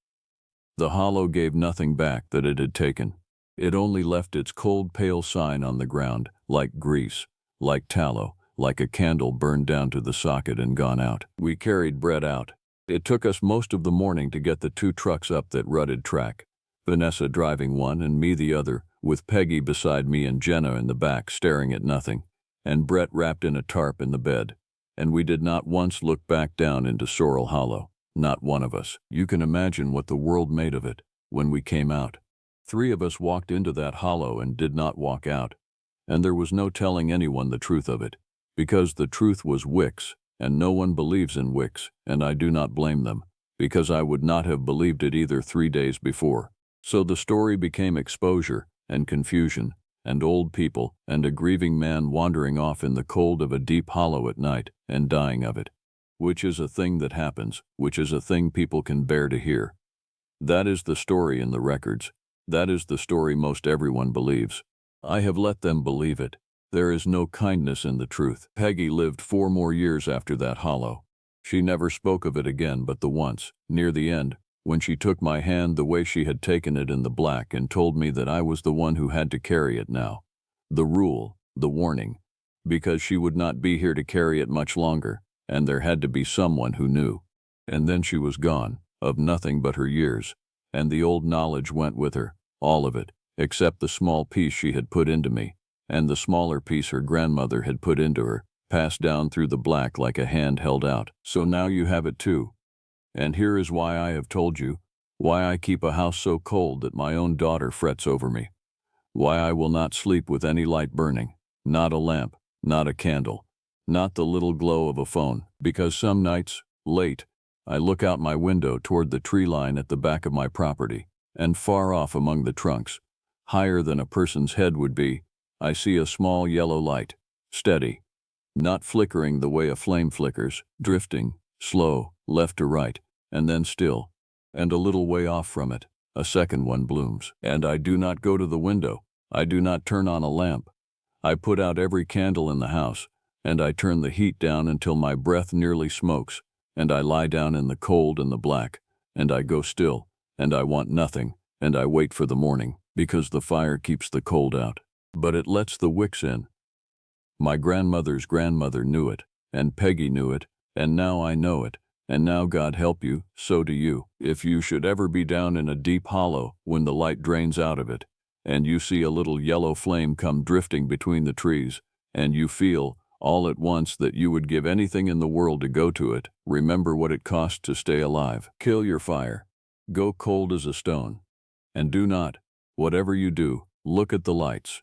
A: The hollow gave nothing back that it had taken. It only left its cold pale sign on the ground, like grease, like tallow, like a candle burned down to the socket and gone out. We carried Brett out. It took us most of the morning to get the two trucks up that rutted track, Vanessa driving one and me the other, with Peggy beside me and Jenna in the back staring at nothing, and Brett wrapped in a tarp in the bed. And we did not once look back down into Sorrel Hollow, not one of us. You can imagine what the world made of it when we came out. 3 of us walked into that hollow and did not walk out, and there was no telling anyone the truth of it, because the truth was wicks, and no one believes in wicks, and I do not blame them, because I would not have believed it either 3 days before. So the story became exposure, and confusion, and old people, and a grieving man wandering off in the cold of a deep hollow at night, and dying of it, which is a thing that happens, which is a thing people can bear to hear. That is the story in the records. That is the story most everyone believes. I have let them believe it. There is no kindness in the truth. Peggy lived 4 more years after that hollow. She never spoke of it again but the once, near the end, when she took my hand the way she had taken it in the black and told me that I was the one who had to carry it now. The rule, the warning, because she would not be here to carry it much longer, and there had to be someone who knew. And then she was gone, of nothing but her years, and the old knowledge went with her, all of it, except the small piece she had put into me, and the smaller piece her grandmother had put into her, passed down through the black like a hand held out. So now you have it too. And here is why I have told you, why I keep a house so cold that my own daughter frets over me, why I will not sleep with any light burning, not a lamp, not a candle, not the little glow of a phone, because some nights, late, I look out my window toward the tree line at the back of my property, and far off among the trunks, higher than a person's head would be, I see a small yellow light, steady, not flickering the way a flame flickers, drifting, slow, left to right, and then still, and a little way off from it, a second one blooms. And I do not go to the window. I do not turn on a lamp. I put out every candle in the house, and I turn the heat down until my breath nearly smokes, and I lie down in the cold and the black, and I go still, and I want nothing, and I wait for the morning, because the fire keeps the cold out. But it lets the wicks in. My grandmother's grandmother knew it, and Peggy knew it, and now I know it, and now God help you, so do you. If you should ever be down in a deep hollow when the light drains out of it, and you see a little yellow flame come drifting between the trees, and you feel, all at once, that you would give anything in the world to go to it, remember what it costs to stay alive. Kill your fire. Go cold as a stone. And do not, whatever you do, look at the lights.